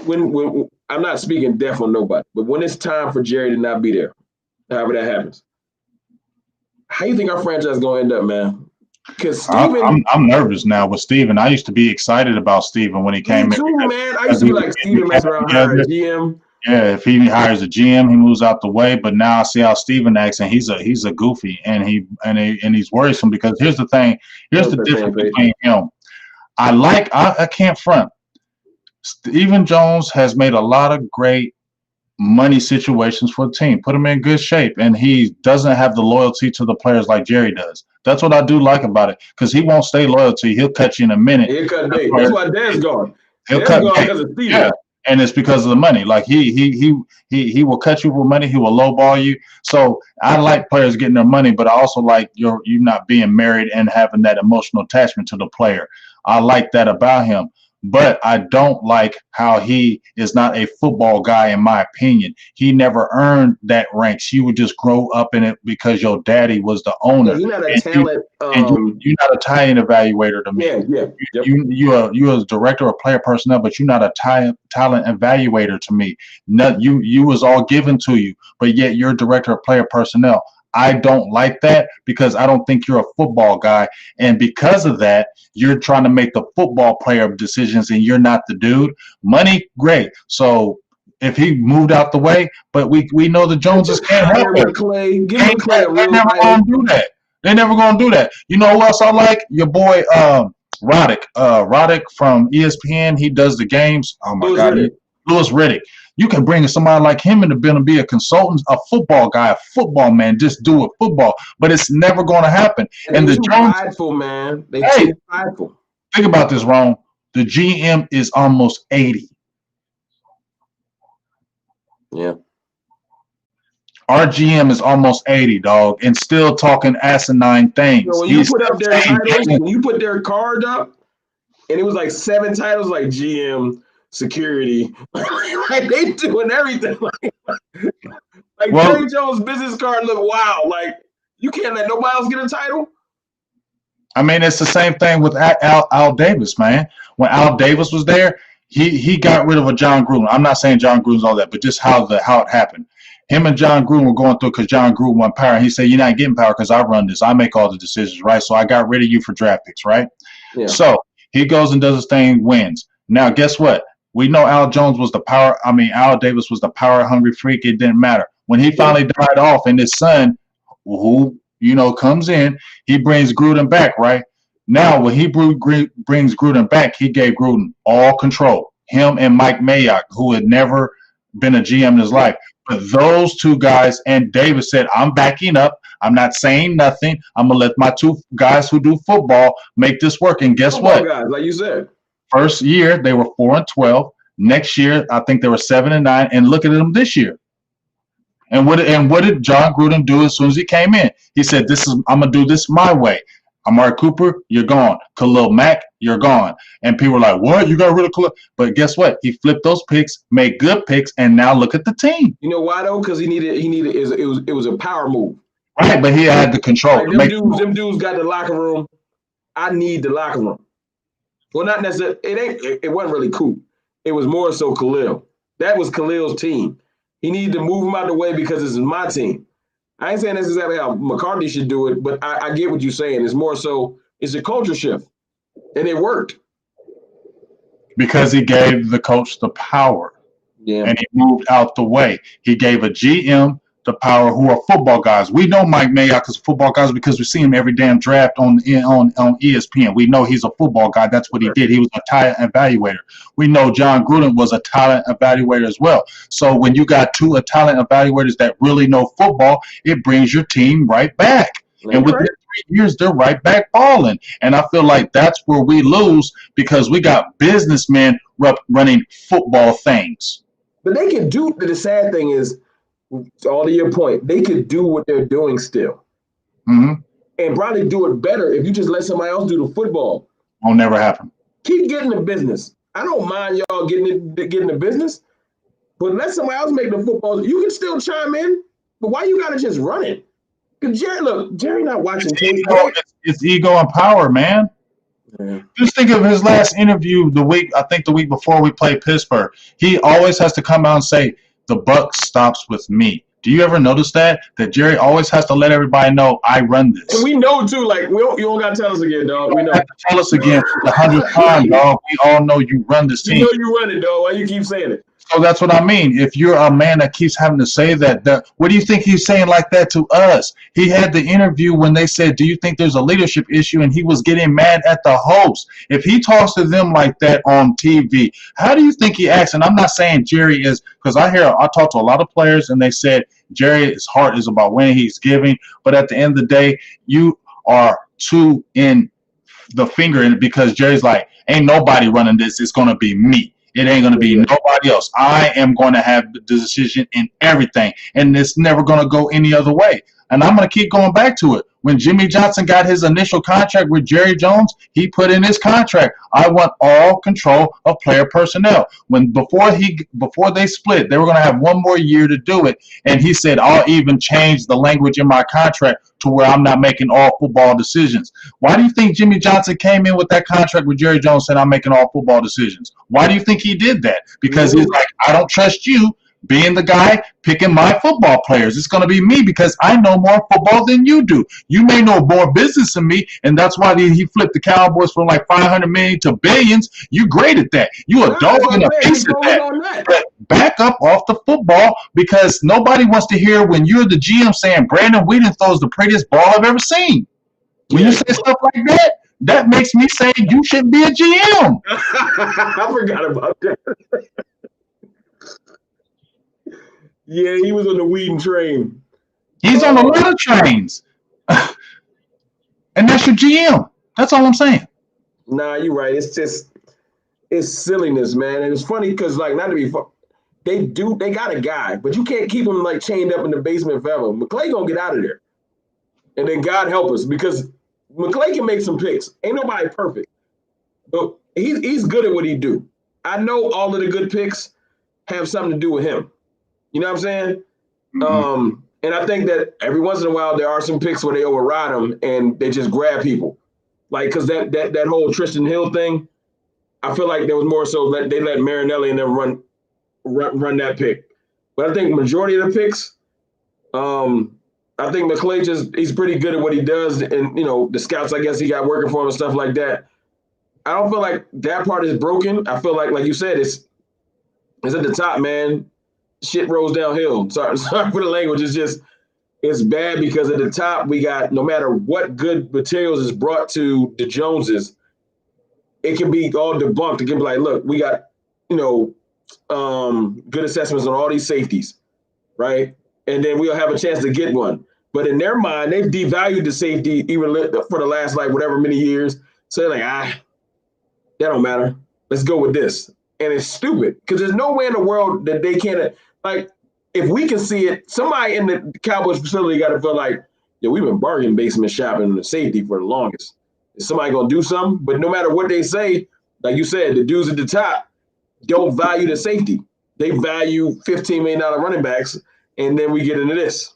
When I'm not speaking deaf on nobody, but when it's time for Jerry to not be there, however that happens, how you think our franchise is going to end up, man? Because Steven, I'm nervous now with Steven. I used to be excited about Steven when he came in. Me too, man. I used to be like, Steven mess around hiring a GM. Yeah, if he hires a GM, he moves out the way. But now I see how Steven acts, and he's a goofy, and he's worrisome because here's the thing. Here's the difference between him. I can't front. Stephen Jones has made a lot of great money situations for the team, put him in good shape, and he doesn't have the loyalty to the players like Jerry does. That's what I do like about it, because he won't stay loyal to you. He'll cut you in a minute. He'll cut bait. That's why Dan's gone. He'll cut because of Steven. Yeah, and it's because of the money. Like he will cut you with money. He will lowball you. So I like players getting their money, but I also like you not being married and having that emotional attachment to the player. I like that about him. But I don't like how he is not a football guy, in my opinion. He never earned that ranks. You would just grow up in it because your daddy was the owner. Yeah, you're not a talent. You're not a talent evaluator to me. Yeah. Yep. You're a director of player personnel, but you're not a talent evaluator to me. You was all given to you, but yet you're a director of player personnel. I don't like that because I don't think you're a football guy. And because of that, you're trying to make the football player decisions and you're not the dude. Money, great. So if he moved out the way, but we know the Joneses can't help it. They're never going to do that. They're never going to do that. You know who else I like? Your boy Roddick. Roddick from ESPN. He does the games. Oh, my God. Louis Riddick. You can bring somebody like him in to be a consultant, a football guy, a football man, just do it football. But it's never going to happen. And the Jones, prideful, man. Too prideful. Think about this, Ron. The GM is almost 80. Yeah. Our GM is almost 80, dog, and still talking asinine things. You know, when you put up their titles, when you put their card up, and it was like 7 titles, like GM, security, like they doing everything. Like Jerry Jones' business card look wild. Like you can't let nobody else get a title. I mean, it's the same thing with Al Davis, man. When Al Davis was there, he got rid of a John Gruden. I'm not saying John Gruden's all that, but just how it happened. Him and John Gruden were going through because John Gruden won power. He said, "You're not getting power because I run this. I make all the decisions, right? So I got rid of you for draft picks, right?" Yeah. So he goes and does his thing, wins. Now, guess what? We know Al Davis was the power-hungry freak. It didn't matter. When he finally died off, and his son, who, comes in, he brings Gruden back, right? Now, when he brings Gruden back, he gave Gruden all control. Him and Mike Mayock, who had never been a GM in his life. But those two guys and Davis said, I'm backing up. I'm not saying nothing. I'm going to let my two guys who do football make this work. And guess what? Guys, like you said. First year, they were 4-12. Next year, I think they were 7-9. And look at them this year. And what did John Gruden do as soon as he came in? He said, I'm going to do this my way. Amari Cooper, you're gone. Khalil Mack, you're gone. And people were like, what? You got rid of Khalil? But guess what? He flipped those picks, made good picks, and now look at the team. You know why, though? Because it was a power move. Right, but he had the control. Like them dudes got the locker room. I need the locker room. Well, not necessarily. It wasn't really Coop. It was more so Khalil. That was Khalil's team. He needed to move him out of the way because this is my team. I ain't saying that's exactly how McCarthy should do it, but I get what you're saying. It's more so it's a culture shift, and it worked. Because he gave the coach the power, and he moved out the way. He gave a GM the power who are football guys. We know Mike Mayock is a football guy because we see him every damn draft on ESPN. We know he's a football guy. That's what he did. He was a talent evaluator. We know John Gruden was a talent evaluator as well. So when you got two talent evaluators that really know football, it brings your team right back. And within 3 years, they're right back balling. And I feel like that's where we lose because we got businessmen running football things. But they can do – the sad thing is, all to your point, they could do what they're doing still. Mm-hmm. And probably do it better if you just let somebody else do the football. Won't never happen. Keep getting the business. I don't mind y'all getting the business, but let somebody else make the football. You can still chime in, but why you got to just run it? Because Jerry not watching tape. It's ego and power, man. Yeah. Just think of his last interview the week before we played Pittsburgh. He always has to come out and say, the buck stops with me. Do you ever notice that Jerry always has to let everybody know I run this? And we know too. Like you don't gotta tell us again, dog. We know. You have to tell us again for the 100th time, dog. We all know you run this team. You know you run it, dog. Why you keep saying it? So that's what I mean. If you're a man that keeps having to say that, what do you think he's saying like that to us? He had the interview when they said, do you think there's a leadership issue? And he was getting mad at the host. If he talks to them like that on TV, how do you think he acts? And I'm not saying Jerry is, because I talk to a lot of players and they said Jerry's heart is about winning, he's giving. But at the end of the day, you are too in the finger in it because Jerry's like, ain't nobody running this. It's going to be me. It ain't going to be nobody else. I am going to have the decision in everything, and it's never going to go any other way. And I'm going to keep going back to it. When Jimmy Johnson got his initial contract with Jerry Jones, he put in his contract, I want all control of player personnel. Before they split, they were going to have one more year to do it. And he said, I'll even change the language in my contract to where I'm not making all football decisions. Why do you think Jimmy Johnson came in with that contract with Jerry Jones and I'm making all football decisions? Why do you think he did that? Because he's like, I don't trust you being the guy picking my football players. It's going to be me because I know more football than you do. You may know more business than me, and that's why he flipped the Cowboys from like $500 million to billions. You great at that. You a dog and a piece of that. But back up off the football because nobody wants to hear when you're the GM saying Brandon Whedon throws the prettiest ball I've ever seen. When you say stuff like that, that makes me say you shouldn't be a GM. I forgot about that. Yeah, he was on the Whedon train. He's on a lot of trains. And that's your GM. That's all I'm saying. Nah, you're right. It's silliness, man. And it's funny because, like, not to be they got a guy, but you can't keep him, like, chained up in the basement forever. McClay gonna get out of there. And then God help us because McClay can make some picks. Ain't nobody perfect. But he's good at what he do. I know all of the good picks have something to do with him. You know what I'm saying? Mm-hmm. And I think that every once in a while there are some picks where they override them and they just grab people. Like, because that whole Tristan Hill thing, I feel like there was more so that they let Marinelli and them run that pick. But I think majority of the picks, I think McClay he's pretty good at what he does. And, you know, the scouts, I guess he got working for him and stuff like that. I don't feel like that part is broken. I feel like you said, it's at the top, man. Shit rolls downhill. Sorry for the language. It's bad because at the top we got, no matter what good materials is brought to the Joneses, it can be all debunked. It can be like, look, we got, you know, good assessments on all these safeties, right? And then we'll have a chance to get one. But in their mind, they've devalued the safety even for the last, like, whatever many years. So they're like, that don't matter. Let's go with this. And it's stupid because there's no way in the world that they can't, like, if we can see it, somebody in the Cowboys facility got to feel like, yeah, we've been bargain basement shopping the safety for the longest. Is somebody going to do something? But no matter what they say, like you said, the dudes at the top don't value the safety. They value $15 million running backs, and then we get into this.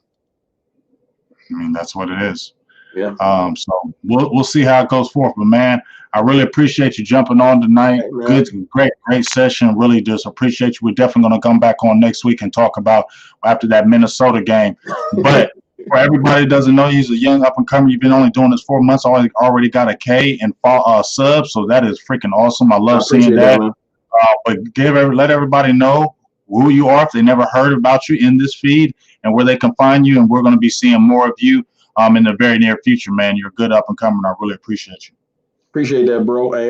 I mean, that's what it is. Yeah. So we'll see how it goes forth. But, man, I really appreciate you jumping on tonight. Hey, good, great session. Really just appreciate you. We're definitely going to come back on next week and talk about after that Minnesota game. But for everybody that doesn't know, he's a young up-and-comer. You've been only doing this 4 months. Already got a K and sub, so that is freaking awesome. I love seeing that. But let everybody know who you are if they never heard about you in this feed and where they can find you. And we're going to be seeing more of you in the very near future, man. You're a good up-and-comer, and I really appreciate you. Appreciate that, bro. Hey,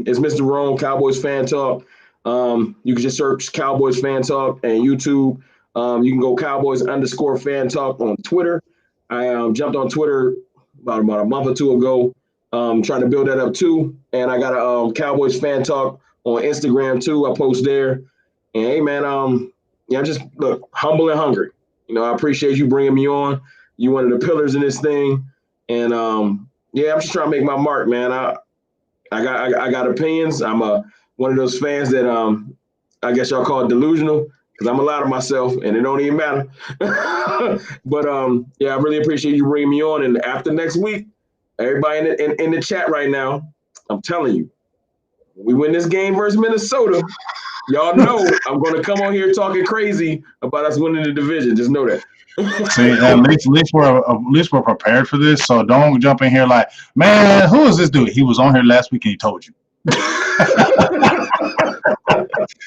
it's Mr. Rome, Cowboys Fan Talk. You can just search Cowboys Fan Talk and YouTube. You can go Cowboys_Fan Talk on Twitter. I jumped on Twitter about a month or two ago, trying to build that up too. And I got a Cowboys Fan Talk on Instagram too. I post there. And hey, man, I'm just humble and hungry. You know, I appreciate you bringing me on. You one of the pillars in this thing, and I'm just trying to make my mark, man. I got opinions. I'm one of those fans that I guess y'all call it delusional because I'm a lot of myself and it don't even matter. But I really appreciate you bringing me on. And after next week, everybody in the chat right now, I'm telling you, when we win this game versus Minnesota, y'all know I'm going to come on here talking crazy about us winning the division. Just know that. See, at least we're prepared for this. So don't jump in here like, man, who is this dude? He was on here last week and he told you.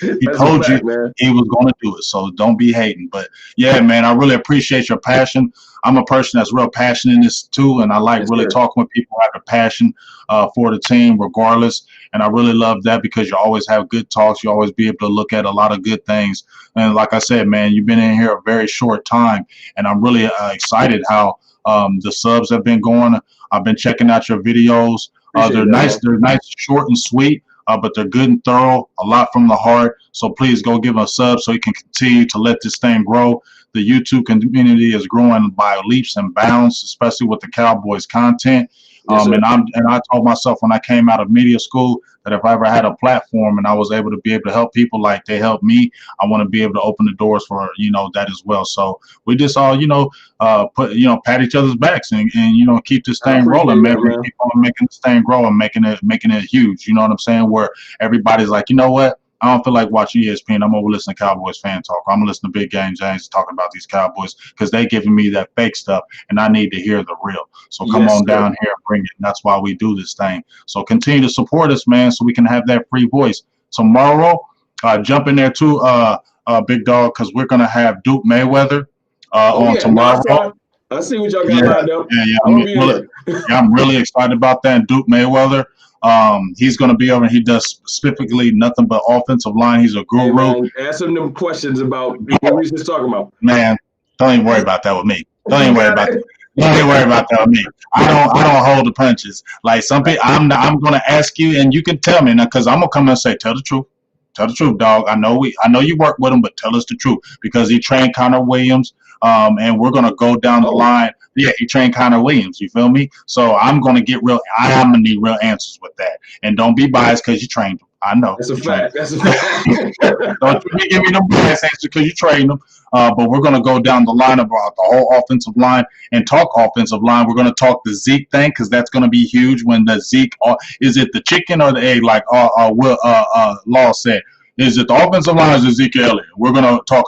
He told you he was going to do it, so don't be hating. But yeah, man, I really appreciate your passion. I'm a person that's real passionate in this too, and I like really talking with people who have a passion for the team, regardless. And I really love that because you always have good talks. You always be able to look at a lot of good things. And like I said, man, you've been in here a very short time, and I'm really excited how the subs have been going. I've been checking out your videos. They're nice. They're nice, short and sweet. But they're good and thorough, a lot from the heart. So please go give them a sub so you can continue to let this thing grow. The YouTube community is growing by leaps and bounds, especially with the Cowboys content. And I told myself when I came out of media school that if I ever had a platform and I was able to help people like they helped me, I want to be able to open the doors for that as well. So we just all pat each other's backs and keep this thing rolling, man. We keep on making this thing grow and making it huge. You know what I'm saying? Where everybody's like, you know what? I don't feel like watching ESPN. I'm over listening to Cowboys fan talk. I'm listening to Big Game James talking about these Cowboys because they giving me that fake stuff, and I need to hear the real. So come on down here and bring it. And that's why we do this thing. So continue to support us, man, so we can have that free voice. Tomorrow, jump in there too, Big Dog, because we're gonna have Duke Mayweather on tomorrow. I see what y'all got lined up. I'm really excited about that. And Duke Mayweather. He's going to be over. He does specifically nothing but offensive line. He's a guru. Hey, man, ask him them questions about what we just talking about. Man, don't even worry about that with me. Don't even worry about that. Don't even worry about that with me. I don't hold the punches. Like some people, I'm going to ask you, and you can tell me now because I'm gonna come and say, tell the truth. Tell the truth, dog. I know you work with him, but tell us the truth because he trained Connor Williams. And we're gonna go down the line. Yeah, he trained Connor Williams. You feel me? So I'm gonna get real. I am gonna need real answers with that. And don't be biased because you trained him. I know. That's a fact. That's a fact. Don't you give me no bias answers because you trained them. But we're gonna go down the line about the whole offensive line and talk offensive line. We're gonna talk the Zeke thing because that's gonna be huge. When the Zeke, is it the chicken or the egg? Like Law said. Is it the offensive line or is it Ezekiel Elliott? We're going to talk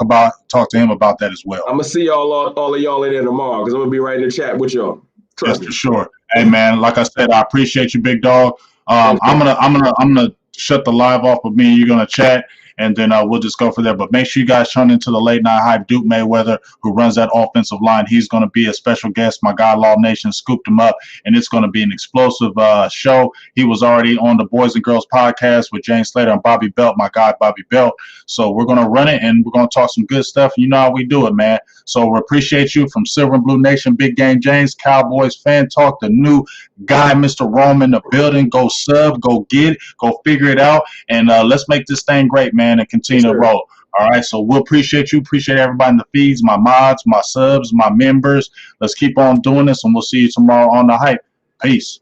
to him about that as well. I'm going to see all of y'all in there tomorrow because I'm going to be right in the chat with y'all. Trust me. For sure. Hey, man, like I said, I appreciate you, Big Dog. I'm gonna shut the live off with me. You're going to chat, and then we'll just go for there. But make sure you guys tune into the Late Night Hype. Duke Mayweather, who runs that offensive line, he's going to be a special guest. My guy, Law Nation, scooped him up, and it's going to be an explosive show. He was already on the Boys and Girls podcast with James Slater and Bobby Belt, my guy, Bobby Belt. So we're going to run it, and we're going to talk some good stuff. You know how we do it, man. So we appreciate you from Silver and Blue Nation, Big Game James, Cowboys Fan Talk, the new guy, Mr. Rome in the building. Go sub, go get it, go figure it out, and let's make this thing great, man, and continue to roll. All right, so we'll appreciate you. Appreciate everybody in the feeds, my mods, my subs, my members. Let's keep on doing this, and we'll see you tomorrow on the Hype. Peace.